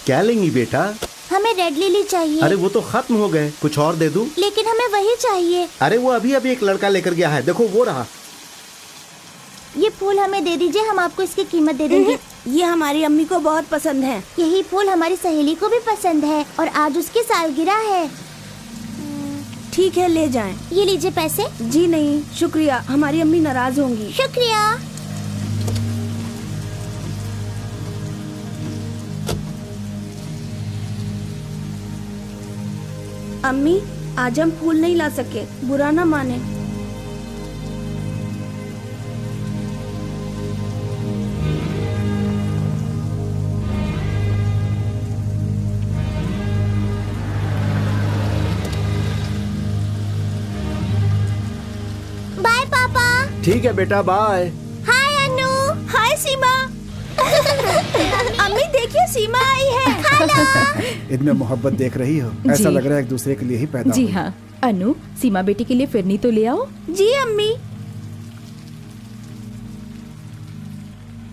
क्या लेंगी बेटा? हमें रेड लिली चाहिए। अरे वो तो खत्म हो गए, कुछ और दे दूं? लेकिन हमें वही चाहिए। अरे वो अभी अभी एक लड़का लेकर गया है, देखो वो रहा। ये फूल हमें दे दीजिए, हम आपको इसकी कीमत दे देंगे। ये हमारी अम्मी को बहुत पसंद है। यही फूल हमारी सहेली को भी पसंद है और आज उसकी सालगिरह है। ठीक है, ले जाएं। ये लीजिए पैसे। जी नहीं शुक्रिया, हमारी अम्मी नाराज होंगी। शुक्रिया। अम्मी, आज हम फूल नहीं ला सके, बुरा ना माने। बाय पापा। ठीक है बेटा, बाय। हाय अनु। हाय सीमा। अम्मी देखिए, सीमा आई है। हेलो। इनमें मोहब्बत देख रही हो? ऐसा लग रहा है एक दूसरे के लिए ही पैदा जी हुए। हाँ। अनु, सीमा बेटी के लिए फिरनी तो ले आओ। जी अम्मी।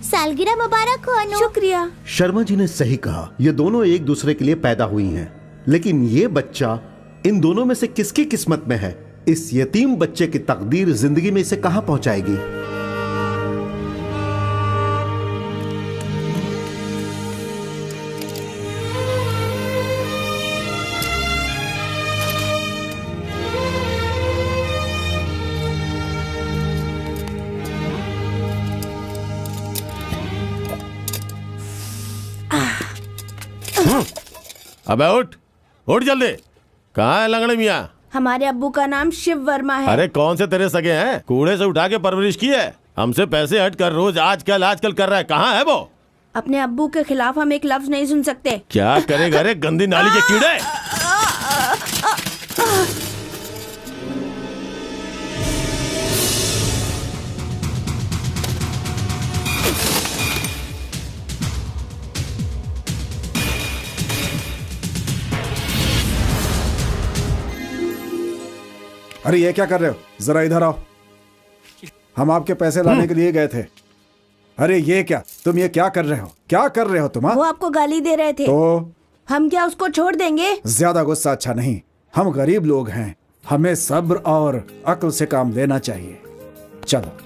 सालगिरह मुबारक हो अनु। शुक्रिया। शर्मा जी ने सही कहा, ये दोनों एक दूसरे के लिए पैदा हुई हैं, लेकिन ये बच्चा इन दोनों में से किसकी किस्मत में है? इस यतीम बच्चे की तकदीर जिंदगी में इसे कहां पहुंचाएगी? अबे उठ, उठ जल्दी। कहाँ है लंगड़े मियाँ? हमारे अब्बू का नाम शिव वर्मा है। अरे कौन से तेरे सगे हैं? कूड़े से उठा के परवरिश की है। हमसे पैसे हट कर रोज आजकल आजकल कर रहा है। कहाँ है वो? अपने अब्बू के खिलाफ हम एक लफ्ज नहीं सुन सकते। क्या करेगा रे गंदी नाली के कीड़े? अरे ये क्या कर रहे हो? जरा इधर आओ। हम आपके पैसे लाने के लिए गए थे। अरे ये क्या, तुम ये क्या कर रहे हो? क्या कर रहे हो तुम? वो आपको गाली दे रहे थे। तो हम क्या उसको छोड़ देंगे? ज्यादा गुस्सा अच्छा नहीं। हम गरीब लोग हैं, हमें सब्र और अक्ल से काम लेना चाहिए। चलो।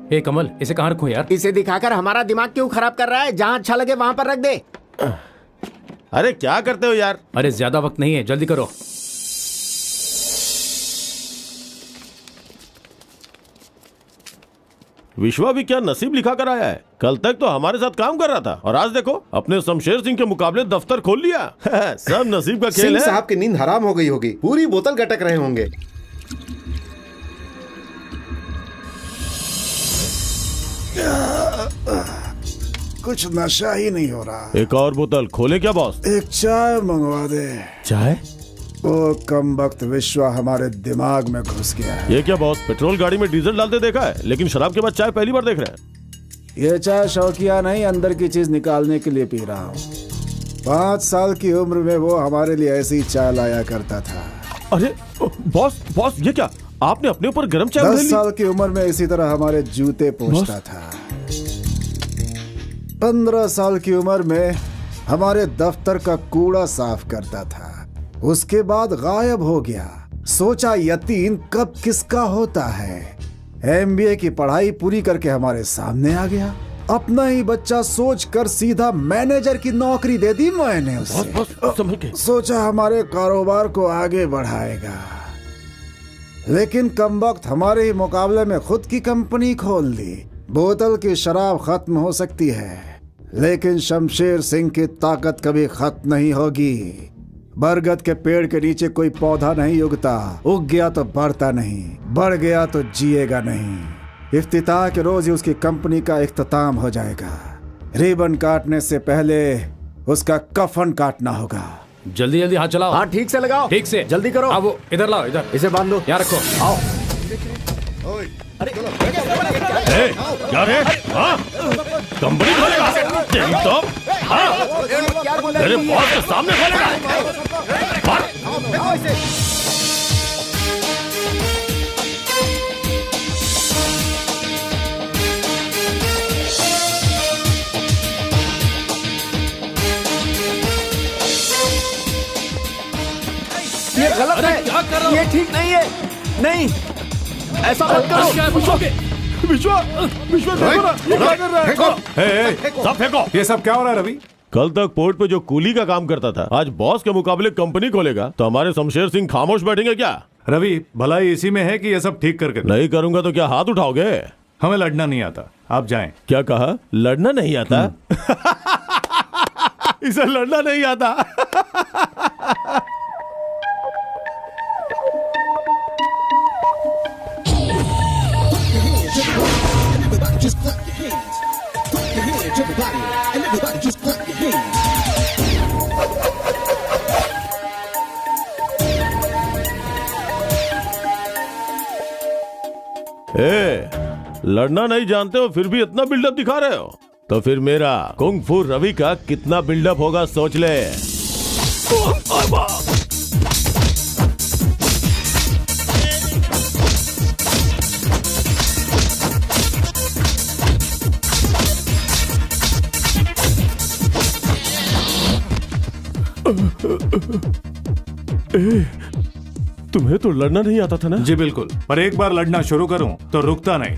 ए कमल, इसे कहाँ रखूं यार? इसे दिखाकर हमारा दिमाग क्यों खराब कर रहा है? जहाँ अच्छा लगे वहाँ पर रख दे। अरे क्या करते हो यार? अरे ज्यादा वक्त नहीं है, जल्दी करो। विश्वा भी क्या नसीब लिखा कर आया है। कल तक तो हमारे साथ काम कर रहा था और आज देखो अपने शमशेर सिंह के मुकाबले दफ्तर खोल लिया। सब नसीब का खेल सिंह है। साहब की नींद हराम हो गई होगी, पूरी बोतल गटक रहे होंगे। कुछ नशा ही नहीं हो रहा। एक और बोतल खोले क्या बॉस? एक चाय मंगवा दे। चाय? वो कम वक्त विश्वा हमारे दिमाग में घुस गया है। ये क्या बॉस, पेट्रोल गाड़ी में डीजल डालते देखा है, लेकिन शराब के बाद चाय पहली बार देख रहे हैं। ये चाय शौकिया नहीं, अंदर की चीज निकालने के लिए पी रहा हूँ। 5 साल की उम्र में वो हमारे लिए ऐसी चाय लाया करता था। अरे बॉस ये क्या, आपने अपने ऊपर गर्म चाय 10 साल की उम्र में इसी तरह हमारे जूते पोंछता था। 15 साल की उम्र में हमारे दफ्तर का कूड़ा साफ करता था। उसके बाद गायब हो गया। सोचा यतीम कब किसका होता है। MBA की पढ़ाई पूरी करके हमारे सामने आ गया। अपना ही बच्चा सोचकर सीधा मैनेजर की नौकरी दे दी मैंने उसे। सोचा हमारे कारोबार को आगे बढ़ाएगा, लेकिन कमबख्त हमारे ही मुकाबले में खुद की कंपनी खोल ली। बोतल की शराब खत्म हो सकती है, लेकिन शमशेर सिंह की ताकत कभी खत्म नहीं होगी। बरगद के पेड़ के नीचे कोई पौधा नहीं उगता, उग गया तो बढ़ता नहीं, बढ़ गया तो जिएगा नहीं। इफ्तिताह के रोज ही उसकी कंपनी का इख्तिताम हो जाएगा। रिबन काटने से पहले उसका कफन काटना होगा। जल्दी जल्दी हाथ चलाओ। हाँ ठीक से लगाओ, ठीक से जल्दी करो। अब वो इधर लाओ, इधर इसे बांध दो। यहाँ रखो। आओ। क्या रे? हाँ? कंपनी खोलेगा? तेरी तो हाँ? तेरे बॉस के सामने खोलेगा? ये गलत है, क्या कर रहे हो? ये ठीक नहीं है। नहीं, ऐसा मत करो। विश्वा देखो ना, ये क्या कर रहा है? सब फेंको। ये सब क्या हो रहा है रवि? कल तक पोर्ट पे जो कूली का काम करता था, आज बॉस के मुकाबले कंपनी खोलेगा, तो हमारे शमशेर सिंह खामोश बैठेंगे क्या? रवि, भलाई इसी में है कि ये सब ठीक करके नहीं करूंगा तो क्या हाथ उठाओगे? हमें लड़ना नहीं आता, आप जाएं। क्या कहा? लड़ना नहीं आता? इसे लड़ना नहीं आता। लड़ना नहीं जानते हो फिर भी इतना बिल्डअप दिखा रहे हो, तो फिर मेरा कुंग फू रवि का कितना बिल्डअप होगा सोच ले। तुम्हें तो लड़ना नहीं आता था ना? जी बिल्कुल, पर एक बार लड़ना शुरू करूं तो रुकता नहीं।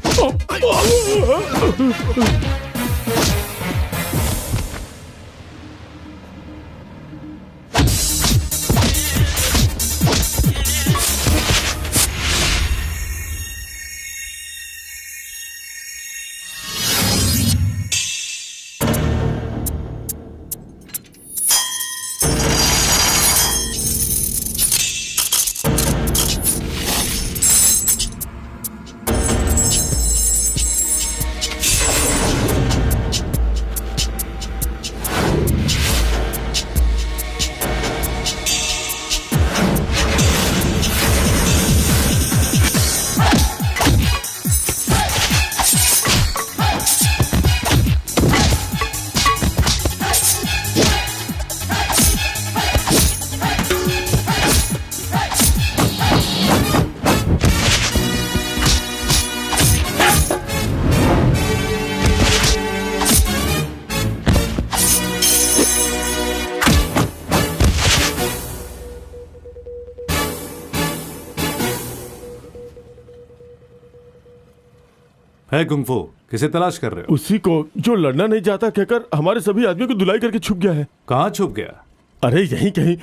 है कुंग-फू, किसे तलाश कर रहे हो? उसी को जो लड़ना नहीं चाहता कहकर हमारे सभी आदमियों को धुलाई करके छुप गया है। कहाँ छुप गया? अरे यहीं कहीं।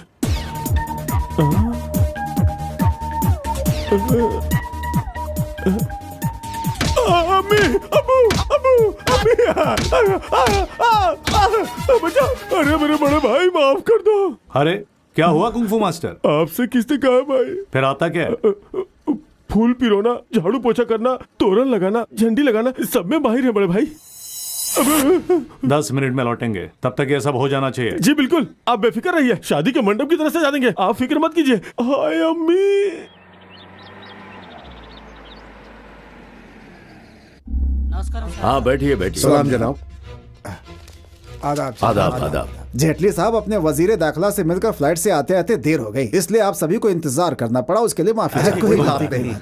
अम्मी, अबू, अबू, अम्मी, बचा। अरे मेरे बड़े भाई माफ कर दो। अरे क्या हुआ कुंग-फू मास्टर? आपसे किसने कहा भाई? फिर आता क्या है? फूल पिरोना, झाड़ू पोछा करना, तोरण लगाना, झंडी लगाना, सब में माहिर है बड़े भाई। 10 मिनट में लौटेंगे, तब तक ये सब हो जाना चाहिए। जी बिल्कुल, आप बेफिक्र रहिए, शादी के मंडप की तरफ से जा देंगे, आप फिक्र मत कीजिए। हाय अम्मी। हाँ बैठिए बैठिए। सलाम जनाब। आदाब आदाब आदाब। जेटली साहब, अपने वजीर दाखिला से मिलकर फ्लाइट से आते आते देर हो गई, इसलिए आप सभी को इंतजार करना पड़ा, उसके लिए माफी। कोई बात नहीं।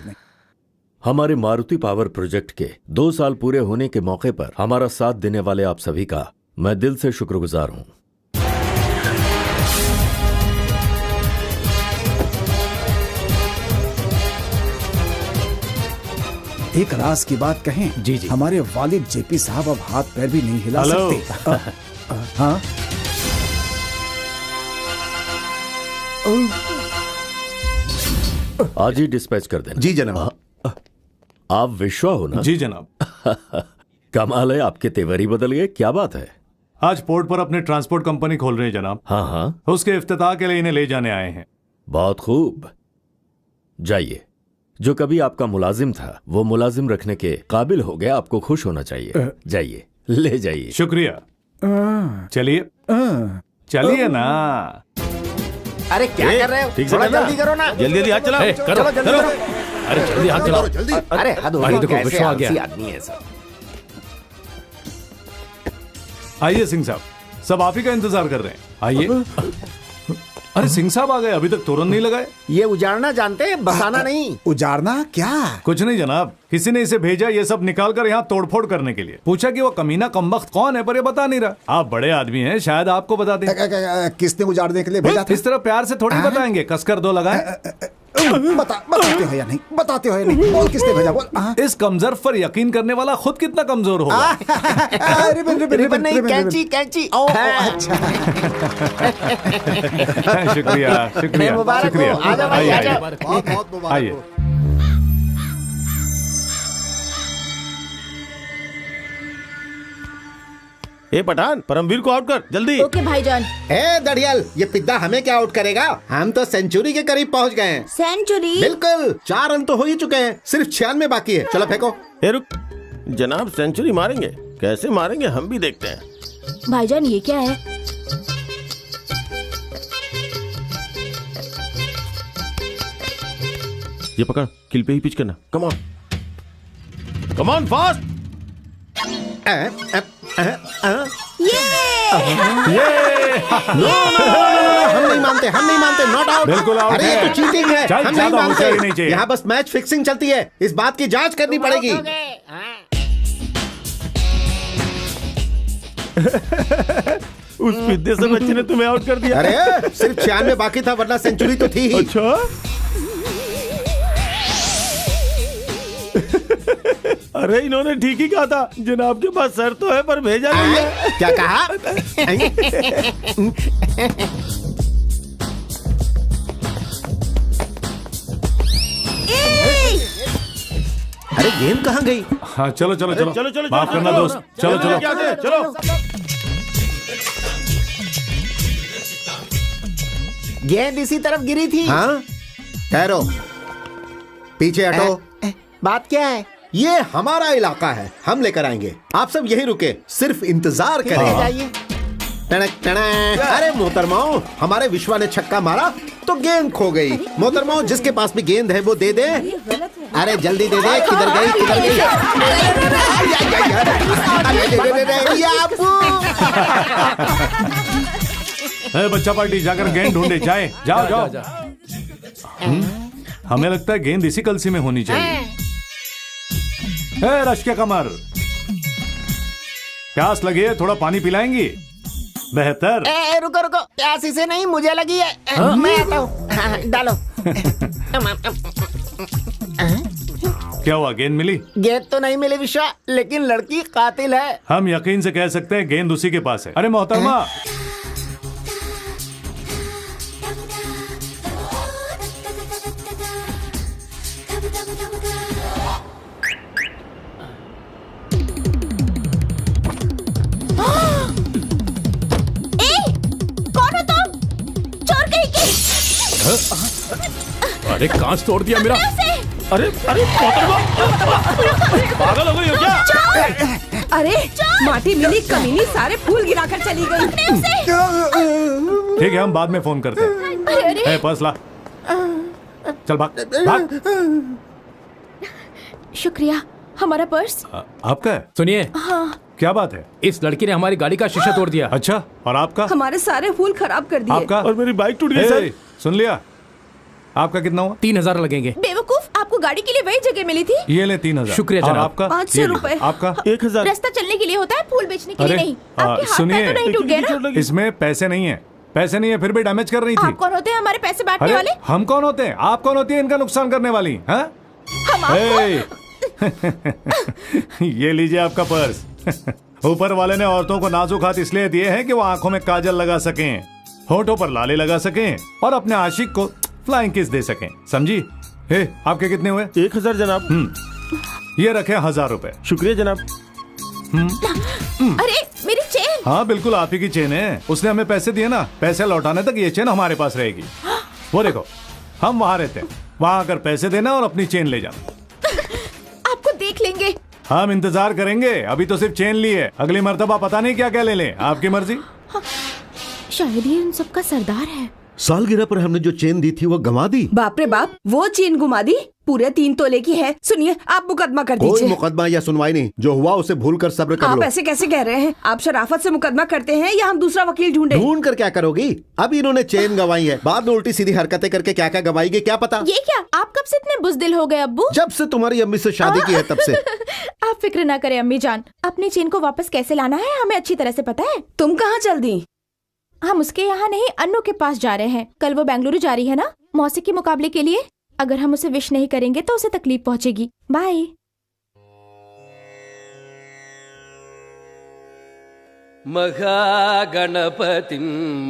हमारे मारुति पावर प्रोजेक्ट के 2 साल पूरे होने के मौके पर हमारा साथ देने वाले आप सभी का मैं दिल से शुक्रगुजार हूं। एक राज की बात कहें? जी जी। हमारे वालिद जेपी साहब अब हाथ पैर भी नहीं हिला सकते। हाँ आज ही डिस्पैच कर देना। जी जनाब। आप विश्वा हो ना? जी जनाब। कमाल है, आपके तेवर ही बदल गए, क्या बात है? आज पोर्ट पर अपनी ट्रांसपोर्ट कंपनी खोल रहे हैं जनाब। हाँ हाँ, उसके इफ्तिताह के लिए इन्हें ले जाने आए हैं। बहुत खूब। जाइए, जो कभी आपका मुलाजिम था वो मुलाजिम रखने के काबिल हो गया, आपको खुश होना चाहिए। जाइए, ले जाइए। शुक्रिया। चलिए चलिए ना। अरे क्या कर रहे हो? ठीक से थोड़ा करना। जल्दी करो ना। जल्दी जल्दी हाथ चलाओ। चलो जल्दी करो। अरे जल्दी हाथ चलाओ। जल्दी। अरे हद हो भाई गई, देखो, कैसे विश्वा आ गया। आलसी आदमी है सब। आइए सिंह साहब, सब आप ही का इंतजार कर रहे हैं, आइए। अरे सिंह साहब आ गए, अभी तक तोरण नहीं लगाए। ये उजाड़ना जानते हैं, बसाना नहीं। उजाड़ना क्या? कुछ नहीं जनाब, किसी ने इसे भेजा ये सब निकाल कर यहाँ तोड़फोड़ करने के लिए। पूछा कि वो कमीना कमबख्त कौन है, पर ये बता नहीं रहा। आप बड़े आदमी हैं, शायद आपको बता दें। किसने उजाड़ने के लिए भेजा था? इस तरह प्यार से थोड़ी बताएंगे, कसकर 2 लगाए। बताते हो या नहीं? बताते हो या नहीं? बोल, किसने भेजा? बोल। इस कमजोर पर यकीन करने वाला खुद कितना कमजोर होगा। रिबन नहीं, कैंची कैंची। अच्छा। शुक्रिया शुक्रिया मुबारक हो। शुक्रिया। आ जाओ भाई, आइए, आ जाओ। बहुत बहुत मुबारक आइए। हो। ए पठान, परमवीर को आउट कर जल्दी। ओके भाईजान। ए दड़ियल, ये पिद्दा हमें क्या आउट करेगा? हम तो सेंचुरी के करीब पहुंच गए हैं। सेंचुरी? बिल्कुल, 4 रन तो हो ही चुके हैं, सिर्फ 96 बाकी है। चलो फेंको। ए रुक, जनाब सेंचुरी मारेंगे? कैसे मारेंगे हम भी देखते हैं। भाईजान ये क्या है? ये पकड़, किल पे ही पिच करना। Come on, come on fast. हम नहीं मानते, हम नहीं मानते, नॉट आउट। बिल्कुल out अरे ये है। तो चीटिंग है, चाहे हम नहीं ज्यादा होशियारी नहीं मानते। चाहिए। यहाँ बस मैच फिक्सिंग चलती है, इस बात की जांच करनी पड़ेगी। उस पिद्दे से बच्चे ने तुम्हें आउट कर दिया। अरे सिर्फ 96 बाकी था, वरना सेंचुरी तो थी ही। अच्छा। अरे इन्होंने ठीक ही कहा था, जनाब के पास सर तो है पर भेजा नहीं है। क्या कहा? अरे गेम कहाँ गई? हाँ चलो चलो चलो चलो चलो, माफ करना दोस्त, चलो चलो। चलो। गेंद इसी तरफ गिरी थी। हाँ, ठहरो, पीछे हटो। बात क्या है? ये हमारा इलाका है, हम लेकर आएंगे। आप सब यहीं रुके, सिर्फ इंतजार ले करें। जाइए। टणक टणक। अरे मोहतरमाओ, हमारे विश्वा ने छक्का मारा तो गेंद खो गई। मोहतरमाओ, जिसके पास भी गेंद है वो दे दे। अरे जल्दी दे दे। किधर गई, किधर गई? बच्चा पार्टी जाकर गेंद ढूंढे, जाए जाओ जाओ। हमें लगता है गेंद इसी कलसी में होनी चाहिए। रश के कमर, प्यास लगी है, थोड़ा पानी पिलाएंगी? बेहतर। रुको रुको, प्यास इसे नहीं मुझे लगी है। मैं आता हूँ। डालो। क्या हुआ, गेंद मिली? गेंद तो नहीं मिली विश्वा, लेकिन लड़की कातिल है। हम यकीन से कह सकते हैं गेंद उसी के पास है। अरे मोहतरमा, अरे कांच तोड़ दिया मेरा। अरे अरे पागल हो गई हो क्या? अरे माटी मिली कमीनी सारे फूल गिराकर चली गई। ठीक है, हम बाद में फोन करते हैं। पर्स ला, चल भाग भाग। शुक्रिया। हमारा पर्स आपका है? सुनिए, हाँ। क्या बात है? इस लड़की ने हमारी गाड़ी का शीशा तोड़ दिया। अच्छा, और आपका? हमारे सारे फूल खराब कर दिए। आपका? और मेरी बाइक टूट गई सर। सुन लिया? आपका कितना हुआ? 3000 लगेंगे। बेवकूफ, आपको गाड़ी के लिए वही जगह मिली थी। ये ले 3000। शुक्रिया और जनाब। आपका? 500 रुपए। आपका? 1000। रास्ता चलने के लिए होता है, फूल बेचने के लिए अरे, नहीं। आपके हाथ सुनिए, पैर तो नहीं टूट गए ना? इसमें पैसे नहीं है, पैसे नहीं है, फिर भी डैमेज कर रही थी। आप कौन होते हैं हमारे पैसे बांटने अरे वाले? हम कौन होते हैं? आप कौन होती है इनका नुकसान करने वाली? हाँ? हम आपको ये लीजिए आपका पर्स। ऊपर वाले ने औरतों को नाजुक हाथ इसलिए दिए हैं कि वो आंखों में काजल लगा सकें, होठों पर लाली लगा सकें और अपने आशिक को फ्लाइंग किस दे सकें, समझी? आपके कितने हुए? 1000 जनाब। ये रखे 1000 रुपए। शुक्रिया जनाब। अरे मेरी चेन। हाँ बिल्कुल आप ही की चेन है, उसने हमें पैसे दिए ना, पैसे लौटाने तक ये चेन हमारे पास रहेगी। वो देखो, हम वहाँ रहते हैं, वहाँ आकर पैसे देना और अपनी चेन ले जाना। आपको देख लेंगे। हम इंतजार करेंगे, अभी तो सिर्फ चेन ली है, अगली मर्तबा पता नहीं क्या क्या ले लें, आपकी मर्जी। शायद ये उन सबका सरदार है। सालगिरह पर हमने जो चेन दी थी वो गंवा दी। बाप रे बाप, वो चेन घुमा दी, पूरे 3 तोले की है। सुनिए, आप मुकदमा कर कोई दीजिए। मुकदमा या सुनवाई नहीं, जो हुआ उसे भूल कर सब्र कर आप लो। ऐसे कैसे कह रहे हैं? आप शराफत से मुकदमा करते हैं या हम दूसरा वकील ढूंढे? ढूंढ कर क्या करोगी? अभी इन्होंने चेन गंवाई है, बाद में उल्टी सीधी हरकतें करके क्या क्या गंवाएगी क्या पता। ये क्या, आप कब से इतने बुज़दिल हो गए अब्बू? जब से तुम्हारी अम्मी से शादी की है तब से। आप फिक्र ना करें अम्मी जान, अपनी चेन को वापस कैसे लाना है हमें अच्छी तरह से पता है। तुम कहाँ चल दी? हम उसके यहाँ नहीं, अन्नू के पास जा रहे हैं। कल वो बेंगलुरु जा रही है ना मौसीकी मुकाबले के लिए। अगर हम उसे विश नहीं करेंगे तो उसे तकलीफ पहुंचेगी। बाय। महागणपतिं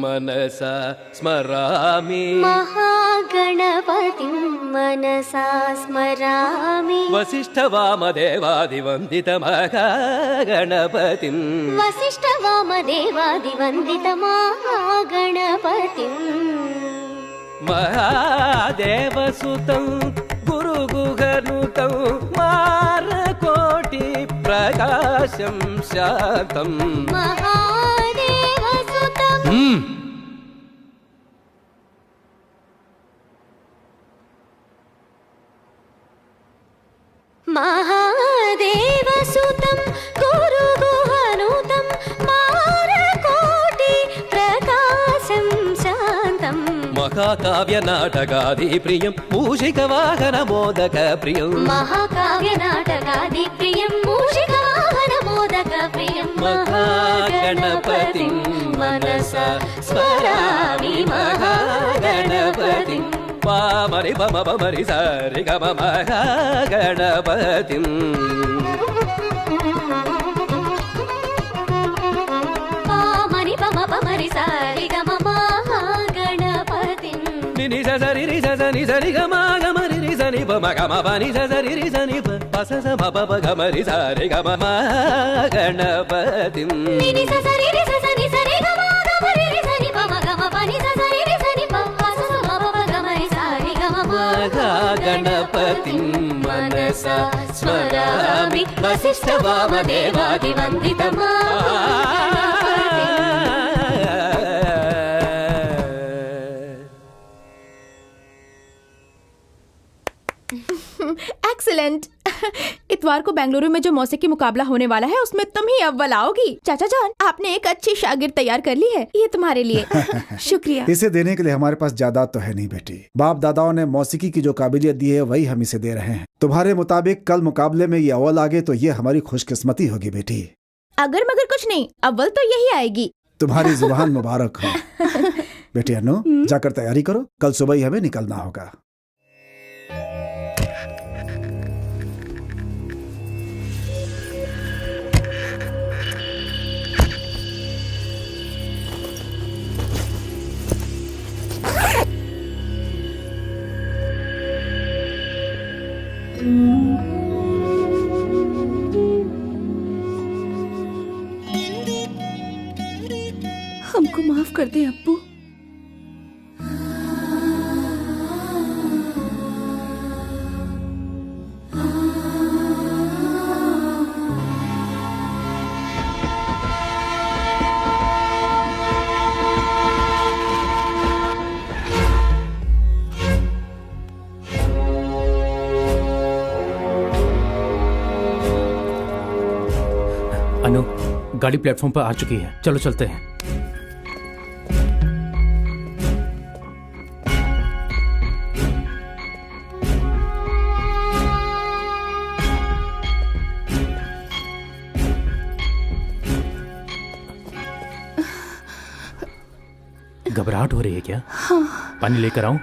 मनसा स्मरामि। महागणपतिं मनसा स्मरामि। वसिष्ठवामदेवादिवन्दितमहागणपतिं। वसिष्ठवामदेवादिवन्दितमहागणपतिं। महादेवसुतं गुरुगुहनुतं मारकोटि प्रकाशं शान्तं। महादेवसुतं महादेवसुतं गुरुगुहनुतं मारकोटि प्रकाशं शान्तं। महाकाव्यनाटकादिप्रियं मूषिकवाहनमोदकप्रियं। महाकाव्यनाटकादिप्रियं मूषिकवाहनमोदकप्रियं। महागणपतिं मनसा स्मरामि। महागणपतिं पामरि पम पमरि सारि गम महागणपतिं। पामरि पम पमरि सारि गम महागणपतिं। नि स सरि रि स स नि सरि ग म ग म रि रि स नि प म ग म प नि स सरि रि स नि प प स स म प प ग म रि सा रि ग म महागणपतिं। नि नि स सरि रि स स नि सरि ग म ग म रि रि स नि प म ग म प नि स सरि रि स नि प प स स म प प ग म रि सा रि ग म महागणपतिं मनसा स्मरामि। एक्सीलेंट। इतवार को बेंगलुरु में जो मौसीकी मुकाबला होने वाला है उसमें तुम ही अव्वल आओगी। चाचा जान, आपने एक अच्छी शागिर्द तैयार कर ली है, ये तुम्हारे लिए। शुक्रिया। इसे देने के लिए हमारे पास जायदाद तो है नहीं बेटी। बाप दादाओं ने मौसीकी की जो काबिलियत दी है वही हम इसे दे रहे हैं। तुम्हारे मुताबिक कल मुकाबले में ये अव्वल आ गए तो ये हमारी खुशकिस्मती होगी बेटी। अगर मगर कुछ नहीं, अव्वल तो यही आएगी। तुम्हारी जुबान मुबारक हो बेटी। अनु, जाकर तैयारी करो, कल सुबह ही हमें निकलना होगा। हमको माफ कर दे अब्बू। गाड़ी प्लेटफॉर्म पर आ चुकी है, चलो चलते हैं। घबराहट हो रही है क्या? हाँ। पानी लेकर आऊं?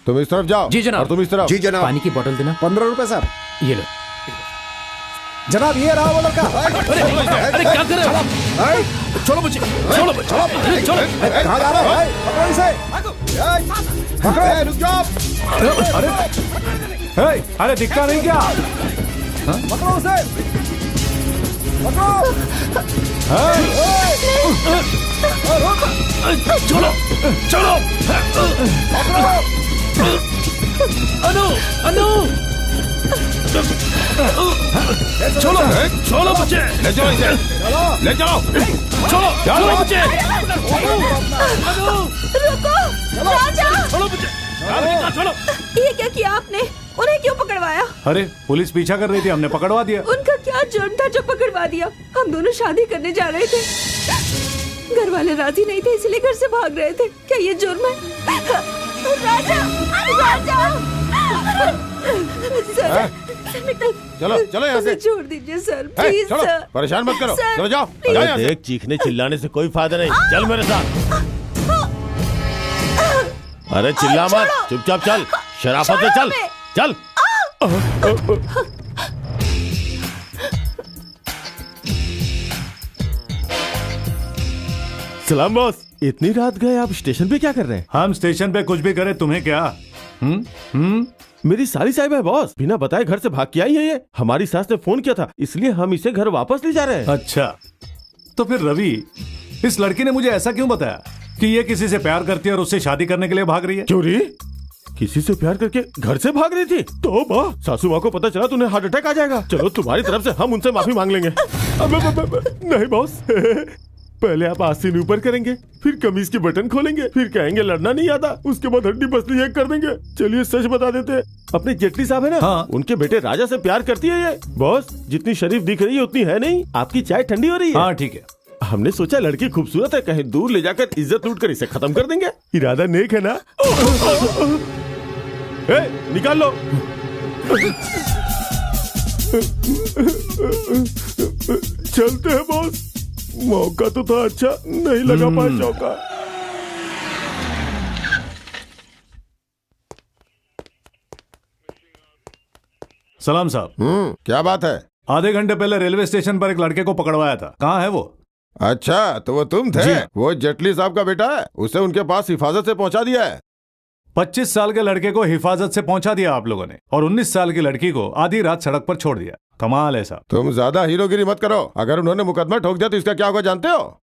तुम इस तरफ जाओ। जी जनाब। और तुम इस तरफ। जी जनाब। पानी की बोतल देना। 15 रुपए सर। ये लो। जनाब ये रहा वो लड़का। अरे क्या कर रहे हो? छोड़ो मुझे, छोड़ो मुझे, छोड़ो। कहाँ जा रहा है भाई? पकड़ो इसे। पकड़ो। रुक जाओ। अरे दिखता नहीं क्या? पकड़ो उसे। पकड़ो। छोड़ो, छोड़ो। अनु, अनु। छोड़ो, छोड़ो मुझे। ले जाओ इसे। ले जाओ। छोड़ो, छोड़ो मुझे। रुको, राजा। छोड़ो मुझे। छोड़ो। ये क्या किया आपने? उन्हें क्यों पकड़वाया? अरे पुलिस पीछा कर रही थी, हमने पकड़वा दिया। उनका क्या जुर्म था जो पकड़वा दिया? हम दोनों शादी करने जा रहे थे, घर वाले राजी नहीं थे इसलिए घर से भाग रहे थे। क्या ये जुर्म है? राजा, राजा। सर, चलो चलो यहाँ से। छोड़ दीजिए सर, प्लीज चलो, सर। परेशान मत करो। चलो जाओ। देख, चीखने चिल्लाने से कोई फायदा नहीं। चल मेरे साथ। अरे चिल्ला मत, चुपचाप चल। शराफत से चल, चल। सलाम बॉस। इतनी रात गए आप स्टेशन पे क्या कर रहे हैं? हम स्टेशन पे कुछ भी करें, तुम्हें क्या? मेरी साली साहिब है बॉस, बिना बताए घर से भाग के आई है ये। हमारी सास ने फोन किया था, इसलिए हम इसे घर वापस ले जा रहे हैं। अच्छा, तो फिर रवि, इस लड़की ने मुझे ऐसा क्यों बताया कि ये किसी से प्यार करती है और उससे शादी करने के लिए भाग रही है? चोरी? किसी से प्यार करके घर से भाग रही थी? तो माँ, सासू माँ को पता चला तो उन्हें हार्ट अटैक आ जाएगा। चलो तुम्हारी तरफ से हम उनसे माफी मांग लेंगे। नहीं बॉस, पहले आप आस्तीन ऊपर करेंगे, फिर कमीज के बटन खोलेंगे, फिर कहेंगे लड़ना नहीं आता, उसके बाद हड्डी पसली एक कर देंगे। चलिए सच बता देते हैं, अपने जेटली साहब है ना, हाँ। उनके बेटे राजा से प्यार करती है ये। बॉस, जितनी शरीफ दिख रही है उतनी है नहीं। आपकी चाय ठंडी हो रही है। हाँ ठीक है। हमने सोचा लड़की खूबसूरत है, कहीं दूर ले जाकर इज्जत लूट कर इसे खत्म कर देंगे। इरादा नेक है ना? निकाल लो। चलते हैं बॉस। मौका तो था अच्छा, नहीं लगा पाया चौका। सलाम साहब। क्या बात है? आधे घंटे पहले रेलवे स्टेशन पर एक लड़के को पकड़वाया था, कहाँ है वो? अच्छा, तो वो तुम थे? वो जेटली साहब का बेटा है, उसे उनके पास हिफाजत से पहुंचा दिया है। 25 साल के लड़के को हिफाजत से पहुंचा दिया आप लोगों ने, और 19 साल की लड़की को आधी रात सड़क पर छोड़ दिया। कमाल है साहब। तुम ज्यादा हीरोगिरी मत करो। अगर उन्होंने मुकदमा ठोक दिया तो इसका क्या होगा जानते हो?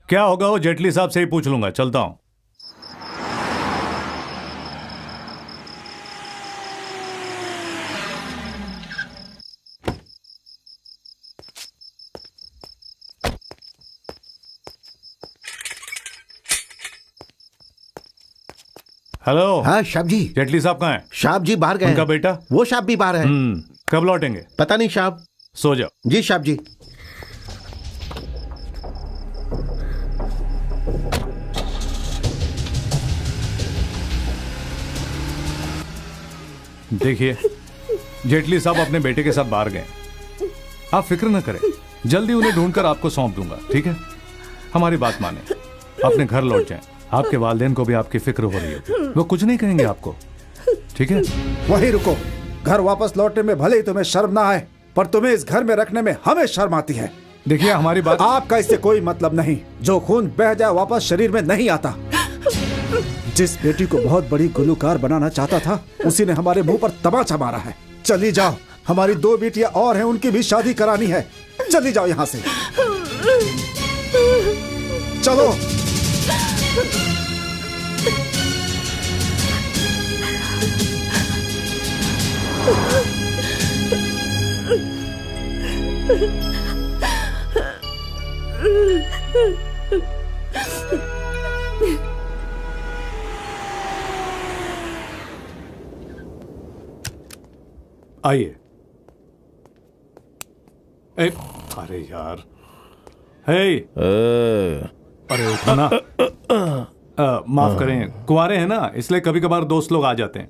क्या होगा वो जेटली साहब से ही पूछ लूंगा। चलता हूं। हेलो। हाँ साहब जी। जेटली साहब कहाँ हैं? साहब जी बाहर गए। उनका बेटा? वो साहब भी बाहर है। कब लौटेंगे? पता नहीं साहब। सो जाओ। जी साहब जी। देखिए, जेटली साहब अपने बेटे के साथ बाहर गए। आप फिक्र न करें, जल्दी उन्हें ढूंढकर आपको सौंप दूंगा, ठीक है? हमारी बात माने, अपने घर लौट जाएं। आपके वालिदैन को भी आपकी फिक्र हो रही है, वो कुछ नहीं कहेंगे आपको, ठीक है? वहीं रुको। घर वापस लौटने में भले ही तुम्हें शर्म ना आए, पर तुम्हें इस घर में रखने में हमें शर्म आती है। देखिए हमारी बात। आपका इससे कोई मतलब नहीं। जो खून बह जाए वापस शरीर में नहीं आता। जिस बेटी को बहुत बड़ी गुलूकार बनाना चाहता था, उसी ने हमारे मुंह पर तमाचा मारा है। चली जाओ, हमारी 2 बेटियां और हैं, उनकी भी शादी करानी है। चली जाओ यहाँ से। चलो। आइए। अरे यार, हे, अरे उठो ना। माफ करें, कुंवारे हैं ना, इसलिए कभी कभार दोस्त लोग आ जाते हैं।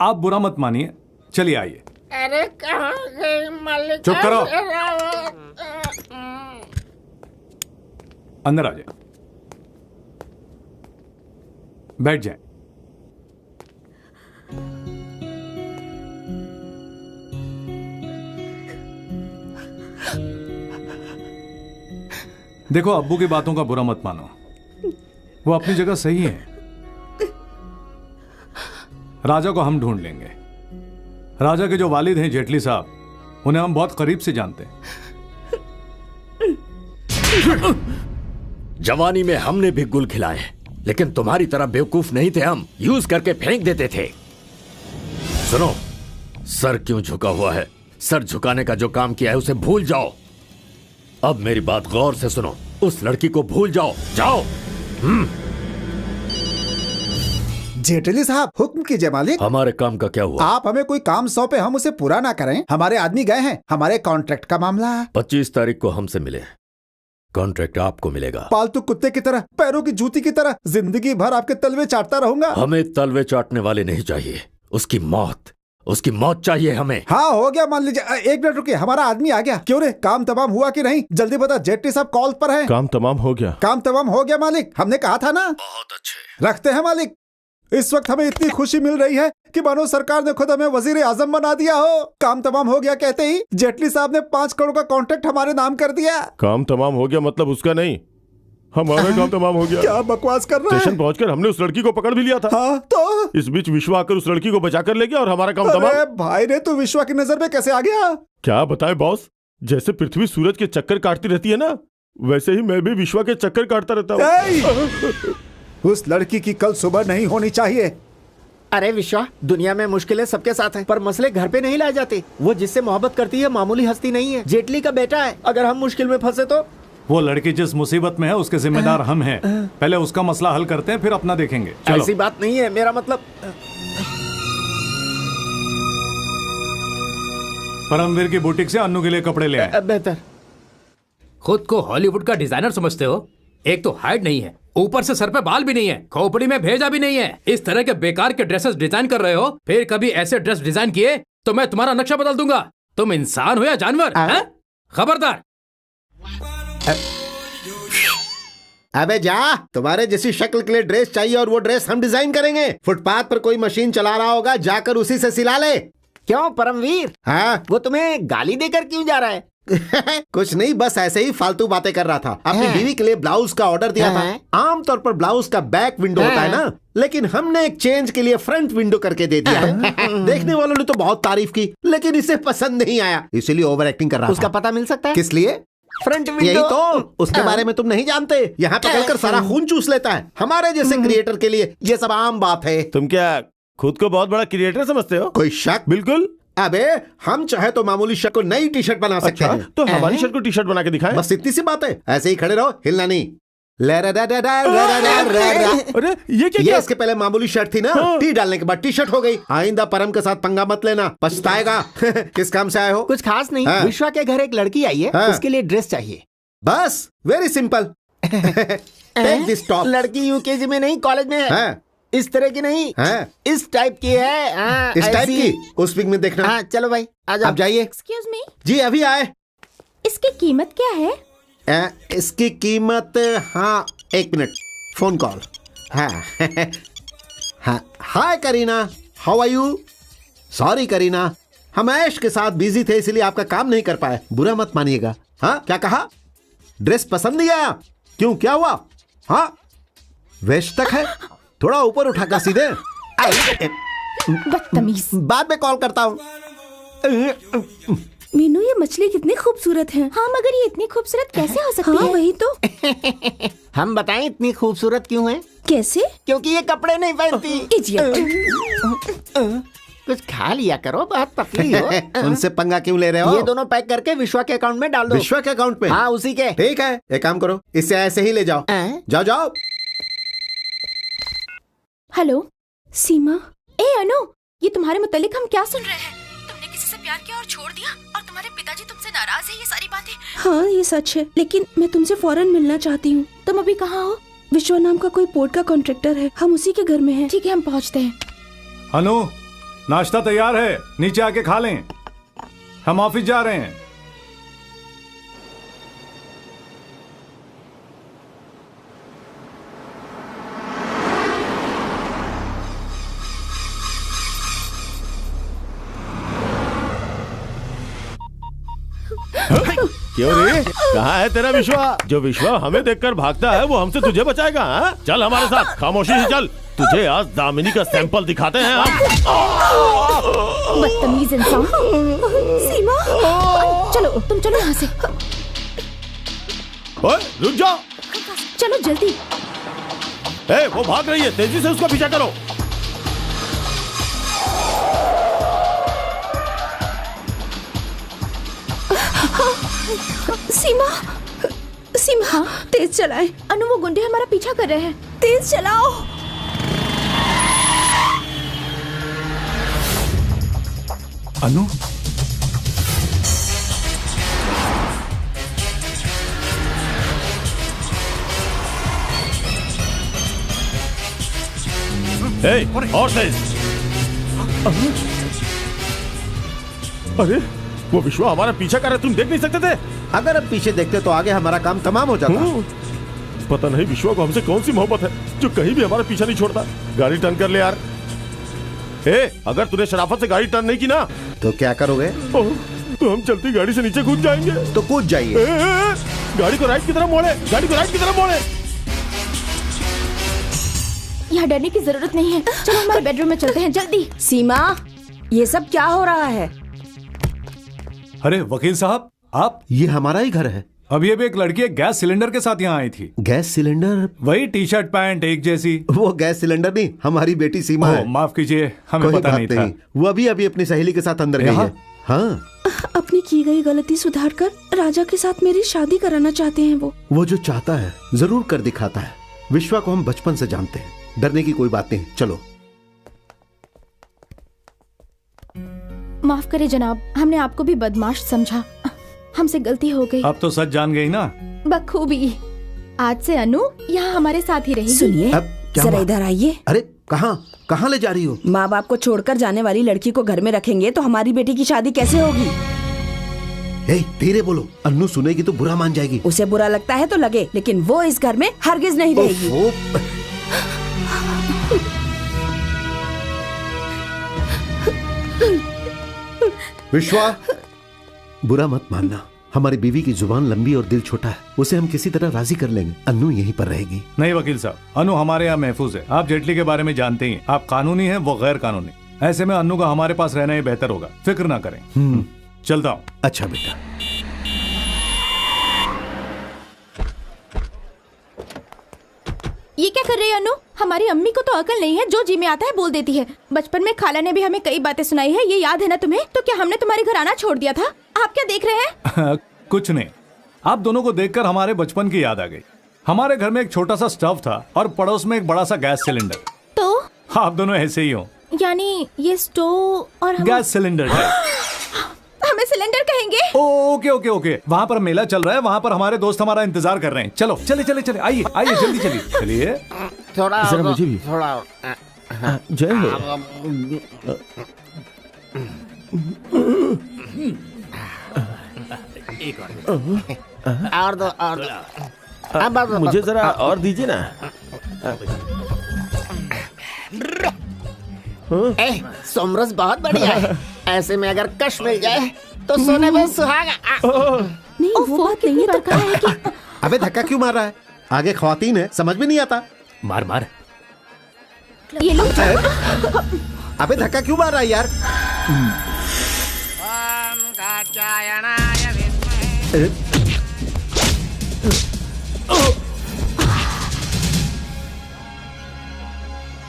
आप बुरा मत मानिए, चलिए आइए। अरे कहाँ गए मालिक? चुप करो। अंदर आ जाए, बैठ जाए। देखो, अब्बू की बातों का बुरा मत मानो, वो अपनी जगह सही है। राजा को हम ढूंढ लेंगे। राजा के जो वालिद हैं जेटली साहब, उन्हें हम बहुत करीब से जानते हैं। जवानी में हमने भी गुल खिलाए, लेकिन तुम्हारी तरह बेवकूफ नहीं थे हम, यूज करके फेंक देते थे। सुनो, सर क्यों झुका हुआ है? सर झुकाने का जो काम किया है उसे भूल जाओ। अब मेरी बात गौर से सुनो, उस लड़की को भूल जाओ, जाओ। जेटली साहब, हुक्म कीजिए मालिक। हमारे काम का क्या हुआ? आप हमें कोई काम सौंपे, हम उसे पूरा ना करें। हमारे आदमी गए हैं, हमारे कॉन्ट्रैक्ट का मामला। 25 तारीख को हमसे मिले, कॉन्ट्रैक्ट आपको मिलेगा। पालतू कुत्ते की तरह, पैरों की जूती की तरह जिंदगी भर आपके तलवे चाटता रहूंगा। हमें तलवे चाटने वाले नहीं चाहिए, उसकी मौत चाहिए हमें। हाँ, हो गया, मान लीजिए। एक मिनट रुकिए, हमारा आदमी आ गया। क्यों रे, काम तमाम हुआ कि नहीं? जल्दी बता, जेटली साहब कॉल पर हैं। काम तमाम हो गया। काम तमाम हो गया मालिक, हमने कहा था ना। बहुत अच्छे। रखते हैं मालिक। इस वक्त हमें इतनी खुशी मिल रही है कि मानो सरकार ने खुद हमें वजीर आजम बना दिया हो। काम तमाम हो गया कहते ही जेटली साहब ने 5 करोड़ का कॉन्ट्रैक्ट हमारे नाम कर दिया। काम तमाम हो गया मतलब उसका नहीं, हमारा काम तमाम हो गया। क्या बकवास कर रहा है? स्टेशन पहुंचकर हमने उस लड़की को पकड़ भी लिया था। हाँ, तो इस बीच विश्वा आकर उस लड़की को बचा कर ले गया और हमारा काम तमाम। अरे भाई रे, तू विश्वा की नजर में कैसे आ गया? क्या बताएं बॉस, जैसे पृथ्वी सूरज के चक्कर काटती रहती है ना, वैसे ही मैं भी विश्वा के चक्कर काटता रहता हूँ। उस लड़की की कल सुबह नहीं होनी चाहिए। अरे विश्वा, दुनिया में मुश्किलें सबके साथ हैं, पर मसले घर पे नहीं लाए जाते। वो जिससे मोहब्बत करती है मामूली हस्ती नहीं है, जेटली का बेटा है। अगर हम मुश्किल में फंसे तो? वो लड़की जिस मुसीबत में है उसके जिम्मेदार हम हैं। पहले उसका मसला हल करते हैं, फिर अपना देखेंगे। चलो। ऐसी बात नहीं है, मेरा मतलब। परमवीर की बुटीक से अन्नू के लिए कपड़े ले आए। बेहतर। खुद को हॉलीवुड का डिजाइनर समझते हो? एक तो हाइट नहीं है, ऊपर से सर पे बाल भी नहीं है, खोपड़ी में भेजा भी नहीं है। इस तरह के बेकार के ड्रेसेस डिजाइन कर रहे हो, फिर कभी ऐसे ड्रेस डिजाइन किए तो मैं तुम्हारा नक्शा बदल दूंगा। तुम इंसान हो या जानवर? खबरदार। अबे जा, तुम्हारे जैसी शक्ल के लिए ड्रेस चाहिए और वो ड्रेस हम डिजाइन करेंगे। फुटपाथ पर कोई मशीन चला रहा होगा, जाकर उसी से सिला ले। क्यों परमवीर? हाँ, वो तुम्हें गाली देकर क्यों जा रहा है? कुछ नहीं, बस ऐसे ही फालतू बातें कर रहा था। अपनी बीवी के लिए ब्लाउज का ऑर्डर दिया था। आमतौर पर ब्लाउज का बैक विंडो होता है ना, लेकिन हमने एक चेंज के लिए फ्रंट विंडो करके दे दिया है। देखने वालों ने तो बहुत तारीफ की, लेकिन इसे पसंद नहीं आया, इसीलिए ओवर एक्टिंग कर रहा था। उसका पता मिल सकता है? किस लिए? Front window. यही तो, उसके बारे में तुम नहीं जानते। यहाँ पकड़कर सारा खून चूस लेता है। हमारे जैसे क्रिएटर के लिए ये सब आम बात है। तुम क्या खुद को बहुत बड़ा क्रिएटर समझते हो? कोई शक? बिल्कुल। अबे, हम चाहे तो मामूली शर्ट को नई टी शर्ट बना सकते हैं। तो हमारी शर्ट को टी शर्ट बना के दिखाएं। बस इतनी सी बात है, ऐसे ही खड़े रहो, हिलना नहीं। अरे ये क्या? ये इसके पहले मामूली शर्ट थी ना, टी डालने के बाद टी शर्ट हो गई। आइंदा परम के साथ पंगा मत लेना, पछताएगा। किस काम से आए हो? कुछ खास नहीं। विश्वा के घर एक लड़की आई है, उसके लिए ड्रेस चाहिए। बस, very simple. Take this top. लड़की यूकेजी में नहीं, कॉलेज में है। इस तरह की नहीं, इस टाइप की है। इस टाइप की? उस पिक में देखना। हाँ, चलो भाई, आजा। आप जाइए। Excuse me. जी, अभी आए। इसकी कीमत क्या है? इसकी कीमत, हाँ, 1 मिनट, फोन कॉल। हाँ, hi Kareena, how are you? Sorry Kareena, हम ऐश के साथ बिजी थे, इसलिए आपका काम नहीं कर पाए, बुरा मत मानिएगा। हाँ, क्या कहा? ड्रेस पसंद नहीं आया? क्यों, क्या हुआ? हाँ, वेस्ट तक है, थोड़ा ऊपर उठाकर सीधे। बदतमीज। बाद में कॉल करता हूँ। मीनू, ये मछली कितनी खूबसूरत है। हाँ, मगर ये इतनी खूबसूरत कैसे हो सकती हाँ, है? वही तो। हम बताएं इतनी खूबसूरत क्यों है? कैसे? क्योंकि ये कपड़े नहीं पहनती। इडियट। कुछ खा लिया करो, बहुत पतली हो। उनसे पंगा क्यों ले रहे हो? ये दोनों पैक करके विश्वा के अकाउंट में डाल दो। विश्वा के अकाउंट में? हाँ, उसी के। ठीक है, एक काम करो, इससे ऐसे ही ले जाओ। जाओ जाओ। हेलो सीमा। ए अनु, ये तुम्हारे मुतालिक हम क्या सुन रहे हैं? तुमने किसी से प्यार किया और छोड़ दिया, और तुम्हारे पिताजी तुमसे नाराज है, ये सारी बातें। हाँ ये सच है, लेकिन मैं तुमसे फौरन मिलना चाहती हूँ। तुम अभी कहाँ हो? विश्वा नाम का कोई पोर्ट का कॉन्ट्रैक्टर है, हम उसी के घर में हैं। ठीक है, हम पहुँचते हैं। अनु, नाश्ता तैयार है, नीचे आके खा लें। हम ऑफिस जा रहे हैं। क्यों रे? कहाँ है तेरा विश्वा? जो विश्वा हमें देखकर भागता है वो हमसे तुझे बचाएगा? हाँ? चल हमारे साथ, खामोशी से चल। तुझे आज दामिनी का सैंपल दिखाते हैं हम। बदतमीज इंसान। सीमा, चलो तुम चलो यहाँ से। ओए, रुक जाओ। चलो जल्दी। ए, वो भाग रही है, तेजी से उसका पीछा करो। सीमा, सीमा, हाँ? तेज चलाएं। अनु, वो गुंडे हमारा पीछा कर रहे हैं। तेज चलाओ। अनु, और तेज। अरे, वो विश्वा हमारा पीछा कर रहा है, तुम देख नहीं सकते थे? अगर अब पीछे देखते तो आगे हमारा काम तमाम हो जाता। पता नहीं विश्वा को हमसे कौन सी मोहब्बत है जो कहीं भी हमारा पीछा नहीं छोड़ता। गाड़ी टर्न कर ले यार। अगर तूने शराफत से गाड़ी टर्न नहीं की ना तो क्या करोगे? तो हम चलती गाड़ी से नीचे कूद जाएंगे। तो कूद जाइए। गाड़ी को राइट की तरफ मोड़े, गाड़ी को राइट की तरफ मोड़े। यहाँ डरने की जरूरत नहीं है, चलो हमारे बेडरूम में चलते हैं जल्दी। सीमा, ये सब क्या हो रहा है? अरे वकील साहब, आप? ये हमारा ही घर है। अब ये भी एक लड़की एक गैस सिलेंडर के साथ यहाँ आई थी। Gas cylinder? वही टी शर्ट पैंट एक जैसी। वो गैस सिलेंडर नहीं, हमारी बेटी सीमा है। माफ कीजिए, हमें पता नहीं था। वो अभी अपनी सहेली के साथ अंदर गई है। हाँ, अपनी की गई गलती सुधार कर राजा के साथ मेरी शादी कराना चाहते हैं वो जो चाहता है जरूर कर दिखाता है। विश्वा को हम बचपन से जानते हैं, डरने की कोई बात नहीं। चलो। माफ करें जनाब, हमने आपको भी बदमाश समझा, हमसे गलती हो गई। अब तो सच जान गई ना? बखूबी। आज से अनु यहाँ हमारे साथ ही रहेगी। सुनिए, जरा इधर आइए। अरे कहाँ ले जा रही हो? माँ बाप को छोड़कर जाने वाली लड़की को घर में रखेंगे तो हमारी बेटी की शादी कैसे होगी? धीरे बोलो, अन्नू सुनेगी तो बुरा मान जाएगी। उसे बुरा लगता है तो लगे, लेकिन वो इस घर में हरगिज नहीं रहेगी। विश्वा, बुरा मत मानना, हमारी बीवी की जुबान लंबी और दिल छोटा है, उसे हम किसी तरह राजी कर लेंगे। अन्नू यहीं पर रहेगी। नहीं वकील साहब, अनु हमारे यहाँ महफूज है। आप जेटली के बारे में जानते ही, आप कानूनी हैं, वो गैर कानूनी। ऐसे में अन्नू का हमारे पास रहना ही बेहतर होगा। फिक्र ना करें। चलता हूँ। अच्छा बेटा। ये क्या कर रही है अनु? हमारी अम्मी को तो अकल नहीं है, जो जी में आता है बोल देती है। बचपन में खाला ने भी हमें कई बातें सुनाई है, ये याद है ना तुम्हें? तो क्या हमने तुम्हारे घर आना छोड़ दिया था? आप क्या देख रहे हैं? कुछ नहीं, आप दोनों को देखकर हमारे बचपन की याद आ गई। हमारे घर में एक छोटा सा स्टव था और पड़ोस में एक बड़ा सा गैस सिलेंडर। तो आप दोनों ऐसे ही हो। यानी ये स्टोव और गैस सिलेंडर है। हमें सिलेंडर कहेंगे? ओके ओके ओके, वहाँ पर मेला चल रहा है, वहाँ पर हमारे दोस्त हमारा इंतजार कर रहे हैं। चलो चले चले चले, आइए आइए, जल्दी चलिए चलिए। थोड़ा मुझे भी थोड़ा जय हो। और दो मुझे जरा और दीजिए ना। सोमरस बहुत बढ़िया है। ऐसे में अगर कश मिल जाए तो सोने में सुहागा। नहीं, वो बात नहीं है तो कहा है कि अबे धक्का क्यों मार रहा है? आगे ख्वातीन है, समझ में नहीं आता। मार मार। ये लो। अबे धक्का क्यों मार रहा है यार?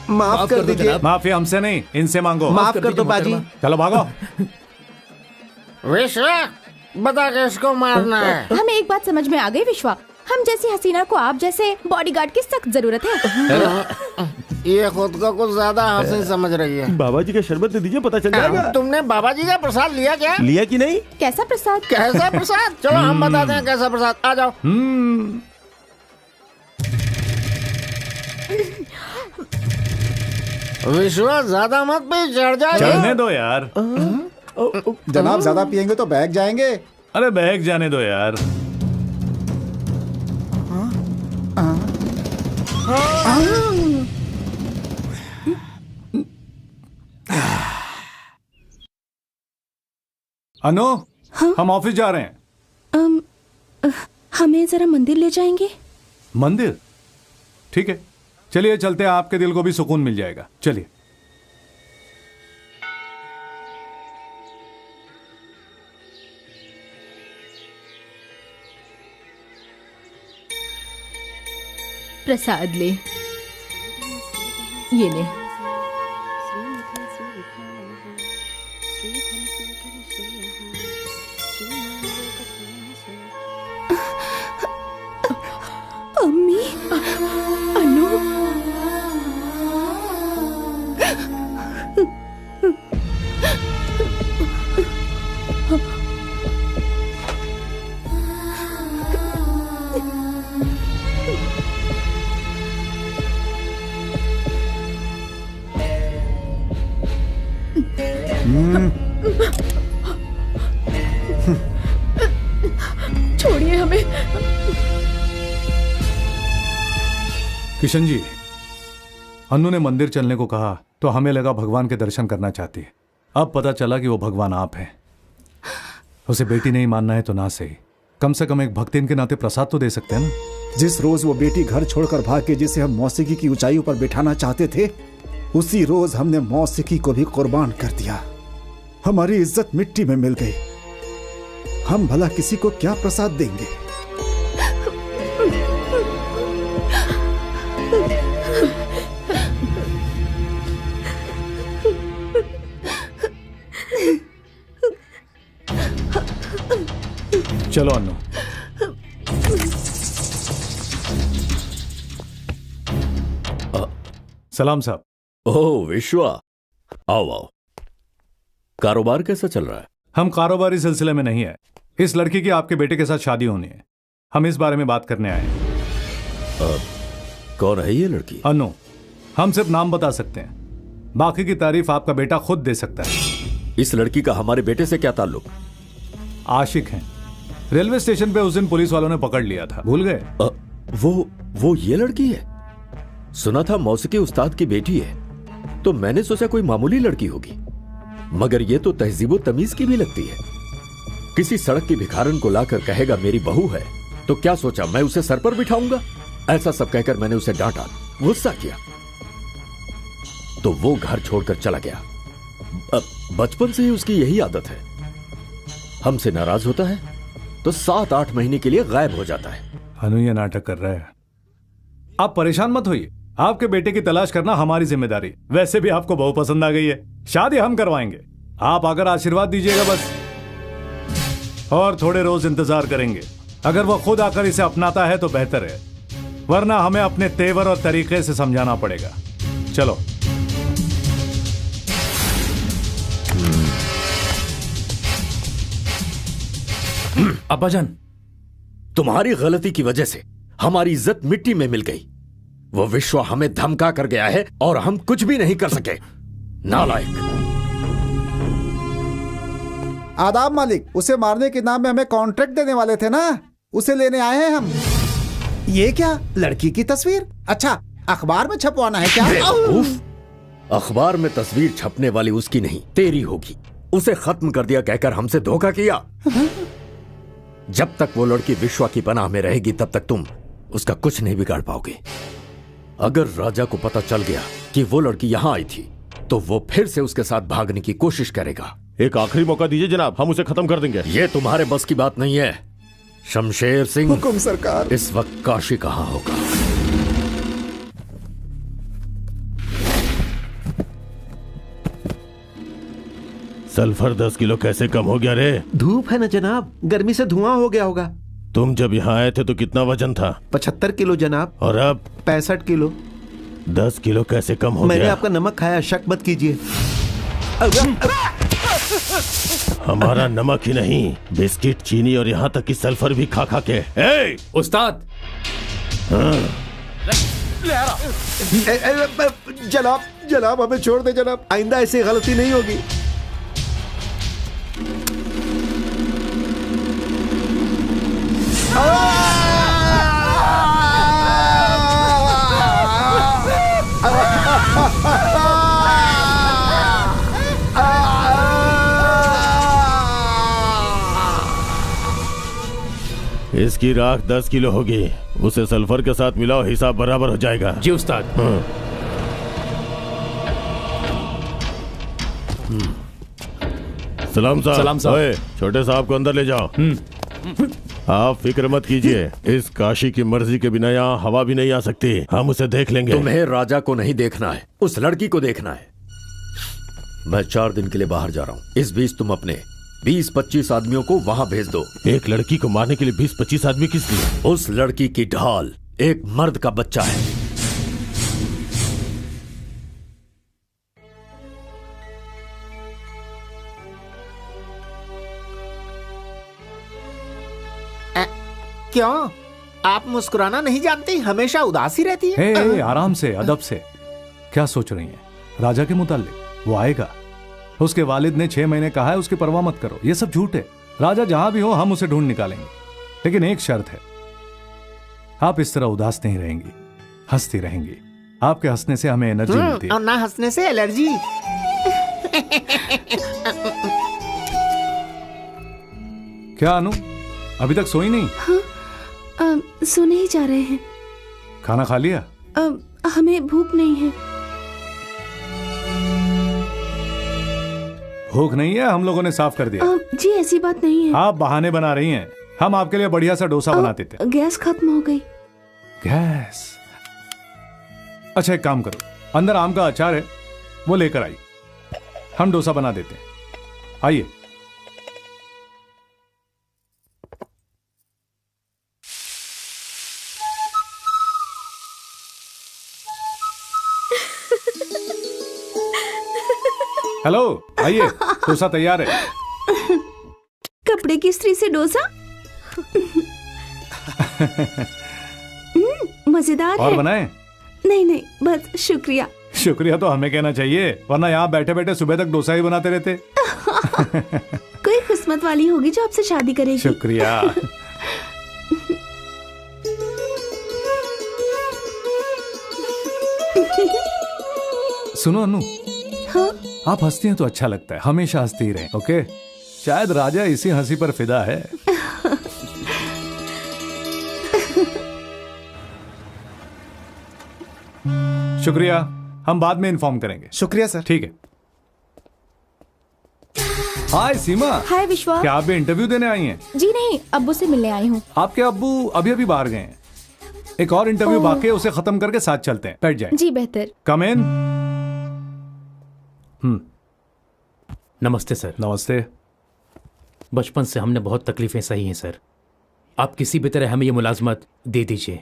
माफ कर दीजिए। माफी हमसे नहीं, इनसे मांगो। माफ कर दो बाजी। चलो भागो। विश्वा, बता के इसको मारना है। हमें एक बात समझ में आ गई विश्वा, हम जैसी हसीना को आप जैसे बॉडीगार्ड की सख्त जरूरत है। ये खुद को कुछ ज्यादा हंसी समझ रही है। बाबा जी का शरबत दे दीजिए, पता चल जाएगा। तुमने बाबा जी का प्रसाद लिया क्या? लिया कि नहीं? कैसा प्रसाद? कैसा प्रसाद? चलो हम बताते हैं कैसा प्रसाद। आ जाओ। विश्वास ज्यादा मत पी, चढ़ जाएगा। चढ़ने दो यार। जनाब ज्यादा पियेंगे तो बहक जाएंगे। अरे बहक जाने दो यार। अनु, हम ऑफिस जा रहे हैं। हमें जरा मंदिर ले जाएंगे? मंदिर? ठीक है, चलिए चलते हैं, आपके दिल को भी सुकून मिल जाएगा। चलिए। प्रसाद ले, ये ले। अम्मी, अनु, छोड़िए हमें। किशन जी, अनु ने मंदिर चलने को कहा तो हमें लगा भगवान के दर्शन करना चाहती है। अब पता चला कि वो भगवान आप हैं। उसे बेटी नहीं मानना है तो ना सही, कम से कम एक भक्तिन के नाते प्रसाद तो दे सकते हैं ना। जिस रोज वो बेटी घर छोड़कर भाग के जिसे हम मौसीकी की ऊंचाइयों पर बिठाना चाहते थे, उसी रोज हमने मौसीकी को भी कुर्बान कर दिया। हमारी इज्जत मिट्टी में मिल गई। हम भला किसी को क्या प्रसाद देंगे? चलो अनु। सलाम साहब। ओह विश्वा, आओ आओ। कारोबार कैसा चल रहा है? हम कारोबारी सिलसिले में नहीं है। इस लड़की की आपके बेटे के साथ शादी होनी है, हम इस बारे में बात करने आए हैं। कौन है ये लड़की? अनु। हम सिर्फ नाम बता सकते हैं, बाकी की तारीफ आपका बेटा खुद दे सकता है। इस लड़की का हमारे बेटे से क्या ताल्लुक? आशिक हैं। रेलवे स्टेशन पे उस दिन पुलिस वालों ने पकड़ लिया था, भूल गए? वो ये लड़की है? सुना था मौसीकी उस्ताद की बेटी है, तो मैंने सोचा कोई मामूली लड़की होगी, मगर ये तो तहजीबो तमीज की भी लगती है। किसी सड़क की भिखारन को लाकर कहेगा मेरी बहू है, तो क्या सोचा मैं उसे सर पर बिठाऊंगा? ऐसा सब कहकर मैंने उसे डांटा, गुस्सा किया, तो वो घर छोड़कर चला गया। बचपन से ही उसकी यही आदत है, हमसे नाराज होता है तो 7-8 महीने के लिए गायब हो जाता है। अनु ये नाटक कर रहा है। आप परेशान मत होइए, आपके बेटे की तलाश करना हमारी जिम्मेदारी। वैसे भी आपको बहू पसंद आ गई है, शादी हम करवाएंगे। आप आकर आशीर्वाद दीजिएगा बस, और थोड़े रोज इंतजार करेंगे। अगर वो खुद आकर इसे अपनाता है तो बेहतर है, वरना हमें अपने तेवर और तरीके से समझाना पड़ेगा। चलो। अब्बाजान, तुम्हारी गलती की वजह से हमारी इज्जत मिट्टी में मिल गई। वो विश्व हमें धमका कर गया है और हम कुछ भी नहीं कर सके। नालायक। आदाब मालिक, उसे मारने के नाम में हमें कॉन्ट्रैक्ट देने वाले थे ना, उसे लेने आए हैं हम। ये क्या, लड़की की तस्वीर? अच्छा, अखबार में छपवाना है क्या? अखबार में तस्वीर छपने वाली उसकी नहीं, तेरी होगी। उसे खत्म कर दिया कहकर हमसे धोखा किया। जब तक वो लड़की विश्वा की पनाह में रहेगी तब तक तुम उसका कुछ नहीं बिगाड़ पाओगे। अगर राजा को पता चल गया कि वो लड़की यहां आई थी तो वो फिर से उसके साथ भागने की कोशिश करेगा। एक आखिरी मौका दीजिए जनाब, हम उसे खत्म कर देंगे। ये तुम्हारे बस की बात नहीं है शमशेर सिंह। हुकुम सरकार। इस वक्त काशी कहां होगा? सल्फर 10 किलो कैसे कम हो गया रे? धूप है ना जनाब, गर्मी से धुआं हो गया होगा। तुम जब यहाँ आए थे तो कितना वजन था? 75 किलो जनाब। और अब? 65 किलो। 10 किलो कैसे कम हो मैंने गया? आपका नमक खाया, शक मत कीजिए। हमारा नमक ही नहीं, बिस्किट, चीनी और यहाँ तक कि सल्फर भी खा खा के। ए! उस्ताद! जनाब, जनाब हमें छोड़ दे जनाब, आइंदा ऐसी गलती नहीं होगी। इसकी राख 10 किलो होगी, उसे सल्फर के साथ मिलाओ, हिसाब बराबर हो जाएगा। जी उस्ताद। सलाम साहब। सलाम साहब। ओए, छोटे साहब को अंदर ले जाओ। आप फिक्र मत कीजिए, इस काशी की मर्जी के बिना यहाँ हवा भी नहीं आ सकती, हम उसे देख लेंगे। तुम्हें राजा को नहीं देखना है, उस लड़की को देखना है। मैं 4 दिन के लिए बाहर जा रहा हूँ, इस बीच तुम अपने 20-25 आदमियों को वहां भेज दो। एक लड़की को मारने के लिए 20-25 आदमी किस लिए? उस लड़की की ढाल एक मर्द का बच्चा है। क्यों? आप मुस्कुराना नहीं जानती, हमेशा उदास ही रहती है। हे, आराम से, अदब से। क्या सोच रही हैं? राजा के मुताल्लिक, वो आएगा। उसके वालिद ने 6 महीने कहा है, उसकी परवाह मत करो, ये सब झूठ है। राजा जहां भी हो हम उसे ढूंढ निकालेंगे, लेकिन एक शर्त है, आप इस तरह उदास नहीं रहेंगी, हंसती रहेंगी। आपके हंसने से हमें एनर्जी मिलती है। और ना हंसने से एलर्जी। क्या अनु, अभी तक सोई नहीं? हाँ, सोने ही जा रहे हैं। खाना खा लिया? हमें भूख नहीं है। भूख नहीं है, हम लोगों ने साफ कर दिया। जी ऐसी बात नहीं है। आप बहाने बना रही हैं, हम आपके लिए बढ़िया सा डोसा बनाते थे। गैस खत्म हो गई। गैस? अच्छा एक काम करो, अंदर आम का अचार है, वो लेकर आई, हम डोसा बना देते हैं। आइए। हेलो, आइए, डोसा तैयार है। कपड़े की इस्त्री से डोसा? मजेदार है। और बनाए? नहीं नहीं, बस शुक्रिया। शुक्रिया तो हमें कहना चाहिए, वरना यहाँ बैठे बैठे सुबह तक डोसा ही बनाते रहते। कोई किस्मत वाली होगी जो आपसे शादी करेगी। शुक्रिया। सुनो अनु। हाँ? आप हंसती हैं तो अच्छा लगता है, हमेशा हंसती ही रहें, ओके? शायद राजा इसी हंसी पर फिदा है। शुक्रिया, हम बाद में इन्फॉर्म करेंगे। शुक्रिया सर। ठीक है। हाय सीमा। हाय विश्वा। क्या आप भी इंटरव्यू देने आई हैं? जी नहीं, अब्बू से मिलने आई हूँ। आपके अब्बू अभी अभी बाहर गए हैं, एक और इंटरव्यू बाकी है, उसे खत्म करके साथ चलते हैं। बैठ जाएं। जी बेहतर। कम इन। नमस्ते सर। नमस्ते। बचपन से हमने बहुत तकलीफें सही हैं सर, आप किसी भी तरह हमें ये मुलाजमत दे दीजिए।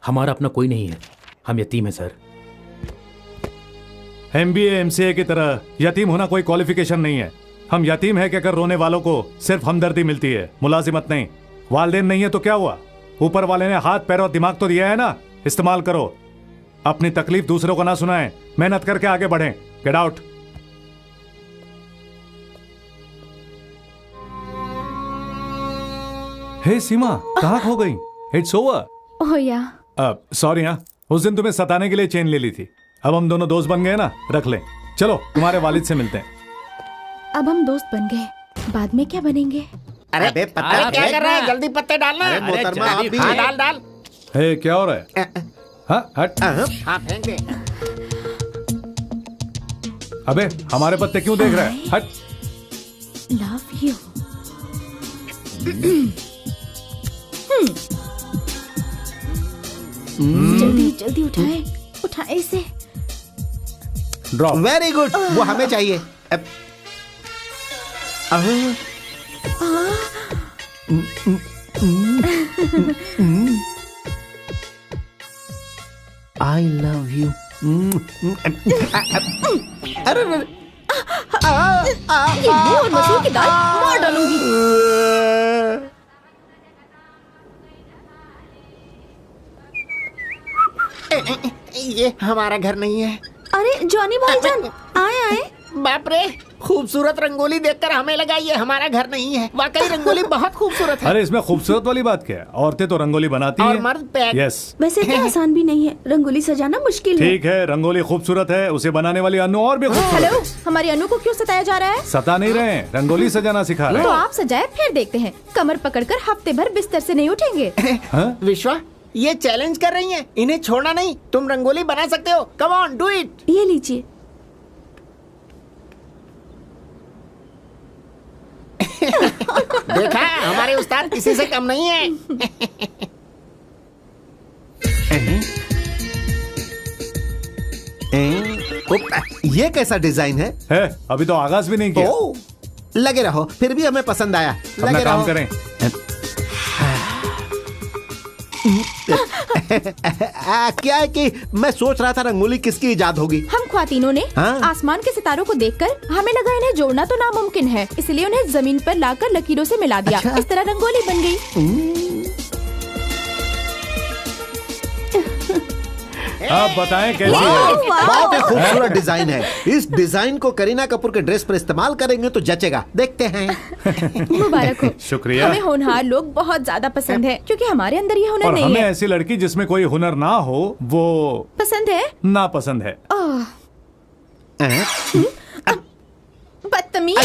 हमारा अपना कोई नहीं है, हम यतीम हैं सर। MBA MCA की तरह यतीम होना कोई क्वालिफिकेशन नहीं है। हम यतीम है कहकर रोने वालों को सिर्फ हमदर्दी मिलती है, मुलाजिमत नहीं। वालिदैन नहीं है तो क्या हुआ, ऊपर वाले ने हाथ पैर और दिमाग तो दिया है ना, इस्तेमाल करो। अपनी तकलीफ दूसरों को ना सुनाएं, मेहनत करके आगे बढ़ें। Get out. हे सीमा, कहाँ खो गई? It's over. ओह या। सॉरी हाँ, उस दिन तुम्हें सताने के लिए चेन ले ली थी। अब हम दोनों दोस्त बन गए ना, रख ले। चलो तुम्हारे वालिद से मिलते हैं। अब हम दोस्त बन गए, बाद में क्या बनेंगे? अरे पत्ता क्या कर रहा है, जल्दी पत्ते डालना। अरे मोहतरमा आप भी। हाँ डाल डाल। हे क्या हो रहा है? हाँ हट। हाँ फेंक दे। अबे हमारे पत्ते क्यों देख रहा है? हट। Love you. जल्दी जल्दी उठाए, उठाए इसे। ड्रॉप। वेरी गुड, वो हमें चाहिए। I love you. अरे ये मुंह और मसूर की दाल मार डालूंगी। ये हमारा घर नहीं है। अरे जॉनी भाईजान, आए आए। बाप रे, खूबसूरत रंगोली देखकर हमें लगा ये हमारा घर नहीं है। वाकई रंगोली बहुत खूबसूरत है। अरे इसमें खूबसूरत वाली बात क्या है? औरतें तो रंगोली बनाती और हैं। मर्द पैक। यस। वैसे इतना आसान भी नहीं है, रंगोली सजाना मुश्किल है। ठीक है, रंगोली खूबसूरत है, उसे बनाने वाली अनु और भी खूबसूरत हेलो, है। हमारी अनु को क्यों सताया जा रहा है? सता नहीं रहे हैं, रंगोली सजाना सिखा रहे तो हैं। आप सजाए, फिर देखते हैं। कमर पकड़कर हफ्ते भर बिस्तर से नहीं उठेंगे। विश्वा, ये चैलेंज कर रही हैं। इन्हें छोड़ना नहीं। तुम रंगोली बना सकते हो। Come on, do it. ये लीजिए। देखा, हमारे उस्ताद किसी से कम नहीं है। ये कैसा डिजाइन है? अभी तो आगाज भी नहीं किया। लगे रहो, फिर भी हमें पसंद आया। अपना लगे काम रहो। करें। क्या है कि मैं सोच रहा था रंगोली किसकी इजाद होगी। हम ख्वातीनों ने हाँ? आसमान के सितारों को देखकर हमें लगा इन्हें जोड़ना तो नामुमकिन है, इसलिए उन्हें जमीन पर लाकर लकीरों से मिला दिया। अच्छा? इस तरह रंगोली बन गई। आप बताएं कैसी है? बहुत ही खूबसूरत डिजाइन है। इस डिजाइन को करीना कपूर के ड्रेस पर इस्तेमाल करेंगे तो जचेगा। देखते हैं। मुबारक हो। शुक्रिया। हमें होनहार लोग बहुत ज्यादा पसंद है, क्योंकि हमारे अंदर ये हुनर और नहीं हमें है। ऐसी लड़की जिसमें कोई हुनर ना हो, वो पसंद है। ना पसंद है। बदतमीज।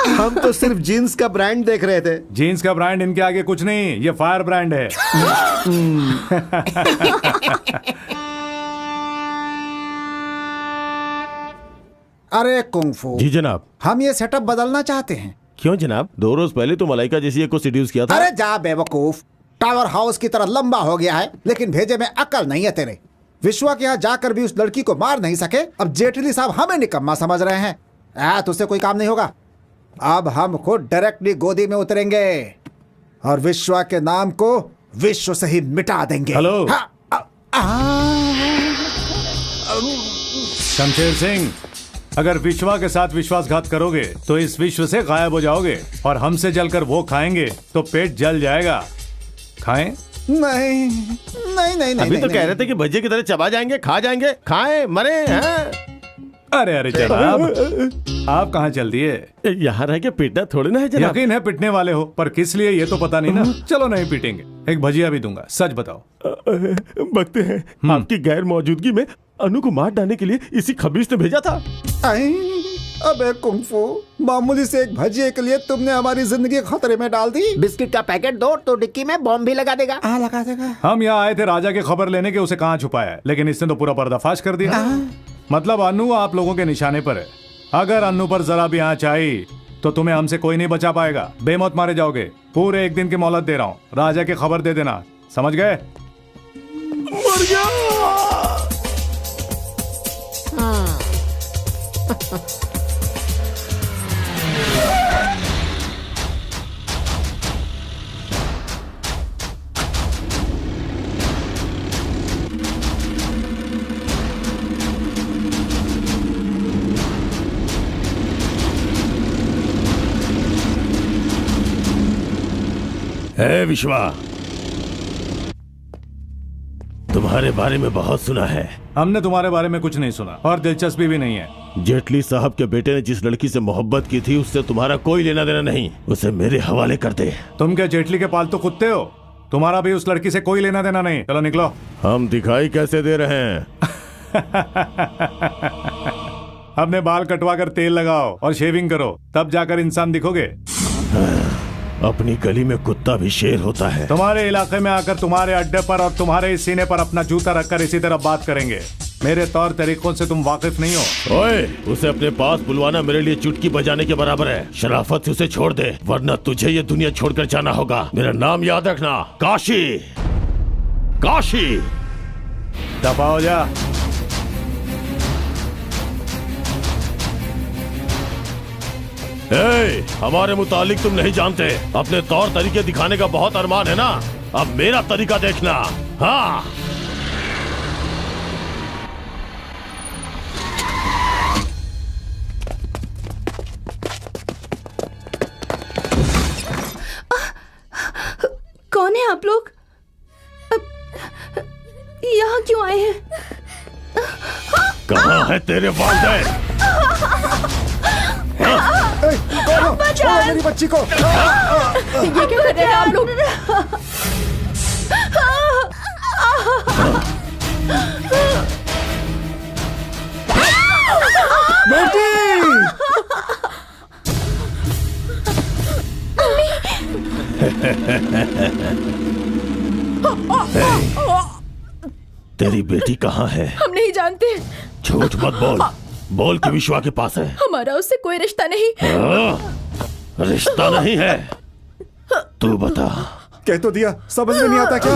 हम तो सिर्फ जीन्स का ब्रांड देख रहे थे। जीन्स का ब्रांड इनके आगे कुछ नहीं, ये फायर ब्रांड है। अरे कुंफू जी जनाब। हम ये सेटअप बदलना चाहते हैं। क्यों जनाब? 2 रोज पहले तो मलाइका जैसी एक को सीड्यूस किया था। अरे जा बेवकूफ, टावर हाउस की तरह लंबा हो गया है, लेकिन भेजे में अकल नहीं है तेरे। विश्वा के यहाँ जाकर भी उस लड़की को मार नहीं सके, अब जेटली साहब हमें निकम्मा समझ रहे हैं। तुझसे कोई काम नहीं होगा। अब हम खुद डायरेक्टली गोदी में उतरेंगे और विश्वा के नाम को विश्व से ही मिटा देंगे। हेलो। हाँ, शमशेर सिंह, अगर विश्वा के साथ विश्वासघात करोगे तो इस विश्व से गायब हो जाओगे, और हमसे जलकर वो खाएंगे तो पेट जल जाएगा। खाएं? नहीं नहीं नहीं अभी नहीं, तो कह रहे थे कि भज्जे की तरह चबा जाएंगे, खा जाएंगे, खाएं, मरे हैं। अरे अरे जनाब, आप कहाँ चल दिए? यहाँ रह के पीटना थोड़ी ना है जनाब। यकीन है पिटने वाले हो, पर किस लिए ये तो पता नहीं ना। चलो नहीं पीटेंगे, एक भजिया भी दूंगा। सच बताओ। बकते हैं, आपकी गैर मौजूदगी में अनु को मार डालने के लिए इसी खबीस ने भेजा था। अबे कुंफू, मामूली से एक भजिए के लिए तुमने हमारी जिंदगी खतरे में डाल दी। बिस्किट का पैकेट दो तो डिक्की में बॉम्ब भी लगा देगा। लगा देगा। हम यहाँ आए थे राजा की खबर लेने के, उसे कहाँ छुपाया है, लेकिन इसने तो पूरा पर्दाफाश कर दिया। मतलब अनु आप लोगों के निशाने पर है। अगर अनु पर जरा भी आंच आई तो तुम्हें हमसे कोई नहीं बचा पाएगा। बेमौत मारे जाओगे। पूरे 1 दिन की मोहलत दे रहा हूँ, राजा की खबर दे देना, समझ गए? मर गया। विश्वा, तुम्हारे बारे में बहुत सुना है। हमने तुम्हारे बारे में कुछ नहीं सुना और दिलचस्पी भी नहीं है। जेटली साहब के बेटे ने जिस लड़की से मोहब्बत की थी उससे तुम्हारा कोई लेना देना नहीं, उसे मेरे हवाले कर दे। तुम क्या जेटली के पालतू कुत्ते हो? तुम्हारा भी उस लड़की से कोई लेना देना नहीं। चलो निकलो। हम दिखाई कैसे दे रहे हैं? अपने बाल कटवा कर तेल लगाओ और शेविंग करो, तब जाकर इंसान दिखोगे। अपनी गली में कुत्ता भी शेर होता है। तुम्हारे इलाके में आकर तुम्हारे अड्डे पर और तुम्हारे इस सीने पर अपना जूता रखकर इसी तरह बात करेंगे। मेरे तौर तरीकों से तुम वाकिफ नहीं हो। ओए, उसे अपने पास बुलवाना मेरे लिए चुटकी बजाने के बराबर है। शराफत से उसे छोड़ दे, वरना तुझे ये दुनिया छोड़कर जाना होगा। मेरा नाम याद रखना, काशी। काशी। दफा हो जा। हमारे मुतालिक तुम नहीं जानते। अपने तौर तरीके दिखाने का बहुत अरमान है ना, अब मेरा तरीका देखना। हाँ। आप लोग यहाँ क्यों आए हैं? कहाँ है तेरे वालिदैन? छोड़ो मेरी बच्ची को। ये क्या कर रहे हैं आप लोग? बेटी! तेरी बेटी कहाँ है? हम नहीं जानते। झूठ मत बोल, बोल कि विश्वा के पास है। हमारा उससे कोई रिश्ता नहीं। रिश्ता नहीं है? तू बता। कह तो दिया, समझ में नहीं आता क्या?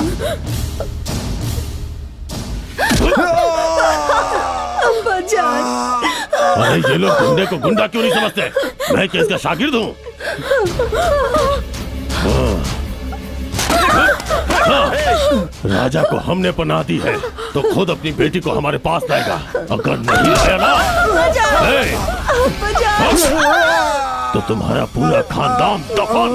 अब्बा जान। अरे ये लोग गुंडे को गुंडा क्यों नहीं समझते? मैं क्या इसका शागिर्द हूँ? राजा को हमने पनाह दी है तो खुद अपनी बेटी को हमारे पास लाएगा। अगर नहीं लाया ना तो तुम्हारा पूरा खानदान दफन।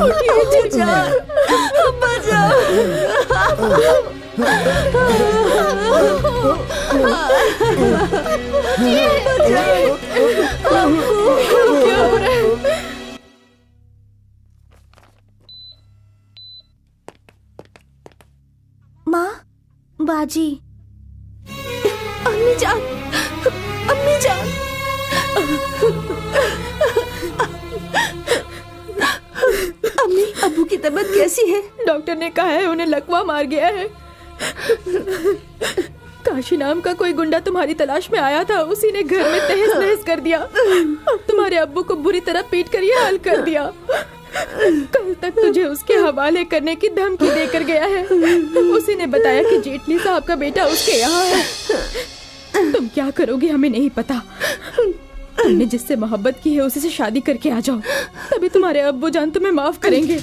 उठिए चाचा, अब्बा माँ, बाजी। अम्मी जान, अम्मी जान। अम्मी, अब्बू की तबीयत कैसी है? डॉक्टर ने कहा है उन्हें लकवा मार गया है। काशी नाम का कोई गुंडा तुम्हारी तलाश में आया था, उसी ने घर में तहस नहस कर दिया। अब तुम्हारे अब्बू को बुरी तरह पीट कर ये हाल कर दिया। कल तक तुझे उसके हवाले करने की धमकी देकर गया है। उसी ने बताया कि जेटली साहब का बेटा उसके यहाँ है। तुम क्या करोगे हमें नहीं पता। तुमने जिससे मोहब्बत की है उसी से शादी करके आ जाओ, तभी तुम्हारे अब्बू जान तुम्हें माफ करेंगे।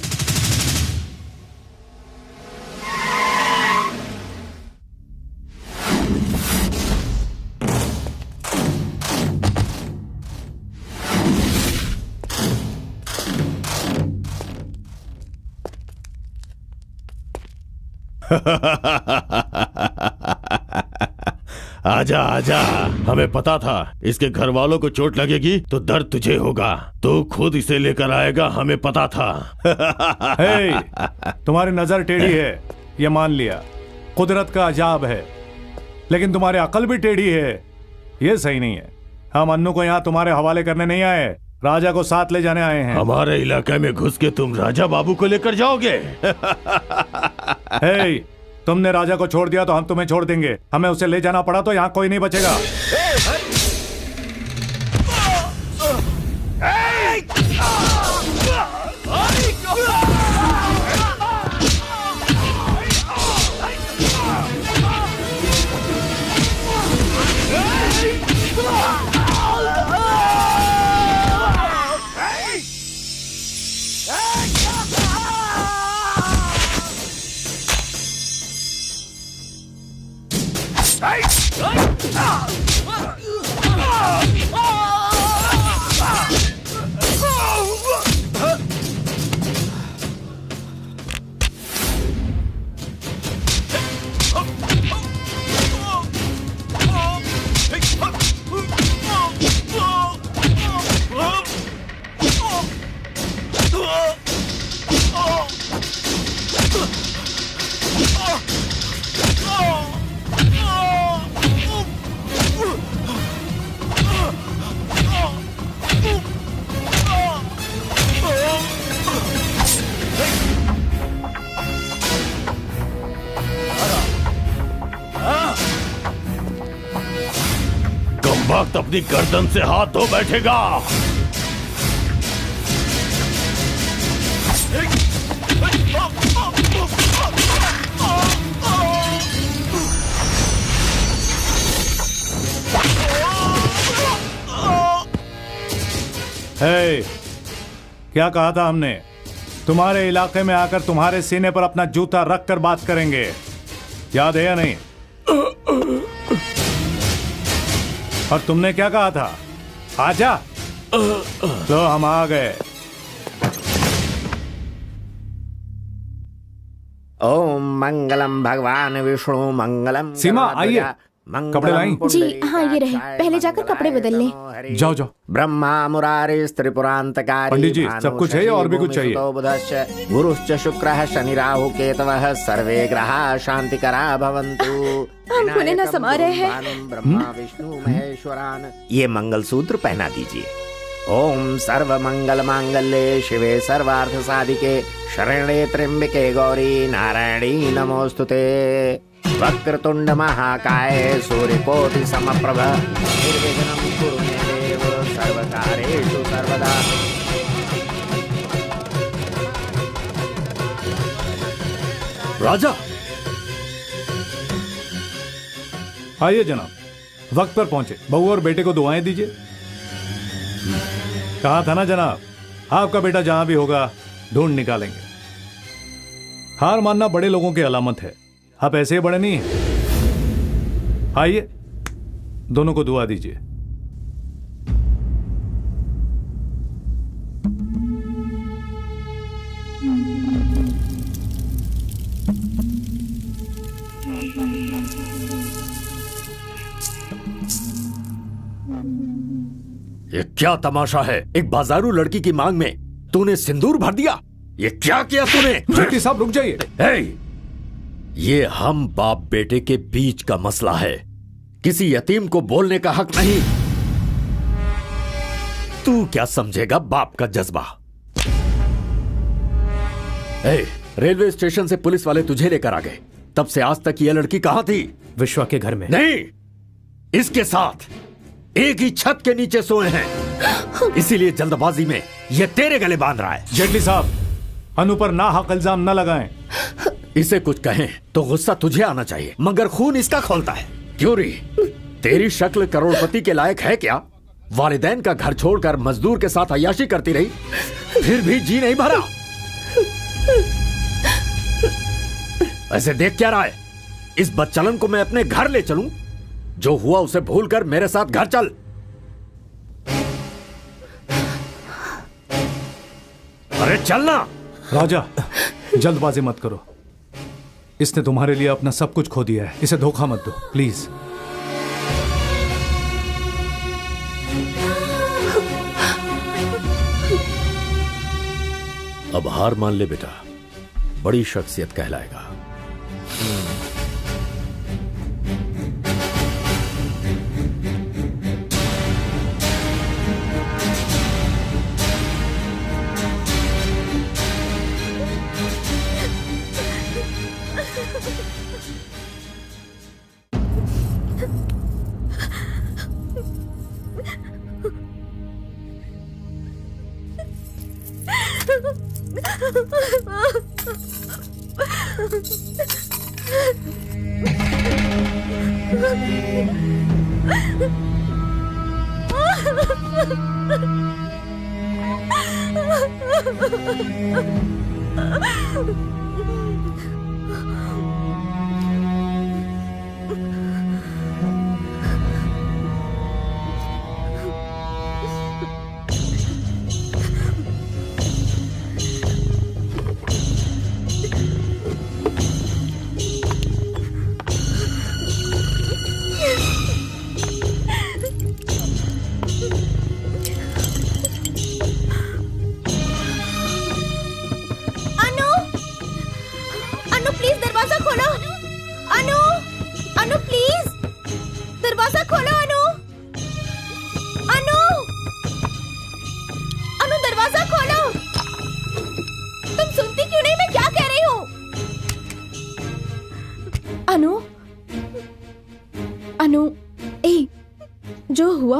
आजा आजा, हमें पता था इसके घर वालों को चोट लगेगी तो दर्द तुझे होगा। तू खुद इसे लेकर आएगा, हमें पता था। तुम्हारी नजर टेढ़ी है, ये मान लिया, कुदरत का अजाब है, लेकिन तुम्हारी अकल भी टेढ़ी है, ये सही नहीं है। हम अन्नू को यहाँ तुम्हारे हवाले करने नहीं आए, राजा को साथ ले जाने आए हैं। हमारे इलाके में घुस के तुम राजा बाबू को लेकर जाओगे? तुमने राजा को छोड़ दिया तो हम तुम्हें छोड़ देंगे। हमें उसे ले जाना पड़ा तो यहाँ कोई नहीं बचेगा। वक्त अपनी गर्दन से हाथ धो बैठेगा। क्या कहा था हमने? तुम्हारे इलाके में आकर तुम्हारे सीने पर अपना जूता रख कर बात करेंगे, याद है या नहीं? और तुमने क्या कहा था? आजा। लो हम आ गए। ओम मंगलम भगवान विष्णु मंगलम। सीमा आइए, कपड़े लाई? जी हाँ, ये रहे। पहले जाकर कपड़े बदल लें। जाओ जाओ। ब्रह्मा मुरारी त्रिपुरांतकारी पंडित जी, सब कुछ है और भी कुछ चाहिए? गुरुश्च शुक्रः शनि राहु केतवः सर्वे ग्रहाः शांतिकरा भवन्तु। हम खुले न समा रहे हैं। ब्रह्मा विष्णु महेश्वरान। ये मंगलसूत्र पहना दीजिए। ओम सर्व मंगल मांगल्ये शिवे सर्वार्थ साधिके शरण्ये त्र्यंबके गौरी नारायणी नमोस्तुते। वक्रतुंड महाकाय सूर्यकोटि समप्रभ निर्विघ्नं कुरु मे देव सर्वकार्येषु सर्वदा। राजा आइए जनाब, वक्त पर पहुंचे। बहू और बेटे को दुआएं दीजिए। कहा था ना जनाब, आपका बेटा जहां भी होगा ढूंढ निकालेंगे। हार मानना बड़े लोगों की अलामत है, आप ऐसे ही बड़े नहीं हैं। आइए, दोनों को दुआ दीजिए। ये क्या तमाशा है? एक बाजारू लड़की की मांग में तूने सिंदूर भर दिया। ये क्या किया तूने? जेठी साहब रुक जाइए। ये हम बाप बेटे के बीच का मसला है, किसी यतीम को बोलने का हक नहीं। तू क्या समझेगा बाप का जज्बा? रेलवे स्टेशन से पुलिस वाले तुझे लेकर आ गए, तब से आज तक ये लड़की कहां थी? विश्वा के घर में। नहीं, इसके साथ एक ही छत के नीचे सोए हैं, इसीलिए जल्दबाजी में ये तेरे गले बांध रहा है। जेटली साहब, अनु पर नाहक इल्जाम न लगाएं। इसे कुछ कहें तो गुस्सा तुझे आना चाहिए, मगर खून इसका खौलता है। क्यों री, तेरी शक्ल करोड़पति के लायक है क्या? वालिदैन का घर छोड़कर मजदूर के साथ अय्याशी करती रही, फिर भी जी नहीं भरा। ऐसे देख क्या रहा है? इस बच्चलन को मैं अपने घर ले चलूं? जो हुआ उसे भूलकर मेरे साथ घर चल। अरे चलना। राजा, जल्दबाजी मत करो। इसने तुम्हारे लिए अपना सब कुछ खो दिया है, इसे धोखा मत दो प्लीज। अब हार मान ले बेटा, बड़ी शख्सियत कहलाएगा।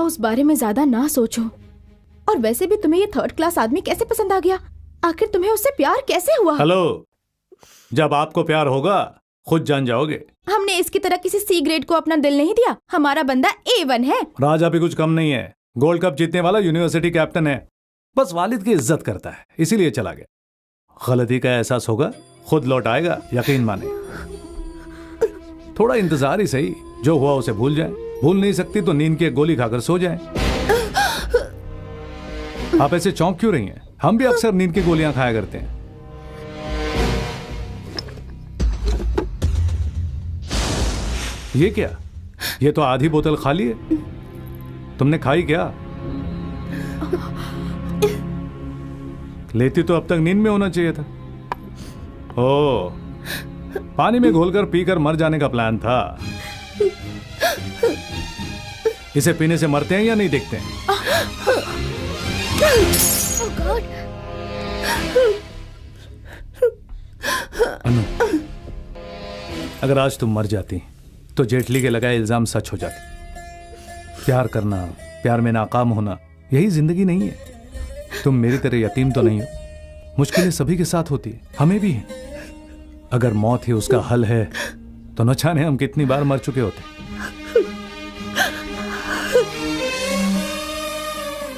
उस बारे में ज्यादा ना सोचो। और वैसे भी तुम्हें ये थर्ड क्लास आदमी कैसे पसंद आ गया? आखिर तुम्हें उससे प्यार कैसे हुआ? हेलो, जब आपको प्यार होगा खुद जान जाओगे। हमने इसकी तरह किसी सी ग्रेड को अपना दिल नहीं दिया। हमारा बंदा A1 है। राजा भी कुछ कम नहीं है, गोल्ड कप जीतने वाला यूनिवर्सिटी कैप्टन है। बस वालिद की इज्जत करता है, इसीलिए चला गया। गलती का एहसास होगा, खुद लौट आएगा, यकीन माने। थोड़ा इंतजार ही सही, जो हुआ उसे भूल जाए। भूल नहीं सकती तो नींद की एक गोली खाकर सो जाएं। आप ऐसे चौंक क्यों रही हैं? हम भी अक्सर नींद की गोलियां खाया करते हैं। ये क्या? ये तो आधी बोतल खाली है। तुमने खाई क्या? लेती तो अब तक नींद में होना चाहिए था। ओ, पानी में घोलकर पीकर मर जाने का प्लान था। इसे पीने से मरते हैं या नहीं देखते हैं? अनु, अगर आज तुम मर जाती तो जेटली के लगाए इल्जाम सच हो जाते। प्यार करना, प्यार में नाकाम होना, यही जिंदगी नहीं है। तुम मेरी तरह यतीम तो नहीं हो। मुश्किलें सभी के साथ होती है, हमें भी है। अगर मौत ही उसका हल है तो न जाने हम कितनी बार मर चुके होते।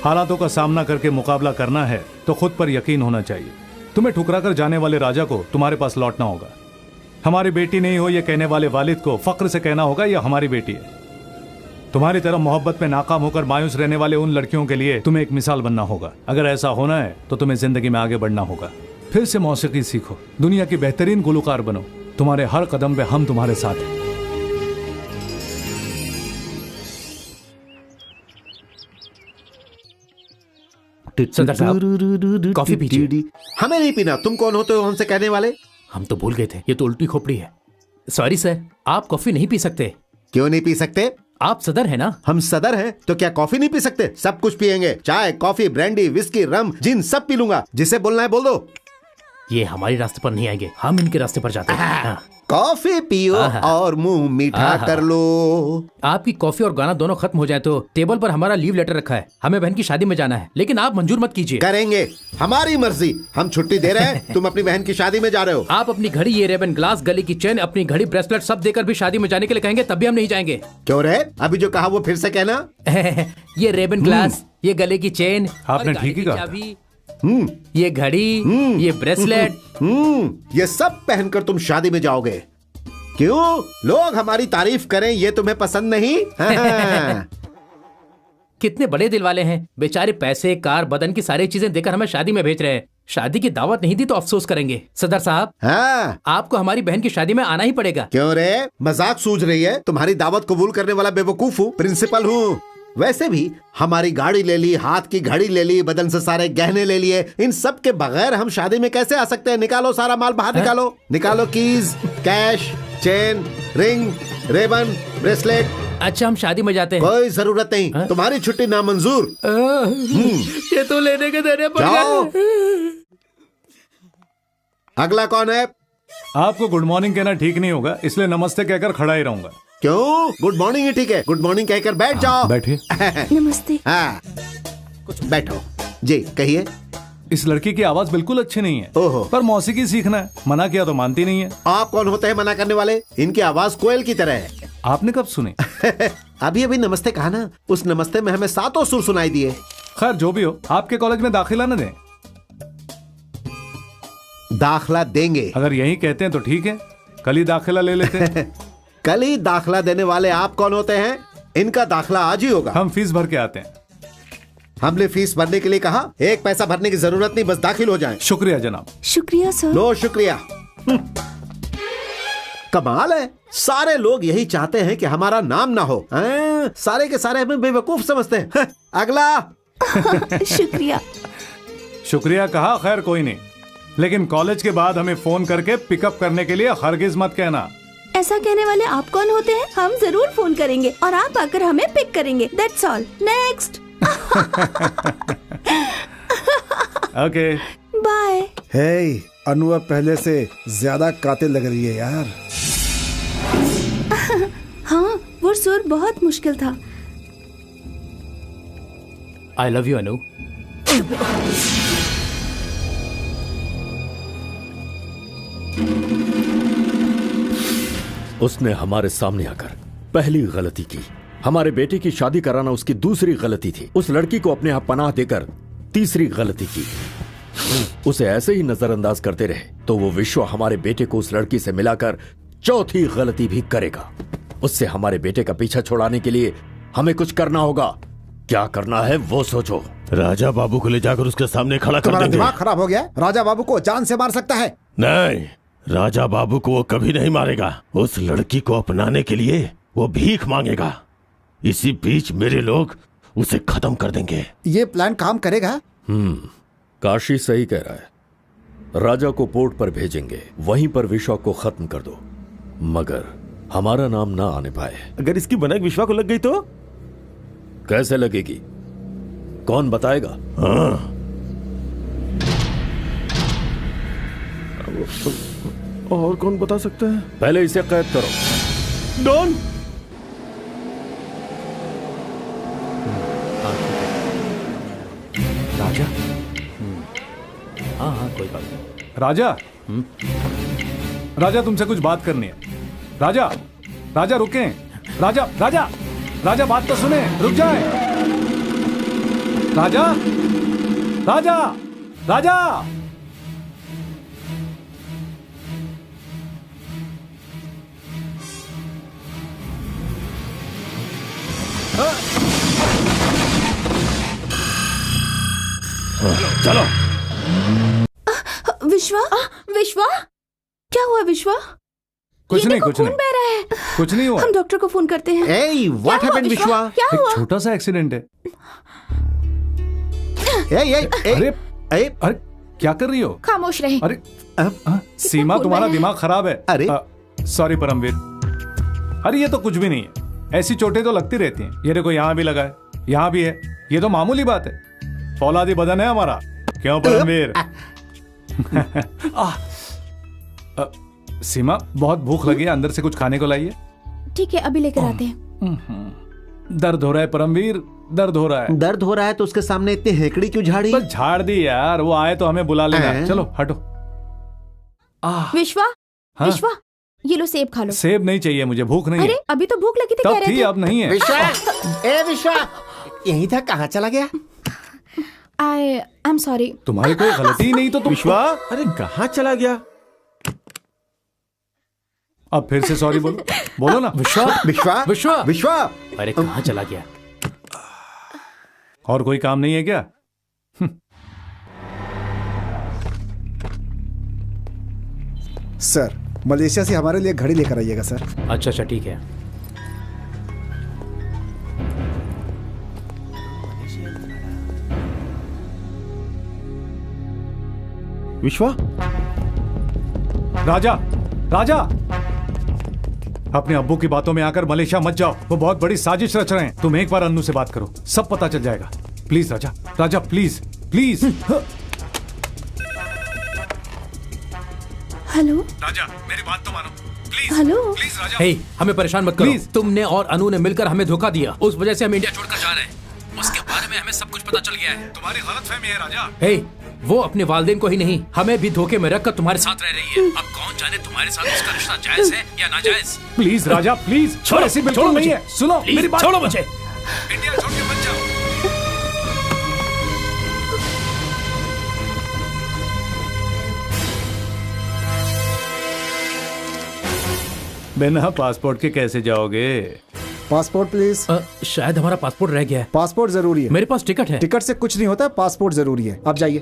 हालातों का सामना करके मुकाबला करना है तो खुद पर यकीन होना चाहिए। तुम्हें ठुकरा कर जाने वाले राजा को तुम्हारे पास लौटना होगा। हमारी बेटी नहीं हो ये कहने वाले वालिद को फक्र से कहना होगा यह हमारी बेटी है। तुम्हारी तरह मोहब्बत में नाकाम होकर मायूस रहने वाले उन लड़कियों के लिए तुम्हें एक मिसाल बनना होगा। अगर ऐसा होना है तो तुम्हें जिंदगी में आगे बढ़ना होगा। फिर से मौसीकी सीखो, दुनिया की बेहतरीन गुलकार बनो। तुम्हारे हर कदम पे हम तुम्हारे साथ हैं। सरदार साहब, कॉफी पीजिए। हमें नहीं पीना। तुम कौन होते हो हमसे कहने वाले? हम तो भूल गए थे, ये तो उल्टी खोपड़ी है। सॉरी सर, आप कॉफी नहीं पी सकते। क्यों नहीं पी सकते? आप सदर है ना? हम सदर हैं तो क्या कॉफी नहीं पी सकते? सब कुछ पियेंगे। चाय, कॉफी, ब्रांडी, विस्की, रम, जिन सब पी लूंगा। जिसे बोलना है बोल दो। ये हमारे रास्ते पर नहीं आएंगे, हम इनके रास्ते पर जाते हैं। कॉफी पियो और मुंह मीठा कर लो। आपकी कॉफी और गाना दोनों खत्म हो जाए तो टेबल पर हमारा लीव लेटर रखा है। हमें बहन की शादी में जाना है, लेकिन आप मंजूर मत कीजिए। करेंगे, हमारी मर्जी। हम छुट्टी दे रहे हैं, तुम अपनी बहन की शादी में जा रहे हो। आप अपनी घड़ी, ये रेबन, ग्लास, गले की चेन, अपनी घड़ी, ब्रेसलेट सब देकर भी शादी में जाने के लिए कहेंगे तब भी हम नहीं जाएंगे। क्यों रे? अभी जो कहा वो फिर से कहना। ये रेबन, ग्लास, ये गले की चेन, आपने ठीक ही कहा। ये घड़ी, ये ब्रेसलेट, ये सब पहनकर तुम शादी में जाओगे। क्यों? लोग हमारी तारीफ करें ये तुम्हें पसंद नहीं? कितने बड़े दिल वाले हैं बेचारे। पैसे, कार, बदन की सारी चीजें देकर हमें शादी में भेज रहे हैं। शादी की दावत नहीं दी तो अफसोस करेंगे। सरदार साहब, हाँ, आपको हमारी बहन की शादी में आना ही पड़ेगा। क्यों रे? मजाक सूझ रही है? तुम्हारी दावत कबूल करने वाला बेवकूफ हूँ, प्रिंसिपल हूँ। वैसे भी हमारी गाड़ी ले ली, हाथ की घड़ी ले ली, बदन से सारे गहने ले लिए। इन सब के बगैर हम शादी में कैसे आ सकते हैं? निकालो सारा माल बाहर। निकालो निकालो, keys, cash, chain, ring, Ray-Ban, bracelet. अच्छा, हम शादी में जाते हैं। कोई जरूरत नहीं, तुम्हारी छुट्टी नामंजूर। ये तो लेने के देने पड़ गए। अगला कौन है? आपको गुड मॉर्निंग कहना ठीक नहीं होगा, इसलिए नमस्ते कहकर खड़ा ही रहूंगा। क्यों? गुड मॉर्निंग ही ठीक है। गुड मॉर्निंग कहकर बैठ जाओ। बैठिए। नमस्ते। हाँ, कुछ बैठो जी, कहिए। इस लड़की की आवाज बिल्कुल अच्छी नहीं है। ओहो। पर मौसीकी सीखना है, मना किया तो मानती नहीं है। आप कौन होते हैं मना करने वाले? इनकी आवाज कोयल की तरह है। आपने कब सुनी? अभी अभी नमस्ते कहा ना, उस नमस्ते में हमें सातों सुर सुनाई दिए। खैर जो भी हो, आपके कॉलेज में दाखिला न दें। दाखला देंगे। अगर यही कहते हैं तो ठीक है, कल ही दाखिला ले लेते हैं। कल ही दाखला देने वाले आप कौन होते हैं? इनका दाखला आज ही होगा। हम फीस भर के आते हैं। हमने फीस भरने के लिए कहा? एक पैसा भरने की जरूरत नहीं, बस दाखिल हो जाएं। शुक्रिया जनाब। शुक्रिया सर। नो शुक्रिया। कमाल है, सारे लोग यही चाहते हैं कि हमारा नाम ना हो। सारे के सारे हमें बेवकूफ समझते हैं। अगला। शुक्रिया। शुक्रिया कहा, खैर कोई नहीं, लेकिन कॉलेज के बाद हमें फोन करके पिकअप करने के लिए हरगिज मत कहना। ऐसा कहने वाले आप कौन होते हैं? हम जरूर फोन करेंगे और आप आकर हमें पिक करेंगे। That's all. Next. Okay, bye. Hey, Anu अब पहले से ज्यादा कातिल लग रही है यार। हाँ, वो सुर बहुत मुश्किल था। आई लव यू अनु। उसने हमारे सामने आकर पहली गलती की। हमारे बेटे की शादी कराना उसकी दूसरी गलती थी। उस लड़की को अपने आप पनाह देकर तीसरी गलती की। उसे ऐसे ही नजरअंदाज करते रहे तो वो विश्व हमारे बेटे को उस लड़की से मिलाकर चौथी गलती भी करेगा। उससे हमारे बेटे का पीछा छुड़ाने के लिए हमें कुछ करना होगा। क्या करना है वो सोचो। राजा बाबू को ले जाकर उसके सामने खड़ा कर तुम्हारा देंगे। दिमाग खराब हो गया? राजा बाबू को जान से मार सकता है? नहीं, राजा बाबू को वो कभी नहीं मारेगा। उस लड़की को अपनाने के लिए वो भीख मांगेगा। इसी बीच मेरे लोग उसे खत्म कर देंगे। ये प्लान काम करेगा? काशी सही कह रहा है। राजा को पोर्ट पर भेजेंगे, वहीं पर विश्वा को खत्म कर दो, मगर हमारा नाम ना आने पाए। अगर इसकी बनक विश्वा को लग गई तो? कैसे लगेगी, कौन बताएगा? और कौन बता सकता है? पहले इसे कैद करो। डॉन! राजा? हाँ कोई बात नहीं। राजा? राजा तुमसे कुछ बात करनी है। राजा, राजा रुकें। राजा, राजा, राजा बात तो सुने, रुक जाए। राजा, राजा, राजा। चलो। विश्वा, विश्वा, क्या हुआ विश्वा? कुछ नहीं, कुछ खून नहीं, बह रहा है। कुछ नहीं हुआ। हम डॉक्टर को फोन करते हैं। Hey, what happened, विश्वा? क्या एक हुआ? छोटा सा एक्सीडेंट है। अरे अरे क्या कर रही हो? खामोश रहे। अरे सीमा, तुम्हारा दिमाग खराब है। अरे सॉरी परमवीर। अरे ये तो कुछ भी नहीं है, ऐसी चोटें तो लगती रहती हैं। ये देखो यहाँ भी लगा है, यहाँ भी है, ये तो मामूली बात है। फौलादी बदन है हमारा, क्यों परमवीर? सीमा, बहुत भूख लगी है, अंदर से कुछ खाने को लाइए। ठीक है, अभी लेकर आते हैं। दर्द हो रहा है परमवीर, दर्द हो रहा है। दर्द हो रहा है तो उसके सामने इतनी हेकड़ी क्यों झाड़ी? बस झाड़ दी यार, वो आए तो हमें बुला लेना। चलो हटो। विश्वा, हाँ? विश्वा, ये लो सेब खा लो। सेब नहीं चाहिए मुझे, भूख नहीं अरे है। अभी तो भूख लगी थी, कह तब रहे थी, थे। अब नहीं है। विश्वा, ए विश्वा, यही था, कहाँ चला गया? I am sorry. तुम्हारी कोई गलती ही नहीं तो तुम। विश्वा, अरे कहाँ चला गया? अब फिर से सॉरी बोलो, बोलो ना। विश्वा, विश्वा, विश्वा, विश्वा, अरे कहाँ चला गया? और कोई काम नहीं है क्या? सर, मलेशिया से हमारे लिए घड़ी लेकर आइएगा सर। अच्छा ठीक है। विश्वा, राजा, राजा, अपने अब्बू की बातों में आकर मलेशिया मत जाओ, वो बहुत बड़ी साजिश रच रहे हैं। तुम एक बार अन्नू से बात करो, सब पता चल जाएगा। Please Raja, Raja please, please. Hello Raja, मेरी बात तो मानो, please. Hello, please Raja. Hey, हमें परेशान मत करो। Please। तुमने और अनु ने मिलकर हमें धोखा दिया, उस वजह से हम इंडिया छोड़कर जा रहे हैं। उसके बारे में हमें सब कुछ पता चल गया है। तुम्हारी गलतफहमी है राजा। हे, वो अपने वालिदैन को ही नहीं, हमें भी धोखे में रखकर तुम्हारे साथ रह रही है। अब कौन जाने तुम्हारे साथ उसका रिश्ता जायज है या नाजायज। Please Raja, please. छोड़ो, ऐसी बिल्कुल छोड़ो नहीं मुझे। है। सुनो प्लीज, मेरी बात, छोड़ो मुझे। इंडिया छोड़ के मत जाओ। बिना पासपोर्ट के कैसे जाओगे? Passport please. शायद हमारा पासपोर्ट रह गया है। पासपोर्ट जरूरी है। मेरे पास टिकट है। टिकट से कुछ नहीं होता, पासपोर्ट जरूरी है। आप जाइए।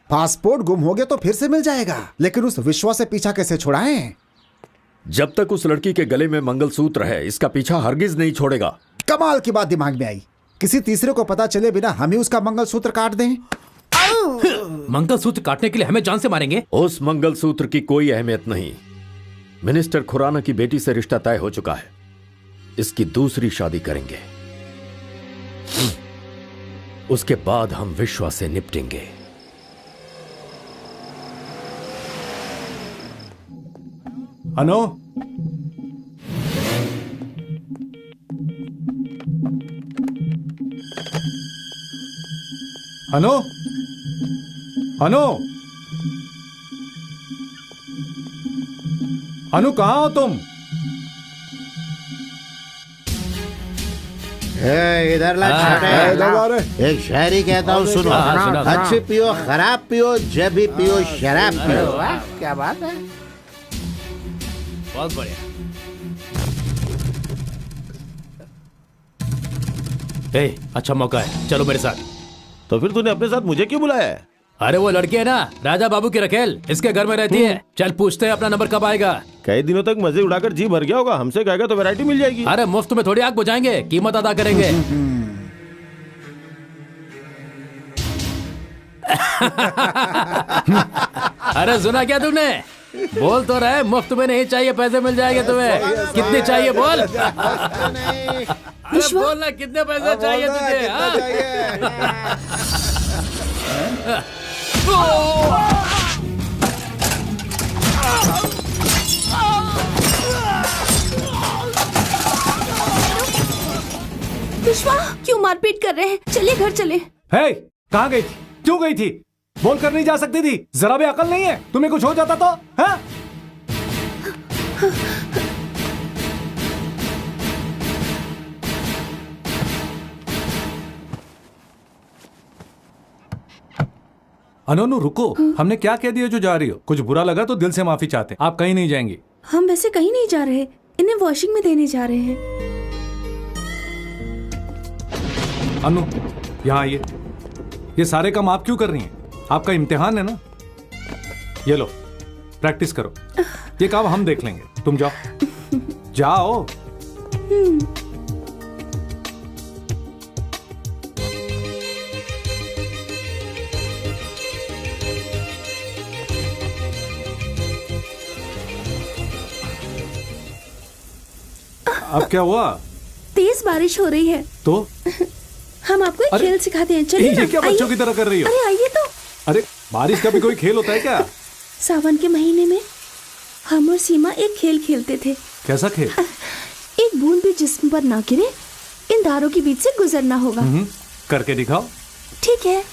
पासपोर्ट गुम हो गया तो फिर से मिल जाएगा, लेकिन उस विश्वा से पीछा कैसे छुड़ाएं? जब तक उस लड़की के गले में मंगलसूत्र है, इसका पीछा हरगिज नहीं छोड़ेगा। कमाल की बात दिमाग में आई। किसी तीसरे को पता चले बिना हम ही उसका मंगलसूत्र काट दें। मंगलसूत्र काटने के लिए हमें जान से मारेंगे? उस मंगलसूत्र की कोई अहमियत नहीं। मिनिस्टर खुराना की बेटी से रिश्ता तय हो चुका है, इसकी दूसरी शादी करेंगे, उसके बाद हम विश्वा से निपटेंगे। अनु, अनु, अनु, अनु कहाँ हो तुम? इधर ला छोटे। एक शायरी कहता हूँ, सुनो। अच्छी पियो, खराब पियो, जब भी पियो शराब पियो। क्या बात है, बहुत बढ़िया। अच्छा मौका है, चलो मेरे साथ। तो फिर तूने अपने साथ मुझे क्यों बुलाया है? अरे वो लड़की है ना, राजा बाबू की रखेल, इसके घर में रहती है। चल पूछते हैं अपना नंबर कब आएगा। कई दिनों तक मजे उड़ाकर जी भर गया होगा, हमसे कहेगा तो वैरायटी मिल जाएगी। अरे मुफ्त में थोड़ी आग बुझाएंगे, कीमत अदा करेंगे। अरे सुना क्या तुमने? बोल तो रहे मुफ्त में नहीं चाहिए, पैसे मिल जाएंगे तुम्हें। कितने चाहिए बोल? अरे बोल ना, कितने पैसे चाहिए तुझे? विश्वा, क्यों मारपीट कर रहे हैं? चलिए घर चले। हे, कहाँ गई थी? क्यों गई थी? बोल कर नहीं जा सकती थी? जरा भी अकल नहीं है? तुम्हें कुछ हो जाता तो? हाँ? अनु रुको, हमने क्या कह दिया जो जा रही हो? कुछ बुरा लगा तो दिल से माफी चाहते। आप कहीं नहीं जाएंगी। हम वैसे कहीं नहीं जा रहे, इन्हें वॉशिंग में देने जा रहे हैं। अनु, यहाँ आइए। ये सारे काम आप क्यों कर रही हैं? आपका इम्तिहान है ना। ये लो, प्रैक्टिस करो। ये काम हम देख लेंगे, तुम जाओ। जाओ। अब क्या हुआ? तेज बारिश हो रही है। तो हम आपको एक खेल सिखाते हैं, चलिए ना। ये क्या बच्चों की तरह कर रही हो? अरे आइए तो। अरे बारिश का भी कोई खेल होता है क्या? सावन के महीने में हम और सीमा एक खेल खेलते थे। कैसा खेल? एक बूंद भी जिस्म पर ना गिरे, इन धारों के बीच से गुजरना होगा। करके दिखाओ। ठीक है।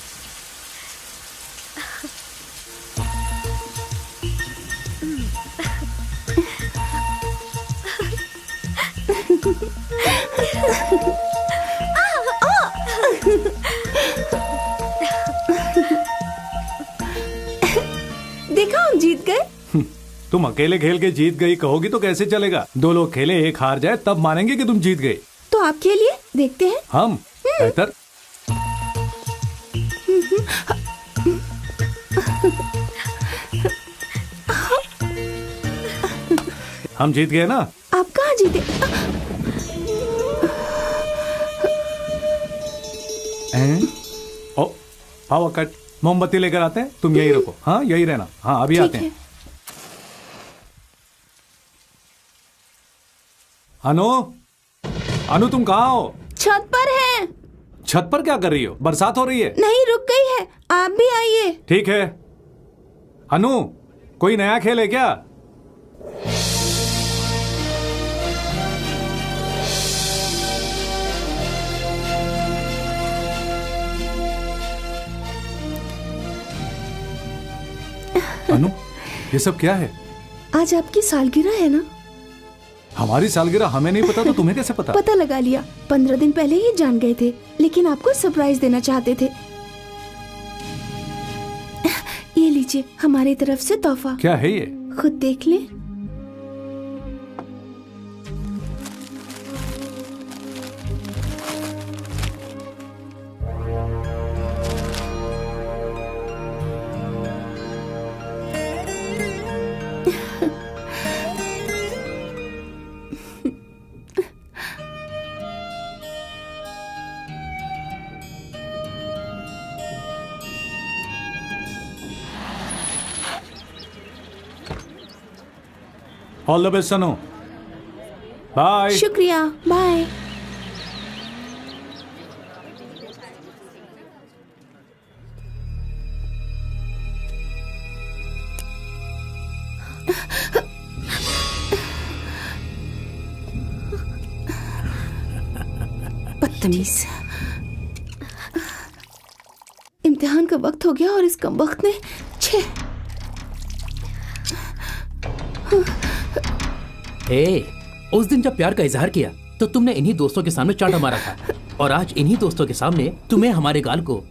देखा, हम जीत गए। तुम अकेले खेल के जीत गई कहोगी तो कैसे चलेगा? दो लोग खेले, एक हार जाए तब मानेंगे कि तुम जीत गए। तो आप खेलिए, देखते हैं। हम बेहतर। हम जीत गए ना। आप कहाँ जीते? ओ, पावर कट। मोमबत्ती लेकर आते हैं, तुम यही रखो। हाँ, यही रहना। हाँ, अभी आते हैं। अनु, अनु तुम कहाँ हो? छत पर है। छत पर क्या कर रही हो? बरसात हो रही है। नहीं, रुक गई है। आप भी आइए। ठीक है। अनु, कोई नया खेल है क्या? अनु, ये सब क्या है? आज आपकी सालगिरह है ना। हमारी सालगिरह हमें नहीं पता तो तुम्हें कैसे पता? पता लगा लिया। 15 दिन पहले ही जान गए थे, लेकिन आपको सरप्राइज देना चाहते थे। ये लीजिए, हमारी तरफ से तोहफा। क्या है ये? खुद देख ले। All the best Sanu. Bye. शुक्रिया, बाय। बदतमीज। इम्तिहान का वक्त हो गया और इस कमबख्त ने उस दिन जब प्यार का इजहार किया तो तुमने इन्हीं दोस्तों के सामने चांटा मारा था। और आज इन्हीं दोस्तों के सामने तुम्हें हमारे गाल को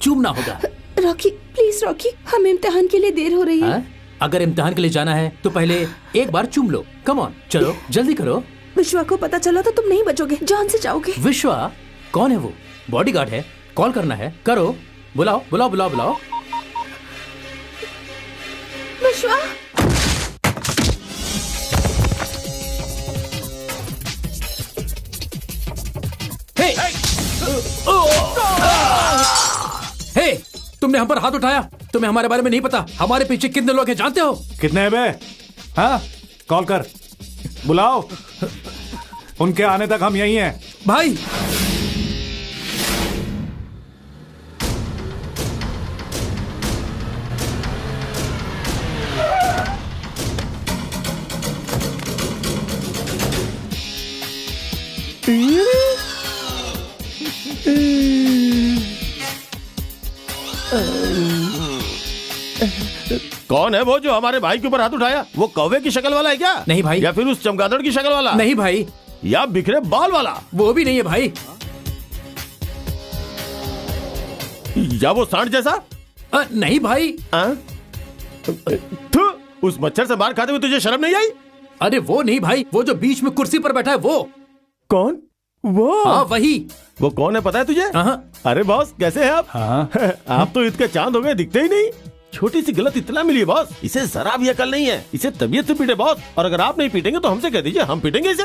चूमना होगा। रॉकी प्लीज रॉकी, हमें इम्तिहान के लिए देर हो रही है। अगर इम्तिहान के लिए जाना है तो पहले एक बार चूम लो। कम ऑन, चलो जल्दी करो। विश्वा को पता चला तो तुम नहीं बचोगे, जान से जाओगे। विश्वा कौन है? वो बॉडीगार्ड है, कॉल करना है, करो, बुलाओ बुलाओ बुलाओ बुलाओ। विश्वा हे, तुमने हम पर हाथ उठाया, तुम्हें हमारे बारे में नहीं पता। हमारे पीछे कितने लोग हैं जानते हो? कितने हैं बे? हाँ, कॉल कर, बुलाओ। उनके आने तक हम यहीं हैं। भाई कौन है वो जो हमारे भाई के ऊपर हाथ उठाया? वो कौवे की शक्ल वाला है क्या? नहीं भाई। या फिर उस चमगादड़ की शक्ल वाला? नहीं भाई। या बिखरे बाल वाला? वो भी नहीं है भाई। या वो सांड जैसा? नहीं भाई। उस मच्छर से मार खाते हुए तुझे शर्म नहीं आई? अरे वो नहीं भाई, वो जो बीच में कुर्सी पर बैठा है वो। कौन? वो? हाँ वही। वो कौन है पता है तुझे? अरे बॉस कैसे हैं आप? आप तो ईद के चांद हो गए, दिखते ही नहीं। छोटी सी गलत इतना मिली है बॉस, इसे जरा भी अकल नहीं है। इसे तबीयत से पीटे बॉस, और अगर आप नहीं पीटेंगे तो हमसे कह दीजिए, हम पीटेंगे इसे।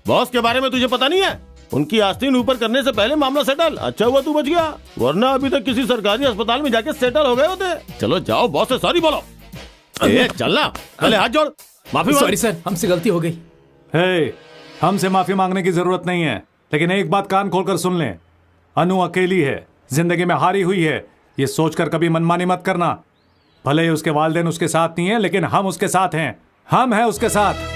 बॉस के बारे में तुझे पता नहीं है? उनकी आस्तीन ऊपर करने से पहले मामला सेटल। अच्छा हुआ तू बच गया, वरना अभी तक किसी सरकारी अस्पताल में जाके सेटल हो गए होते। चलो जाओ बॉस से सॉरी बोलो। चलना, पहले हाथ जोड़, माफी। सॉरी सर, हमसे गलती हो गई। हमसे माफी मांगने की जरूरत नहीं है, लेकिन एक बात कान खोलकर सुन लें। अनु अकेली है, जिंदगी में हारी हुई है। ये सोचकर कभी मनमानी मत करना। भले ही उसके वालिदैन उसके साथ नहीं है, लेकिन हम उसके साथ हैं। हम हैं उसके साथ।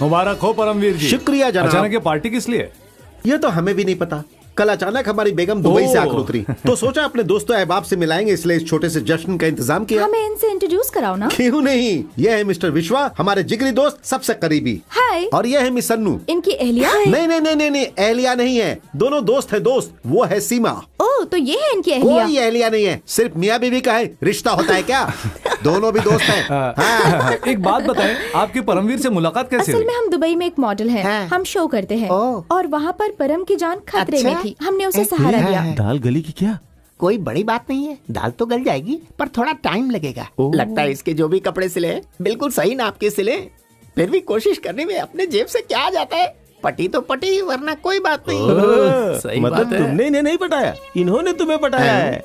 मुबारक हो परमवीर जी। शुक्रिया जनाब। अचानक ये पार्टी किस लिए? ये तो हमें भी नहीं पता। कल अचानक हमारी बेगम दुबई से आकर उतरी, तो सोचा अपने दोस्तों अहबाब से मिलाएंगे, इसलिए इस छोटे से जश्न का इंतजाम किया। हमें इनसे इंट्रोड्यूस कराओ ना। क्यों नहीं, यह है मिस्टर विश्वा, हमारे जिगरी दोस्त, सबसे करीबी। हाय। और यह है मिस अन्नू। इनकी एहलिया? नहीं नहीं नहीं नहीं, एहलिया नहीं है, दोनों दोस्त है दोस्त। वो है सीमा। ओह, तो ये है इनकी एहलिया? कोई एहलिया नहीं है, सिर्फ मियाँ बीवी का है रिश्ता होता है क्या? दोनों भी दोस्त हैं। एक बात बताएं, आपकी परमवीर से मुलाकात कैसे हुई? असल में हम दुबई में एक मॉडल हैं। हम शो करते हैं और वहाँ पर परम की जान खतरे में थी। हमने उसे सहारा दिया। दाल गली की क्या? कोई बड़ी बात नहीं है, दाल तो गल जाएगी, पर थोड़ा टाइम लगेगा। लगता है इसके जो भी कपड़े सिले बिल्कुल सही नाप के सिले। फिर भी कोशिश करने में अपने जेब से क्या आ जाता है। पटी तो पटी, वरना कोई बात नहीं। सही मतलब बात है। तुमने इन्हें नहीं पटाया, इन्होंने तुम्हें पटाया है।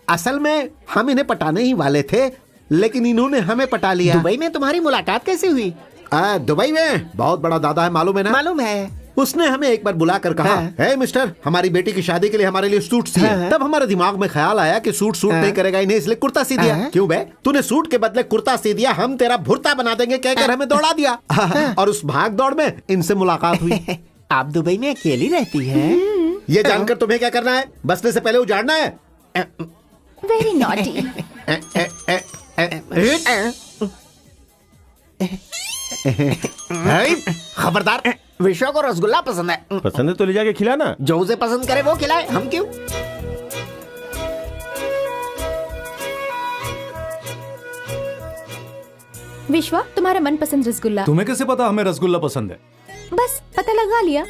असल में हम इन्हें पटाने ही वाले थे, लेकिन इन्होंने हमें पटा लिया। दुबई में तुम्हारी मुलाकात कैसे हुई? दुबई में बहुत बड़ा दादा है, मालूम है ना? मालूम है। उसने हमें एक बार बुलाकर कहा, हे मिस्टर, हमारी बेटी की शादी के लिए हमारे लिए सूट सिए। तब हमारे दिमाग में ख्याल आया कि सूट नहीं करेगा इन्हें, इसलिए कुर्ता सी दिया। क्यों बे, तूने सूट के बदले कुर्ता सी दिया, हम तेरा भुर्ता बना देंगे कहकर हमें दौड़ा दिया। और उस भाग दौड़ में इनसे मुलाकात हुई। आप दुबई में अकेली रहती है? ये जानकर तुम्हें क्या करना है? बसने से पहले उजाड़ना है। Very naughty. खबरदार, विश्वा को रसगुल्ला पसंद है। पसंद है तो ले जाके खिलाना। जो उसे पसंद करे वो खिलाए, हम क्यों? विश्वा, तुम्हारा मनपसंद रसगुल्ला। तुम्हें कैसे पता हमें रसगुल्ला पसंद है? बस पता लगा लिया।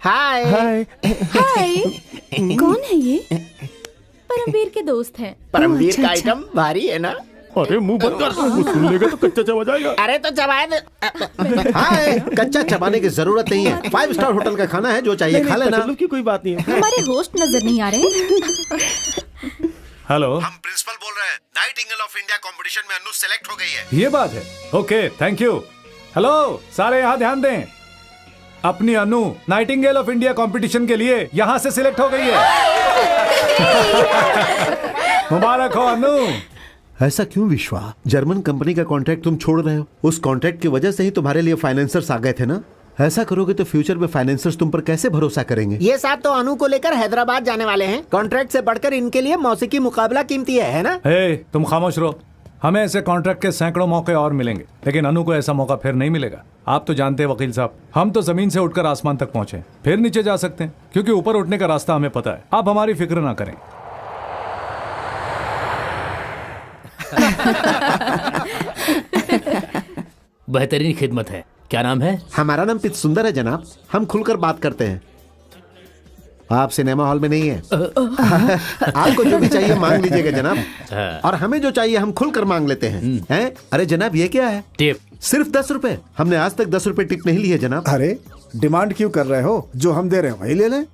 हाय हाय। कौन है ये? परमवीर के दोस्त हैं। परमवीर का आइटम भारी है ना? अरे मुंह बंद कर, वो सुन लेगा तो कच्चा चबा जाएगा। अरे तो चबाए दे। हाय, कच्चा चबाने की जरूरत नहीं है, 5 स्टार होटल का खाना है, जो चाहिए खा लेना। की कोई बात नहीं है। हमारे होस्ट नजर नहीं आ रहे। हेलो, हम प्रिंसिपल बोल रहे हैं। नाइटिंगेल ऑफ इंडिया कंपटीशन में अनु सेलेक्ट हो गई है। ये बात है। Okay, thank you. हेलो, सारे यहाँ ध्यान दें। अपनी अनु नाइटिंगेल ऑफ इंडिया कंपटीशन के लिए यहाँ से सिलेक्ट हो गई है। मुबारक हो अनु। ऐसा क्यों विश्वा? जर्मन कंपनी का कॉन्ट्रैक्ट तुम छोड़ रहे हो? उस कॉन्ट्रैक्ट की वजह से ही तुम्हारे लिए फाइनेंसर्स आ गए थे ना? ऐसा करोगे तो फ्यूचर में फाइनेंसर्स तुम पर कैसे भरोसा करेंगे? ये साहब तो अनु को लेकर हैदराबाद जाने वाले हैं। कॉन्ट्रैक्ट से बढ़कर इनके लिए मौसीकी मुकाबला कीमती है ना? तुम खामोश रहो। हमें ऐसे कॉन्ट्रैक्ट के सैकड़ों मौके और मिलेंगे, लेकिन अनु को ऐसा मौका फिर नहीं मिलेगा। आप तो जानते हैं वकील साहब, हम तो जमीन से उठकर आसमान तक पहुंचे, फिर नीचे जा सकते हैं, क्योंकि ऊपर उठने का रास्ता हमें पता है। आप हमारी फिक्र ना करें। बेहतरीन खिदमत है। क्या नाम है? हमारा नाम पित सुंदर है जनाब। हम खुलकर बात करते हैं। आप सिनेमा हॉल में नहीं है। आपको जो भी चाहिए मांग लीजिएगा जनाब, और हमें जो चाहिए हम खुलकर मांग लेते हैं। अरे जनाब ये क्या है? टिप। सिर्फ 10 रुपए। हमने आज तक 10 रुपए टिप नहीं ली है जनाब। अरे डिमांड क्यों कर रहे हो? जो हम दे रहे हैं वही ले लें।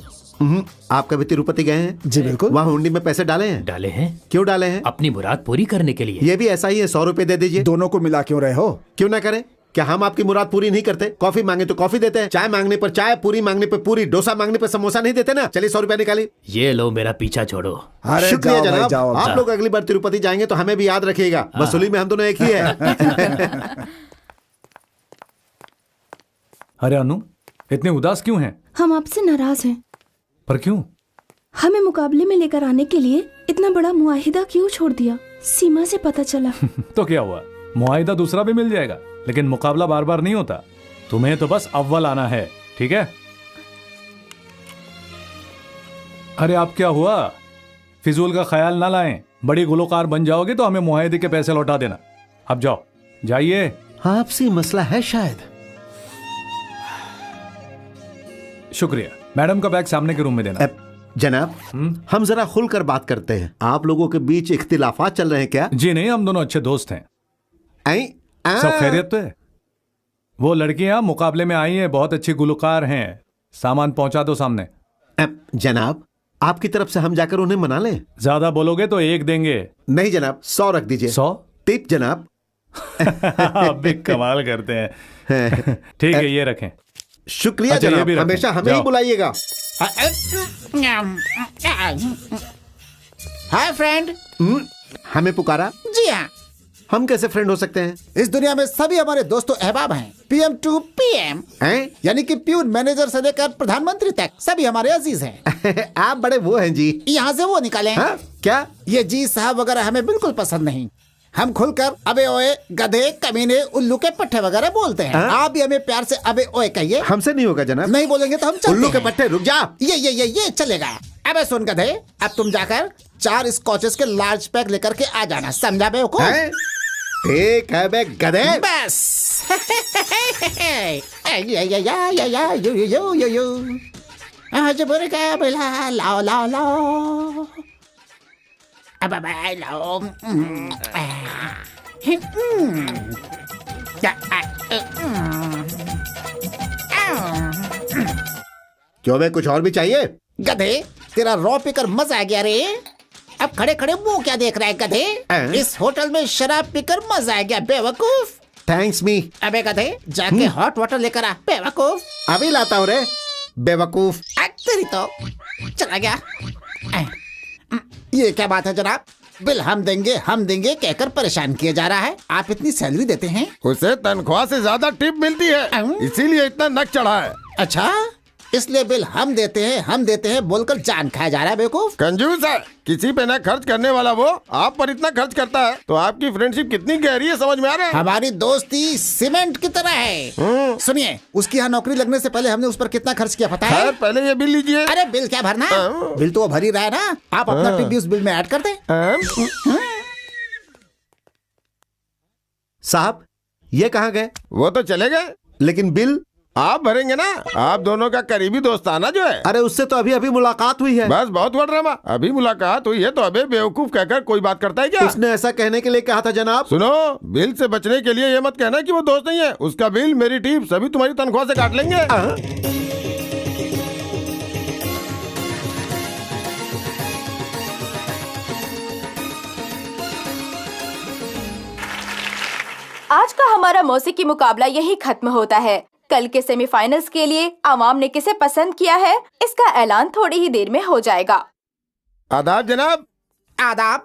आप कभी तिरुपति गए हैं? जी बिल्कुल। वहाँ हुंडी में पैसे डाले हैं? डाले हैं। क्यों डाले हैं? अपनी मुराद पूरी करने के लिए। ये भी ऐसा ही है। 100 रुपए दे दीजिए। दोनों को मिला क्यों रहे हो? क्यों ना करें? क्या हम आपकी मुराद पूरी नहीं करते? कॉफी मांगे तो कॉफी देते हैं, चाय मांगने पर चाय, पूरी मांगने पर पूरी, डोसा मांगने पर समोसा नहीं देते ना? चलिए 100 रुपया निकालिए। ये लो मेरा पीछा छोड़ो। अरे शुक्रिया जाओ भाई, जनाब। जाओ। आप लोग अगली बार तिरुपति जाएंगे तो हमें भी याद रखिएगा। वसूली में हम दोनों एक ही है। अरे अनु, इतने उदास क्यों हैं? हम आपसे नाराज हैं। पर क्यों? हमें मुकाबले में लेकर आने के लिए इतना बड़ा मुआहिदा क्यों छोड़ दिया? सीमा से पता चला। तो क्या हुआ? मुआहिदा दूसरा भी मिल जाएगा, लेकिन मुकाबला बार बार नहीं होता। तुम्हें तो बस अव्वल आना है, ठीक है? अरे आप क्या हुआ? फिजूल का ख्याल ना लाएं। बड़ी गुलकार बन जाओगे तो हमें मुआहिदे के पैसे लौटा देना। अब जाओ, जाइए। आपसी मसला है शायद। शुक्रिया। मैडम का बैग सामने के रूम में देना। जनाब, हम जरा खुलकर बात करते हैं। आप लोगों के बीच इख्तिलाफात चल रहे हैं क्या? जी नहीं, हम दोनों अच्छे दोस्त हैं। सब खैरियत तो है। वो लड़कियां मुकाबले में आई हैं, बहुत अच्छी गुलकार हैं। सामान पहुंचा दो सामने। जनाब, आपकी तरफ से हम जाकर उन्हें मना लें? ज्यादा बोलोगे तो 1 देंगे। नहीं जनाब, 100 रख दीजिए। 100 टिप जनाब। आप भी कमाल करते हैं। ठीक है, ये रखें। शुक्रिया अच्छा, जनाब। हमेशा हमें ही बुलाइएगा। Hi friend. हमें पुकारा? जी हाँ। हम कैसे फ्रेंड हो सकते हैं? इस दुनिया में सभी हमारे दोस्तों अहबाब हैं। PM to PM, यानी कि प्यून मैनेजर से लेकर प्रधानमंत्री तक सभी हमारे अजीज हैं। आप बड़े वो हैं जी। यहाँ से वो निकालें। क्या? ये जी साहब वगैरह हमें बिल्कुल पसंद नहीं। हम खुलकर अबे ओए, गधे, कमीने, उल्लू के पट्टे वगैरह बोलते हैं। आप भी हमें प्यार से अबे ओए कहिए। हमसे नहीं होगा जनाब। नहीं बोलेंगे तो हम चलते उल्लू के हैं। पट्टे, रुक जा। ये चलेगा। अबे सुन गधे, अब तुम जाकर 4 स्कॉचेस के लार्ज पैक लेकर के आ जाना, समझा बेवकूफ? ठीक है बे गधे। बस। आज बुरका बुला लाओ लाओ लाओ। अब लाओ। क्यों बे, कुछ और भी चाहिए? गधे, तेरा रॉ पीकर मजा आ गया रे। अब खड़े खड़े मुंह क्या देख रहा है गधे? इस होटल में शराब पीकर मजा आ गया बेवकूफ। थैंक्स मी। अबे गधे, जाके हॉट वाटर लेकर आ बेवकूफ। अभी लाता हूँ रे बेवकूफ। तेरी तो चला गया। ये क्या बात है जनाब? बिल हम देंगे कहकर परेशान किया जा रहा है। आप इतनी सैलरी देते हैं? उसे तनख्वाह से ज्यादा टिप मिलती है, इसीलिए इतना नक चढ़ा है। अच्छा, इसलिए बिल हम देते हैं बोलकर जान खाया जा रहा है बेवकूफ। कंजूस है, किसी पे ना खर्च करने वाला वो आप पर इतना खर्च करता है, तो आपकी फ्रेंडशिप कितनी गहरी है समझ में आ रहा है? हमारी दोस्ती सीमेंट की तरह है। सुनिए, उसकी यहाँ नौकरी लगने से पहले हमने उस पर कितना खर्च किया पता है? पहले ये बिल लीजिए। अरे बिल क्या भरना? बिल तो वो भर ही रहा है ना। आप अपना टिप भी उस बिल में ऐड कर दें। साहब, ये कहाँ गए? वो तो चले गए, लेकिन बिल आप भरेंगे ना। आप दोनों का करीबी दोस्ताना जो है। अरे उससे तो अभी मुलाकात हुई है। बस बहुत बड़ा ड्रामा। अभी मुलाकात हुई है तो अबे बेवकूफ कहकर कोई बात करता है क्या? उसने ऐसा कहने के लिए कहा था जनाब। सुनो, बिल से बचने के लिए ये मत कहना कि वो दोस्त नहीं है। उसका बिल, मेरी टिप सभी तुम्हारी तनख्वाह से काट लेंगे। आज का हमारा मौसीकी मुकाबला यही खत्म होता है। कल के सेमीफाइनल्स के लिए आवाम ने किसे पसंद किया है, इसका ऐलान थोड़ी ही देर में हो जाएगा। आदाब जनाब। आदाब।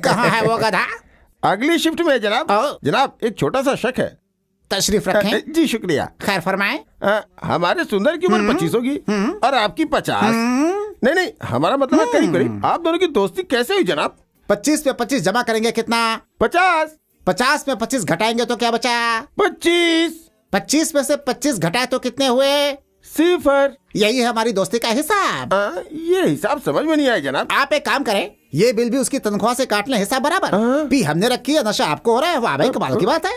कहाँ है वो गधा? अगली शिफ्ट में है जनाब। जनाब एक छोटा सा शक है। तशरीफ रखें। जी शुक्रिया। खैर फरमाएं। हमारे सुंदर की उम्र 25 होगी और आपकी 50। नहीं हमारा मतलब है करीब करीब। आप दोनों की दोस्ती कैसे हुई जनाब? 25 पे 25 जमा करेंगे कितना? 50। 50 में 25 घटाएंगे तो क्या बचा? 25। 25 में से 25 घटाए तो कितने हुए? 0। यही है हमारी दोस्ती का हिसाब। ये हिसाब समझ में नहीं आया जनाब। आप एक काम करें, ये बिल भी उसकी तनख्वाह से काट लें हिसाब बराबर। पी हमने रखी है, नशा आपको हो रहा है, वाह भाई कमाल की बात है।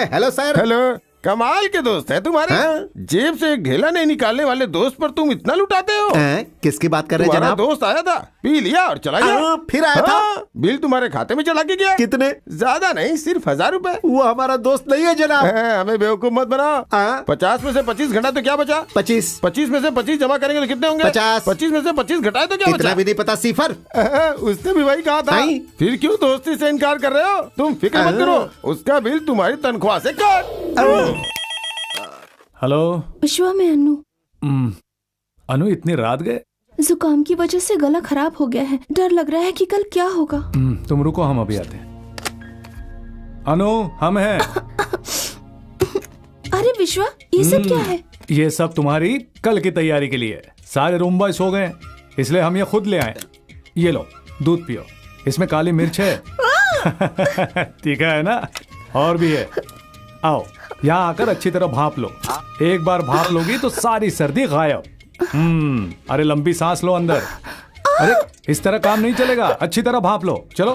Hello sir. हेलो। कमाल के दोस्त है तुम्हारे। जेब से एक ढेला नहीं निकालने वाले दोस्त पर तुम इतना लुटाते हो। किसकी बात कर रहे हैं तुम्हारा जनाब? दोस्त आया था, पी लिया और चला गया। फिर आया था? बिल तुम्हारे खाते में चला के गया। कितने? ज्यादा नहीं, सिर्फ 1000 रुपए। वो हमारा दोस्त नहीं है जनाब। हमें बेवकूफ मत बनाओ। 50 में से 25 घटा तो क्या बचा? 25। 25 में से 25 जमा करेंगे तो कितने होंगे? 50। 25 में से 25 घटाए तो क्या इतना भी नहीं पता। 0। उसने भी वही कहा था। फिर क्यों दोस्ती से इनकार कर रहे हो? तुम फिक्र मत करो, उसका बिल तुम्हारी तनख्वाह से काट। हेलो विश्वा में अनु। अनु इतनी रात गए? जुकाम की वजह से गला खराब हो गया है, डर लग रहा है कि कल क्या होगा। तुम रुको, हम अभी आते हैं। अनु हम हैं। अरे विश्वा, ये सब क्या है? ये सब तुम्हारी कल की तैयारी के लिए। सारे रूम बॉय सो गए इसलिए हम ये खुद ले आए। ये लो दूध पियो, इसमें काली मिर्च है। तीखा है ना? और भी है। आओ यहाँ आकर अच्छी तरह भाप लो। एक बार भाप लोगी तो सारी सर्दी गायब। अरे लंबी सांस लो अंदर। अरे इस तरह काम नहीं चलेगा, अच्छी तरह भाप लो। चलो।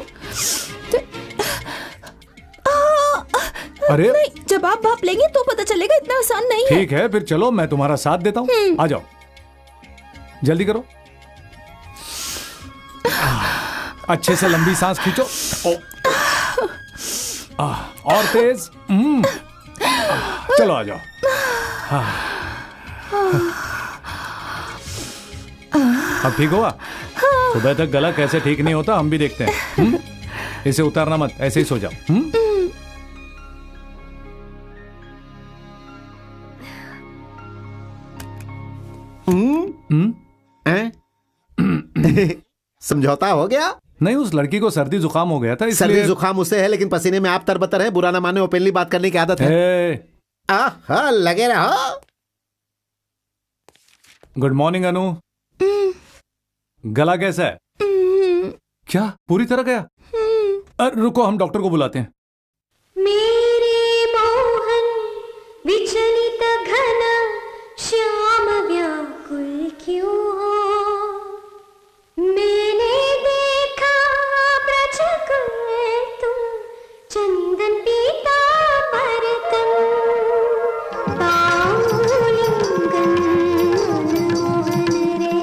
अरे नहीं, जब आप भाप लेंगे तो पता चलेगा, इतना आसान नहीं है। ठीक है फिर चलो, मैं तुम्हारा साथ देता हूँ। आ जाओ, जल्दी करो। अच्छे से लंबी सांस खींचो। और तेज। चलो आ जाओ। अब ठीक हुआ? सुबह तक गला कैसे ठीक नहीं होता हम भी देखते हैं। इसे उतारना मत, ऐसे ही सो जाओ। समझौता हो गया? नहीं, उस लड़की को सर्दी जुकाम हो गया था इसलिए। सर्दी जुकाम उसे है, लेकिन पसीने में आप तरबतर है। बुरा ना माने, ओपनली बात करने की आदत है। लगे रहो। गुड मॉर्निंग अनु। गला कैसा है? क्या पूरी तरह गया? रुको, हम डॉक्टर को बुलाते हैं। मेरे मोहन विचलित घन श्याम व्याकुल क्यों हो? मैंने देखा ब्रज कर तुम चंदन पीता परतम बाउलिंगन मनमोहन रे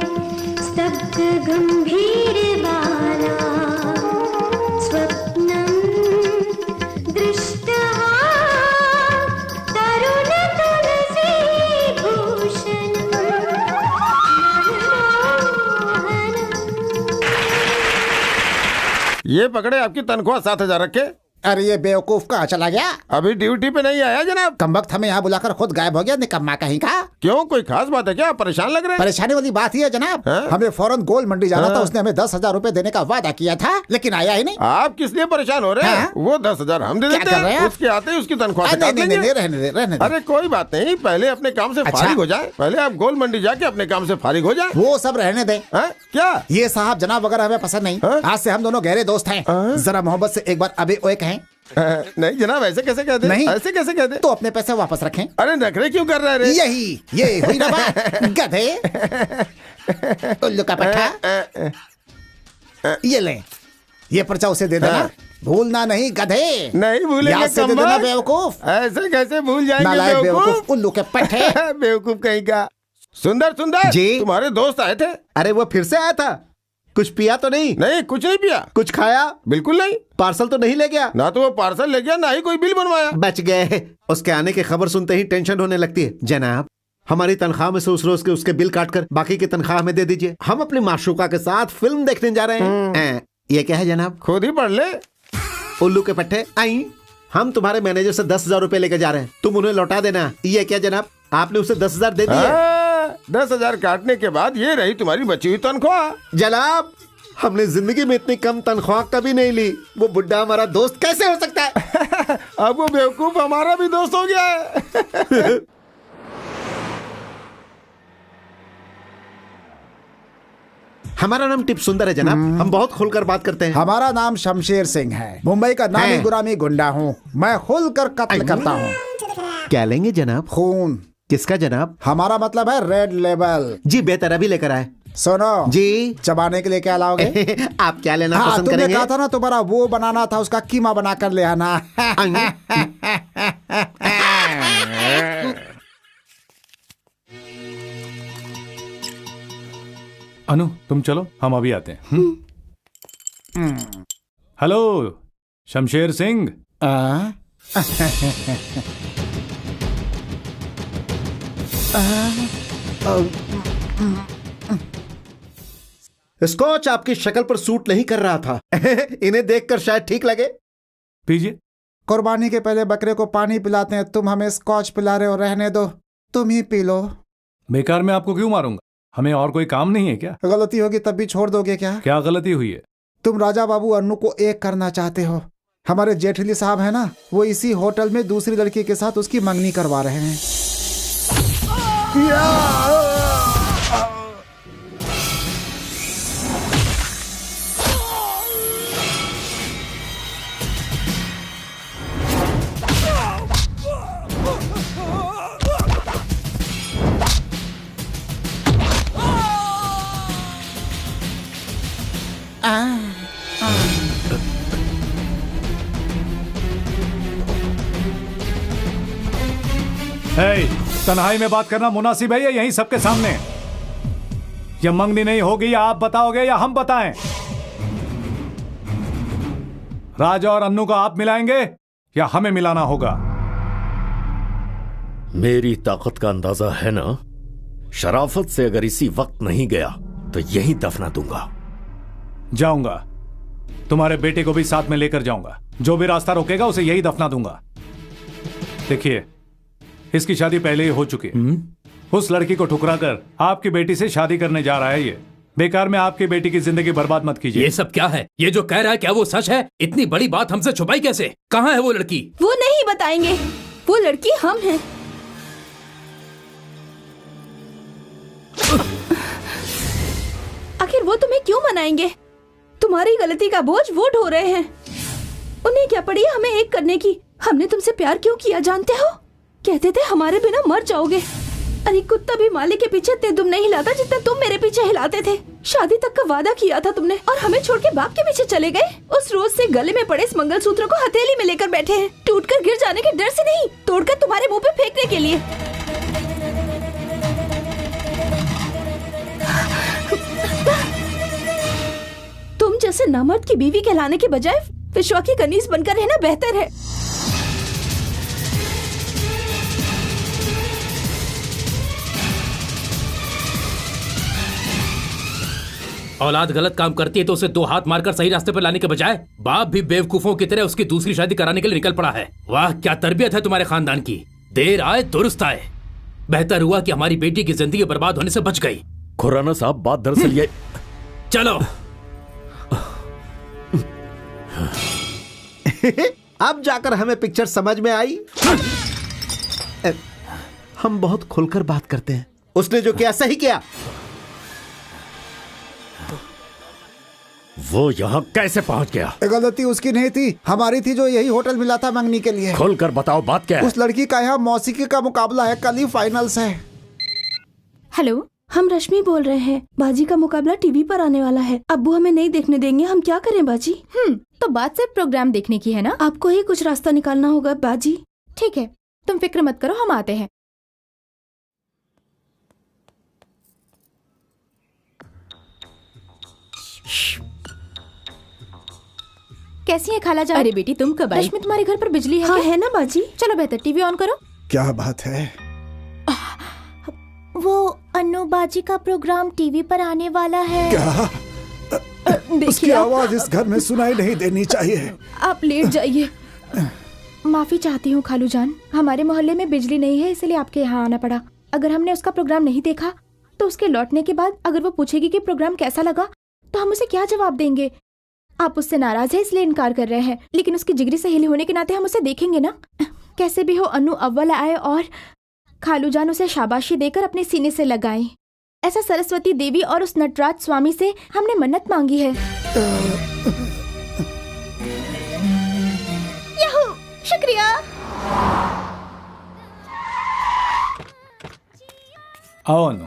स्तब्ध गंभीर बाला स्वप्नम दृष्टा तरुण तुलसी भूषण ये पकड़े आपकी तनख्वाह 7000 रखे। अरे ये बेवकूफ कहाँ चला गया? अभी ड्यूटी पे नहीं आया जनाब। कम वक्त हमें यहाँ बुलाकर खुद गायब हो गया, निकम्मा कहीं का। क्यों, कोई खास बात है क्या? परेशान लग रहे हैं? परेशानी वाली बात ही है जनाब। हमें फौरन गोल मंडी जाना था, उसने हमें 10,000 रुपए देने का वादा किया था, लेकिन आया ही नहीं। आप किस लिए परेशान हो रहे हैं? वो 10,000 हम दे देते हैं, उसके आते ही उसकी तनख्वाह से काट लेंगे। रहने दे। अरे कोई बात नहीं, पहले अपने काम से फारिग हो जाए। पहले आप गोल मंडी जाके अपने काम से फारिग हो जाए। वो सब रहने दे। क्या ये साहब जनाब वगैरह हमें पसंद नहीं। आज से हम दोनों गहरे दोस्त हैं। जरा मोहब्बत से एक बार अभी ओए कहें। नहीं जनाब, ऐसे कैसे कहते? नहीं, ऐसे कैसे कहते? तो अपने पैसे वापस रखें। अरे नखरे क्यों कर रहे हैं? ये हुई ना बात, गधे। उल्लू का पट्टा। ये ले, ये पर्चा उसे दे देना। भूलना नहीं गधे। नहीं भूलेंगे, से दे देना बेवकूफ। ऐसे कैसे भूल जाएंगे? नालायक बेवकूफ, उल्लू के पट्टे। बेवकूफ कहीं का। सुंदर जी, तुम्हारे दोस्त आए थे। अरे वो फिर से आया था? कुछ पिया तो नहीं? नहीं, कुछ नहीं पिया। कुछ खाया? बिल्कुल नहीं। पार्सल तो नहीं ले गया? ना तो वो पार्सल ले गया, ना ही कोई बिल बनवाया। बच गए। उसके आने की खबर सुनते ही टेंशन होने लगती है। जनाब, हमारी तनख्वाह में से उस रोज के उसके बिल काटकर बाकी की तनख्वाह हमें दे दीजिए। हम अपनी माशूका के साथ फिल्म देखने जा रहे हैं। ये क्या है जनाब? खुद ही पढ़ ले। उल्लू के पट्टे। आई हम तुम्हारे मैनेजर से 10,000 रुपए लेकर जा रहे हैं, तुम उन्हें लौटा देना। ये क्या जनाब, आपने उसे 10,000 दे दिए? 10,000 काटने के बाद ये रही तुम्हारी बची हुई तनख्वाह। जनाब, हमने जिंदगी में इतनी कम तनख्वाह कभी नहीं ली। वो बुड्ढा हमारा दोस्त कैसे हो सकता है? अब वो बेवकूफ हमारा भी दोस्त हो गया है। हमारा नाम टिप सुंदर है जनाब, हम बहुत खुलकर बात करते हैं। हमारा नाम शमशेर सिंह है, मुंबई का नामी गुरामी गुंडा हूँ। मैं खुलकर कत्ल करता हूँ। क्या लेंगे जनाब? खून। किसका जनाब? हमारा मतलब है रेड लेबल। जी बेहतर, अभी लेकर आए। सुनो जी, चबाने के लिए क्या लाओगे? आप क्या लेना पसंद तुमने करेंगे? कहा था ना तुम्हारा वो बनाना था, उसका कीमा बना कर ले आना। अनु तुम चलो, हम अभी आते हैं। हेलो शमशेर सिंह। स्कॉच आपकी शक्ल पर सूट नहीं कर रहा था। इन्हें देखकर शायद ठीक लगे। पीजिए। कुर्बानी के पहले बकरे को पानी पिलाते हैं, तुम हमें स्कॉच पिला रहे हो। रहने दो, तुम ही पी लो। बेकार में आपको क्यों मारूंगा? हमें और कोई काम नहीं है क्या? गलती होगी तब भी छोड़ दोगे क्या? क्या गलती हुई है? तुम राजा बाबू अन्नू को एक करना चाहते हो। हमारे जेठली साहब है ना, वो इसी होटल में दूसरी लड़की के साथ उसकी मंगनी करवा रहे हैं। तन्हाई में बात करना मुनासिब है या यहीं सबके सामने? ये मंगनी नहीं होगी, या आप बताओगे या हम बताएं? राजा और अन्नू को आप मिलाएंगे या हमें मिलाना होगा? मेरी ताकत का अंदाजा है ना? शराफत से अगर इसी वक्त नहीं गया तो यहीं दफना दूंगा। जाऊंगा, तुम्हारे बेटे को भी साथ में लेकर जाऊंगा। जो भी रास्ता रोकेगा उसे यही दफना दूंगा। देखिए, इसकी शादी पहले ही हो चुकी है। उस लड़की को ठुकराकर आपकी बेटी से शादी करने जा रहा है ये। बेकार में आपकी बेटी की जिंदगी बर्बाद मत कीजिए। ये सब क्या है? ये जो कह रहा है क्या वो सच है? इतनी बड़ी बात हमसे छुपाई कैसे? कहाँ है वो लड़की? वो नहीं बताएंगे। वो लड़की हम हैं। आखिर वो तुम्हें क्यों मनाएंगे? तुम्हारी गलती का बोझ वो ढो रहे हैं। उन्हें क्या पड़ी हमें एक करने की? हमने तुमसे प्यार क्यों किया जानते हो? कहते थे हमारे बिना मर जाओगे। अरे कुत्ता भी मालिक के पीछे इतने दुम नहीं हिलाता जितना तुम मेरे पीछे हिलाते थे। शादी तक का वादा किया था तुमने और हमें छोड़ के बाप के पीछे चले गए। उस रोज से गले में पड़े इस मंगलसूत्र को हथेली में लेकर बैठे हैं, टूटकर गिर जाने के डर से नहीं, तोड़कर तुम्हारे मुंह पे फेंकने के लिए। तुम जैसे नामर्द की बीवी कहलाने के बजाय विश्वा की कनीज बनकर रहना बेहतर है। औलाद गलत काम करती है तो उसे 2 हाथ मारकर सही रास्ते पर लाने के बजाय बाप भी बेवकूफों की तरह उसकी दूसरी शादी कराने के लिए निकल पड़ा है। वाह, क्या तरबियत है तुम्हारे खानदान की। देर आए दुरुस्त आए। बेहतर हुआ कि हमारी बेटी की जिंदगी बर्बाद होने से बच गई। खुराना साहब, बात दरअसल ये। चलो। अब जाकर हमें पिक्चर समझ में आई। हम बहुत खुलकर बात करते हैं। उसने जो किया सही किया। वो यहाँ कैसे पहुँच गया? गलती उसकी नहीं थी, हमारी थी जो यही होटल मिला था मंगनी के लिए। खोलकर बताओ बात क्या है? उस लड़की का यहाँ मौसीकी का मुकाबला है, कल ही फाइनल्स है। हेलो, हम रश्मि बोल रहे हैं। बाजी का मुकाबला टीवी पर आने वाला है। अब्बू हमें नहीं देखने देंगे, हम क्या करें बाजी? तो बात सिर्फ प्रोग्राम देखने की है ना? आपको ही कुछ रास्ता निकालना होगा बाजी। ठीक है, तुम फिक्र मत करो, हम आते हैं। कैसी है खाला जान? अरे बेटी तुम कब आई? रश्मि, तुम्हारे घर पर बिजली है? हाँ है ना बाजी। चलो बेहतर टीवी ऑन करो। क्या बात है? वो अन्नू बाजी का प्रोग्राम टीवी पर आने वाला है। क्या? उसकी आवाज इस घर में सुनाई नहीं देनी चाहिए। आप लेट जाइए। माफी चाहती हूँ खालू जान, हमारे मोहल्ले में बिजली नहीं है इसलिए आपके यहाँ आना पड़ा। अगर हमने उसका प्रोग्राम नहीं देखा तो उसके लौटने के बाद अगर वो पूछेगी कि प्रोग्राम कैसा लगा तो हम उसे क्या जवाब देंगे? आप उससे नाराज है इसलिए इनकार कर रहे हैं, लेकिन उसकी जिगरी सहेली होने के नाते हम उसे देखेंगे ना। कैसे भी हो अनु अव्वल आए और खालू जान उसे शाबाशी देकर अपने सीने से लगाएं। ऐसा सरस्वती देवी और उस नटराज स्वामी से हमने मन्नत मांगी है। यहू, शुक्रिया। आओ अनु।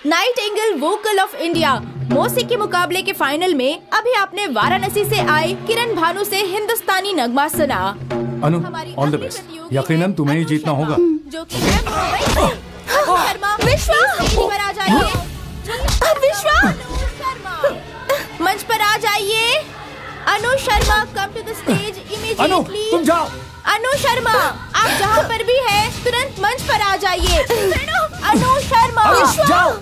नाइटिंगेल वोकल ऑफ इंडिया मौसीकी मुकाबले के फाइनल में अभी आपने वाराणसी से आए किरण भानु से हिंदुस्तानी नगमा सुना। अनु, ऑल द बेस्ट। यकीनन तुम्हें ही जीतना होगा। जो कि विश्वा पर आ जाइए। विश्वा मंच पर आ जाइए। Anu Sharma come to the stage immediately. Anu, तुम जाओ। अनु शर्मा आप जहाँ पर भी हैं तुरंत मंच पर आ जाइए। अनु शर्मा जाओ।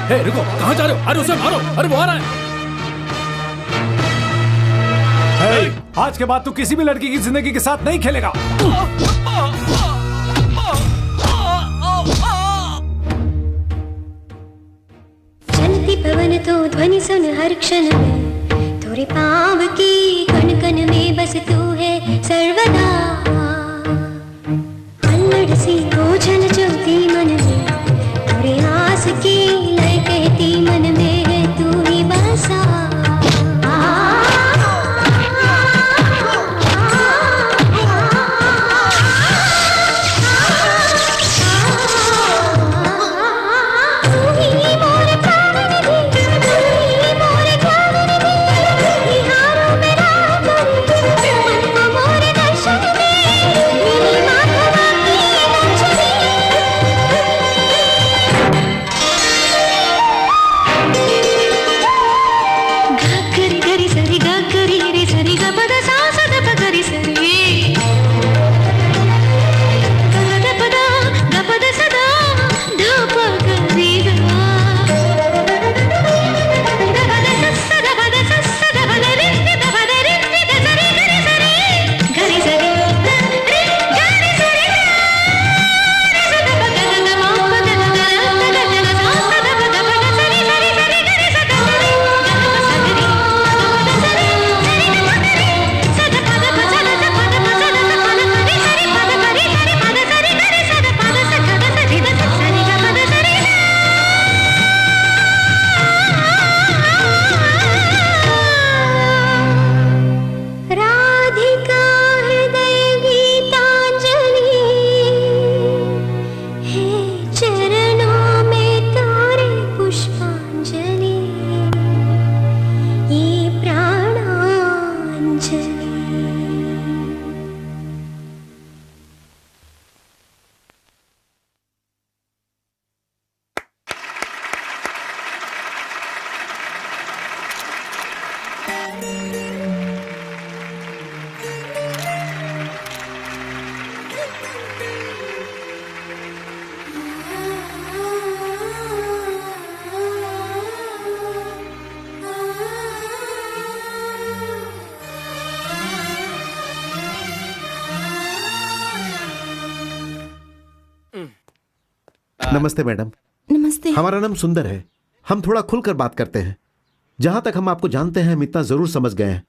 रुको, कहाँ जा रहे हो? अरे उसे मारो, अरे वो आ रहा है। आज के बाद तू किसी भी लड़की की जिंदगी के साथ नहीं खेलेगा। चलती पवन तो ध्वनि सुन हर क्षण में, तेरे पाँव की कण कण में बस तू है सर्वदा। अल्लड़ सी ओझल चलती मन में, तेरे आस की नमस्ते मैडम। नमस्ते। हमारा नाम सुंदर है। हम थोड़ा खुलकर बात करते हैं। जहां तक हम आपको जानते हैं, हम इतना जरूर समझ गए हैं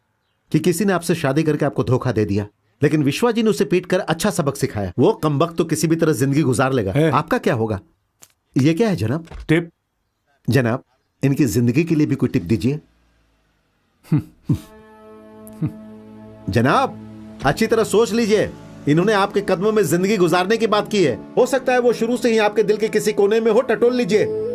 कि किसी ने आपसे शादी करके आपको धोखा दे दिया, लेकिन विश्वा जी ने उसे पीट कर अच्छा सबक सिखाया। वो कमबख्त तो किसी भी तरह जिंदगी गुजार लेगा। आपका क्या होगा? ये क्या है जनाब? टिप। जनाब, इनकी जिंदगी के लिए भी कोई टिप दीजिए। जनाब, अच्छी तरह सोच लीजिए। इन्होंने आपके कदमों में जिंदगी गुजारने की बात की है। हो सकता है वो शुरू से ही आपके दिल के किसी कोने में हो। टटोल लीजिए।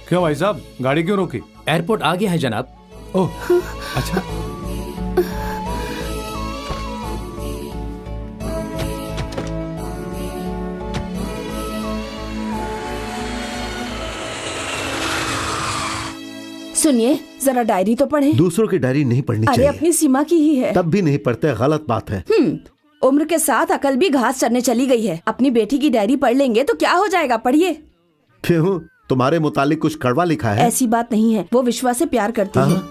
क्यों भाई साहब, गाड़ी क्यों रोकी? एयरपोर्ट आ गया है जनाब। ओह, अच्छा। सुनिए, जरा डायरी तो पढ़ें। दूसरों की डायरी नहीं पढ़नी अरे चाहिए। अपनी सीमा की ही है। तब भी नहीं पढ़ते, गलत बात है। उम्र के साथ अकल भी घास चरने चली गई है। अपनी बेटी की डायरी पढ़ लेंगे तो क्या हो जाएगा? पढ़िए। क्यों, तुम्हारे मुतालिक कुछ कड़वा लिखा है? ऐसी बात नहीं है, वो विश्वा से प्यार करती है।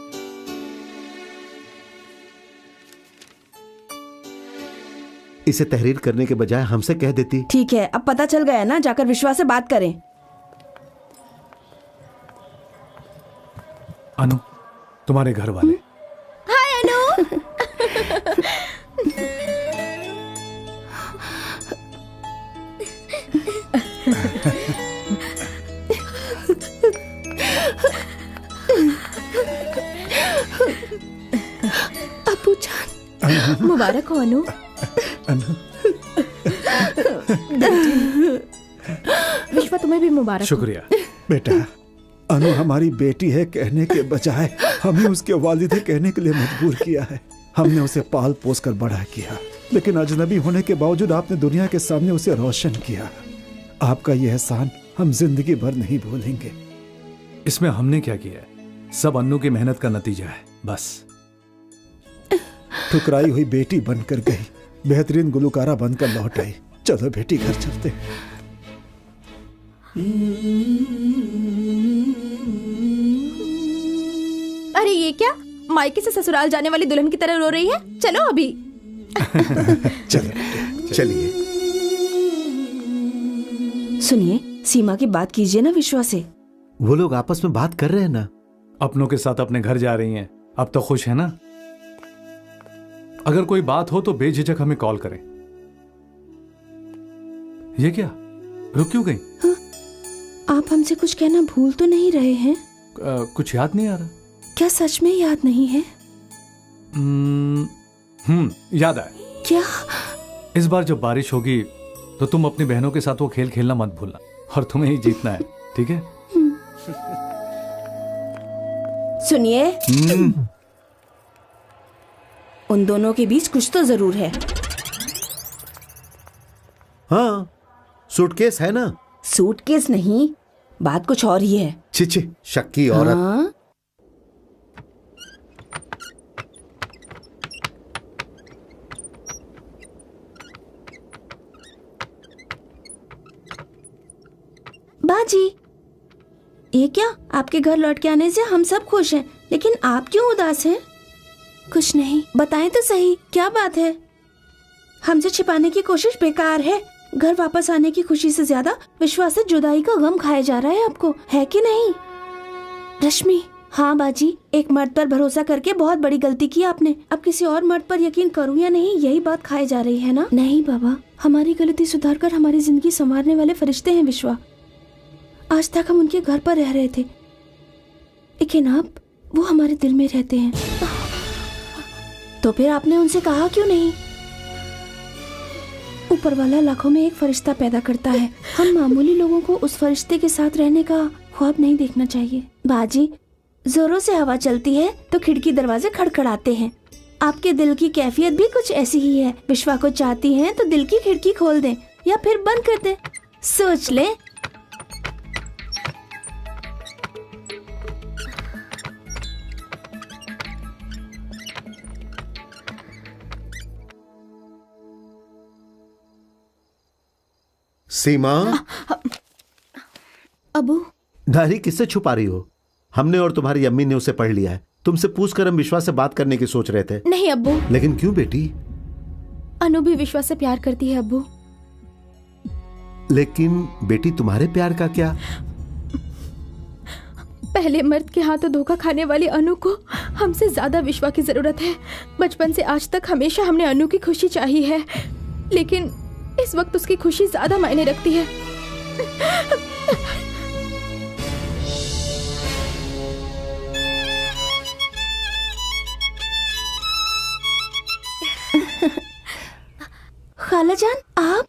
इसे तहरीर करने के बजाय हमसे कह देती। ठीक है, अब पता चल गया ना, जाकर विश्वा से बात करें। अनु, तुम्हारे घर वाले। हाय अनु। अबू जान, मुबारक हो अनु। विश्वा, तुम्हें भी मुबारक। शुक्रिया बेटा। अनु हमारी बेटी है कहने के बजाय हमें उसके वालिद कहने के लिए मजबूर किया है। हमने उसे पाल पोस कर बड़ा किया, लेकिन अजनबी होने के बावजूद आपने दुनिया के सामने उसे रोशन किया। आपका यह एहसान हम जिंदगी भर नहीं भूलेंगे। इसमें हमने क्या किया है? सब अन्नू की मेहनत का नतीजा है, बस। ठुकराई हुई बेटी बनकर गई, बेहतरीन गुलकारा बनकर लौट आई। चलो बेटी, घर चलते हैं। अरे ये क्या, मायके से ससुराल जाने वाली दुल्हन की तरह रो रही है? चलो अभी। चलिए। सुनिए, सीमा की बात कीजिए ना विश्वा से। वो लोग आपस में बात कर रहे हैं ना। अपनों के साथ अपने घर जा रही हैं, अब तो खुश है ना? अगर कोई बात हो तो बेझिझक हमें कॉल करें। ये क्या, रुक क्यों गई? हाँ? आप हमसे कुछ कहना भूल तो नहीं रहे हैं? कुछ याद नहीं आ रहा? क्या सच में याद नहीं है? याद आया। क्या? इस बार जब बारिश होगी तो तुम अपनी बहनों के साथ वो खेल खेलना मत भूलना, और तुम्हें ही जीतना है, ठीक है? सुनिए, उन दोनों के बीच कुछ तो जरूर है। हाँ, सूटकेस है ना? सूटकेस नहीं, बात कुछ और ही है। छी, शक्की औरत। हाँ? बाजी, ये क्या, आपके घर लौट के आने से हम सब खुश हैं, लेकिन आप क्यों उदास हैं? कुछ नहीं, बताएं तो सही, क्या बात है? हमसे छिपाने की कोशिश बेकार है। घर वापस आने की खुशी से ज्यादा विश्वास से जुदाई का गम खाया जा रहा है आपको, है कि नहीं? रश्मि, हाँ बाजी, एक मर्द पर भरोसा करके बहुत बड़ी गलती की आपने। अब किसी और मर्द पर यकीन करूं या नहीं, यही बात खाई जा रही है ना? नहीं बाबा, हमारी गलती सुधार कर हमारी जिंदगी संवारने वाले फरिश्ते हैं विश्वा। आज तक हम उनके घर पर रह रहे थे, लेकिन अब वो हमारे दिल में रहते हैं। तो फिर आपने उनसे कहा क्यों नहीं? ऊपर वाला लाखों में एक फरिश्ता पैदा करता है, हम मामूली लोगों को उस फरिश्ते के साथ रहने का ख्वाब नहीं देखना चाहिए। बाजी, जोरों से हवा चलती है तो खिड़की दरवाजे खड़खड़ाते हैं। आपके दिल की कैफियत भी कुछ ऐसी ही है। विश्वा को चाहती हैं तो दिल की खिड़की खोल दें या फिर बंद कर दें, सोच लें। सीमा, अबू, डायरी किससे छुपा रही हो? हमने और तुम्हारी अम्मी ने उसे पढ़ लिया है। तुमसे पूछकर हम विश्वा से बात करने की सोच रहे थे। नहीं अब्बू। लेकिन क्यों बेटी? अनु भी विश्वा से प्यार करती है अब्बू। लेकिन बेटी तुम्हारे प्यार का क्या? पहले मर्द के हाथों धोखा खाने वाली अनु को हमसे ज्यादा विश्वा की जरूरत है। बचपन से आज तक हमेशा हमने अनु की खुशी चाही है, लेकिन इस वक्त उसकी खुशी ज्यादा मायने रखती है। खालाजान, आप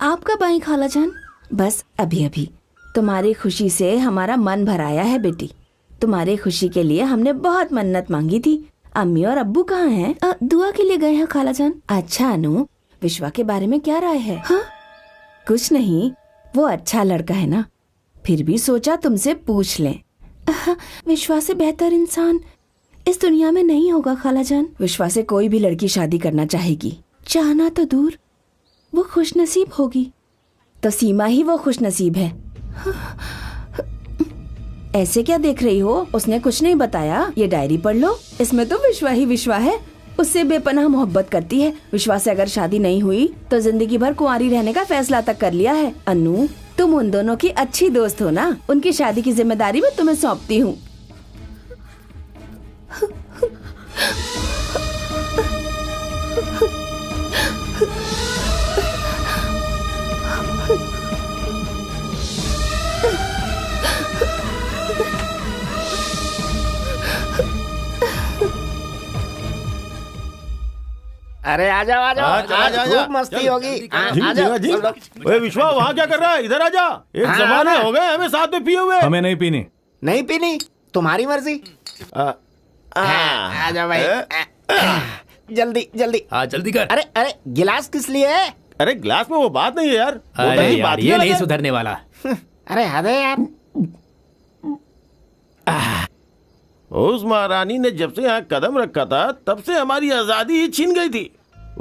आप कब आई खालाजान? बस अभी अभी। तुम्हारी खुशी से हमारा मन भराया है बेटी। तुम्हारी खुशी के लिए हमने बहुत मन्नत मांगी थी। अम्मी और अब्बू कहाँ हैं? दुआ के लिए गए हैं खालाजान। अच्छा अनु, विश्वा के बारे में क्या राय है? हाँ? कुछ नहीं, वो अच्छा लड़का है ना, फिर भी सोचा तुमसे पूछ लें। विश्वा से बेहतर इंसान इस दुनिया में नहीं होगा खालाजान। विश्वा से कोई भी लड़की शादी करना चाहेगी। चाहना तो दूर, वो खुशनसीब होगी। तो सीमा ही वो खुशनसीब है। ऐसे क्या देख रही हो? उसने कुछ नहीं बताया, ये डायरी पढ़ लो। इसमें तो विश्वा ही विश्वा है। उससे बेपनाह मोहब्बत करती है। विश्वा से अगर शादी नहीं हुई तो जिंदगी भर कुंवारी रहने का फैसला तक कर लिया है। अनु, तुम उन दोनों की अच्छी दोस्त हो ना, उनकी शादी की जिम्मेदारी मैं तुम्हें सौंपती हूँ। अरे आ जाओ आ जाओ, खूब मस्ती होगी। ओए विश्वा, वहाँ क्या कर रहा है? इधर आ जा। एक जमाने हो गए हमें साथ में पिए हुए। हमें नहीं पीनी। नहीं पीनी? तुम्हारी मर्जी। आ जाओ भाई, जल्दी जल्दी। हाँ जल्दी कर। अरे अरे, गिलास किस लिए है? अरे गिलास में वो बात नहीं है यार। अरे यार, ये नहीं सुधरने वाला। अरे हद है यार। उस महारानी ने जब से यहाँ कदम रखा था तब से हमारी आजादी ही छीन गई थी।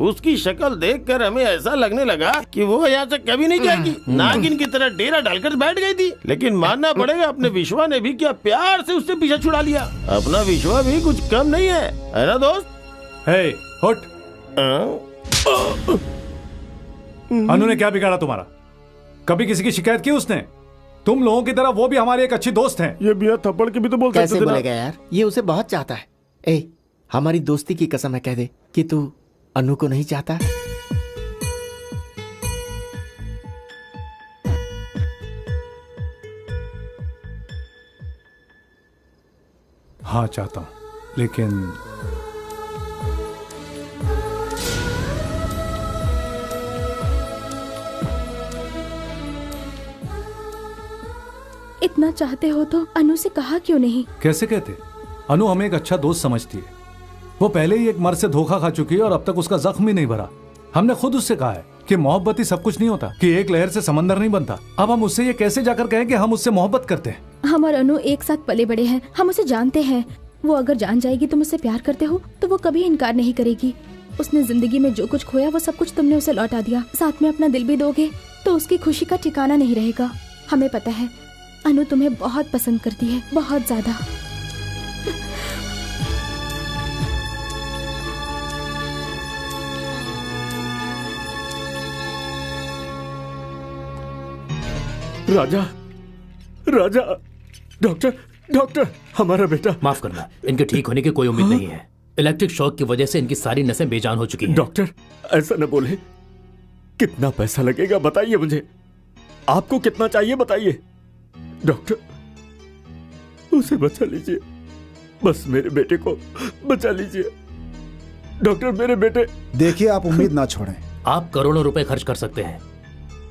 उसकी शक्ल देखकर हमें ऐसा लगने लगा कि वो यहाँ से कभी नहीं जाएगी। नागिन की तरह डेरा डालकर बैठ गई थी। लेकिन मानना पड़ेगा, अपने विश्वा ने भी क्या प्यार से उससे पीछा छुड़ा लिया। अपना विश्वा भी कुछ कम नहीं है ना दोस्त? हे, हट। अनु ने क्या बिगाड़ा तुम्हारा? कभी किसी की शिकायत की उसने? तुम लोगों की तरह वो भी हमारी एक अच्छी दोस्त हैं। ये बिना थप्पड़ के भी तो बोल सकते थे ना। कैसे बोलेगा यार? ये उसे बहुत चाहता है। ए, हमारी दोस्ती की कसम है, कह दे कि तू अनु को नहीं चाहता। हाँ चाहता हूं, लेकिन इतना चाहते हो तो अनु से कहा क्यों नहीं? कैसे कहते? अनु हमें एक अच्छा दोस्त समझती है। वो पहले ही एक मर्द से धोखा खा चुकी है और अब तक उसका जख्म ही नहीं भरा। हमने खुद उससे कहा है कि मोहब्बत ही सब कुछ नहीं होता, कि एक लहर से समंदर नहीं बनता। अब हम उससे ये कैसे जाकर कहें कि हम उससे मोहब्बत करते हैं? हम और अनु एक साथ पले बड़े हैं, हम उसे जानते हैं। वो अगर जान जाएगी तुम उससे प्यार करते हो तो वो कभी इनकार नहीं करेगी। उसने जिंदगी में जो कुछ खोया वो सब कुछ तुमने उसे लौटा दिया। साथ में अपना दिल भी दोगे तो उसकी खुशी का ठिकाना नहीं रहेगा। हमें पता है अनु तुम्हें बहुत पसंद करती है, बहुत ज्यादा। राजा, राजा, डॉक्टर, डॉक्टर, हमारा बेटा। माफ करना, इनके ठीक होने की कोई उम्मीद नहीं है। इलेक्ट्रिक शॉक की वजह से इनकी सारी नसें बेजान हो चुकी हैं। डॉक्टर, ऐसा न बोले। कितना पैसा लगेगा बताइए मुझे। आपको कितना चाहिए बताइए। डॉक्टर, उसे बचा लीजिए, बस मेरे बेटे को बचा लीजिए। डॉक्टर, मेरे बेटे। देखिए, आप उम्मीद ना छोड़ें। आप करोड़ों रुपए खर्च कर सकते हैं,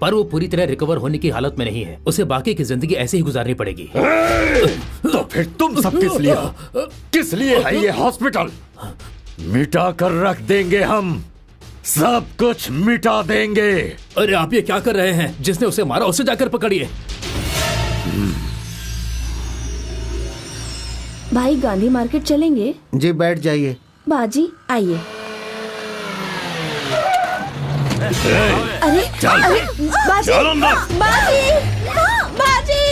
पर वो पूरी तरह रिकवर होने की हालत में नहीं है। उसे बाकी की जिंदगी ऐसे ही गुजारनी पड़ेगी। तो फिर तुम सब किस लिए है ये हॉस्पिटल? मिटा कर रख देंगे हम, सब कुछ मिटा देंगे। अरे आप ये क्या कर रहे हैं? जिसने उसे मारा उसे जाकर पकड़िए। भाई, गांधी मार्केट चलेंगे? जी, बैठ जाइए। बाजी आइए। अरे चल। अरे बाजी चल अंदर। बाजी बाजी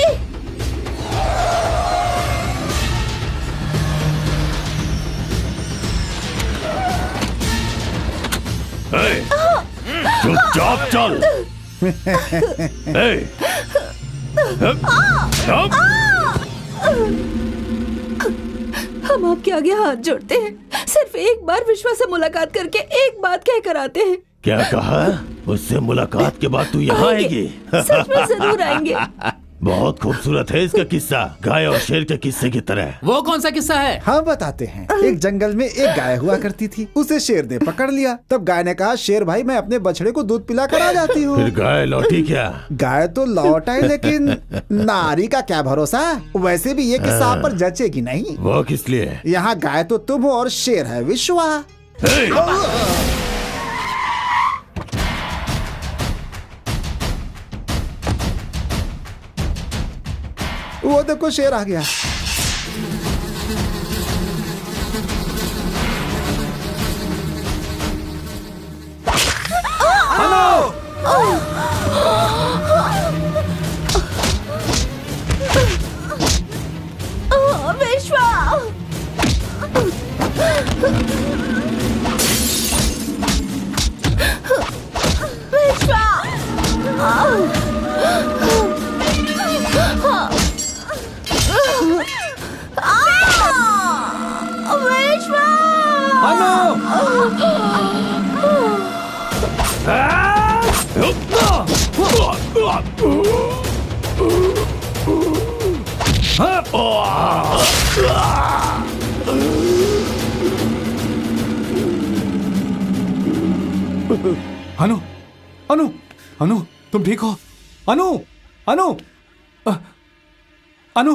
चुपचाप चल। हम आपके आगे हाथ जोड़ते हैं, सिर्फ एक बार विश्वा से मुलाकात करके एक बात कह कर आते हैं। क्या कहा? उससे मुलाकात के बाद तू यहाँ आएगी? सच में जरूर आएंगे। बहुत खूबसूरत है इसका किस्सा, गाय और शेर के किस्से की तरह। वो कौन सा किस्सा है? हाँ बताते हैं। एक जंगल में एक गाय हुआ करती थी, उसे शेर ने पकड़ लिया। तब गाय ने कहा, शेर भाई मैं अपने बछड़े को दूध पिला कर आ जाती हूँ। फिर गाय लौटी क्या? गाय तो लौट आई, लेकिन नारी का क्या भरोसा। वैसे भी ये किस्सा आप पर जचेगी नहीं। वो किस लिए? यहाँ गाय तो तुम हो और शेर है विश्वा। वो देखो शेर आ गया। विश्वा विश्वा अनु, अनु, अनु, तुम ठीक हो? अनु, अनु, अनु।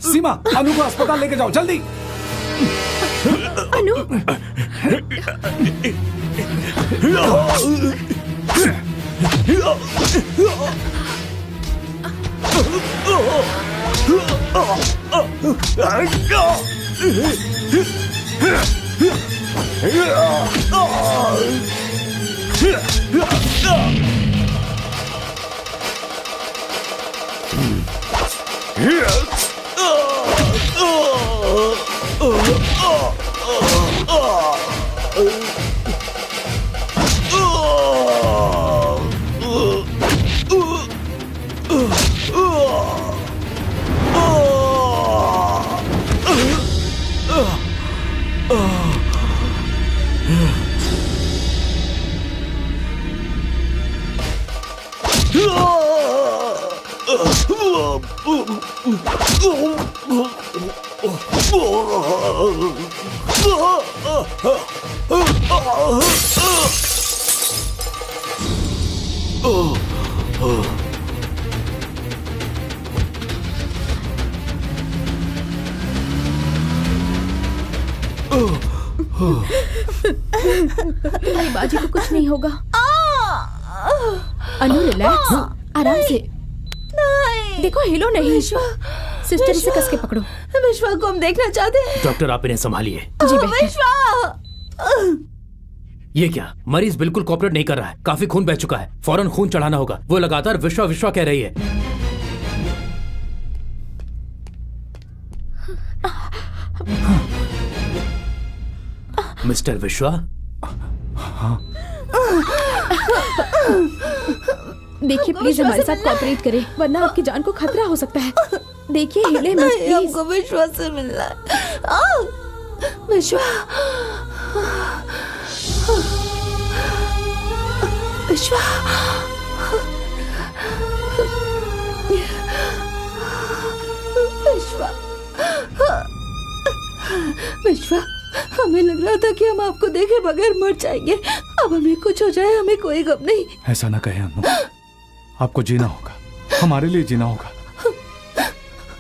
सीमा, अनु को अस्पताल लेके जाओ जल्दी। अनु तुम्हारी बाजी को कुछ नहीं होगा। अनु रिलैक्स, आराम से। देखो हिलो नहीं। सिस्टर इसे कस के पकड़ो। विश्वा को हम देखना चाहते हैं। डॉक्टर आप इन्हें संभालिए। जी विश्वा। ये क्या? मरीज बिल्कुल कोऑपरेट नहीं कर रहा है। काफी खून बह चुका है, फौरन खून चढ़ाना होगा। वो लगातार विश्वा विश्वा कह रही है। मिस्टर विश्वा, देखिए प्लीज हमारे साथ कोऑपरेट करें, वरना आपकी जान को खतरा हो सकता है। देखिए हिले मत प्लीज। हमको विश्वा से मिलना है। विश्वा, विश्वा, विश्वा, विश्वा, हमें लग रहा था कि हम आपको देखे बगैर मर जाएंगे। अब हमें कुछ हो जाए हमें कोई गम नहीं। ऐसा ना कहे अनु, आपको जीना होगा, हमारे लिए जीना होगा।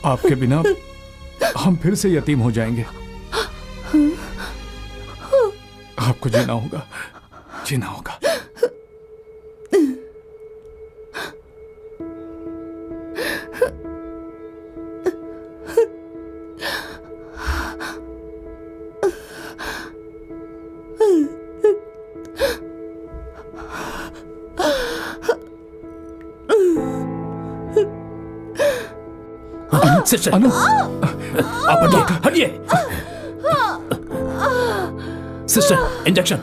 आपके बिना हम फिर से यतीम हो जाएंगे। आपको जीना होगा, जीना होगा। सिस्टर, आप हटिए, हटिए। Sister, injection.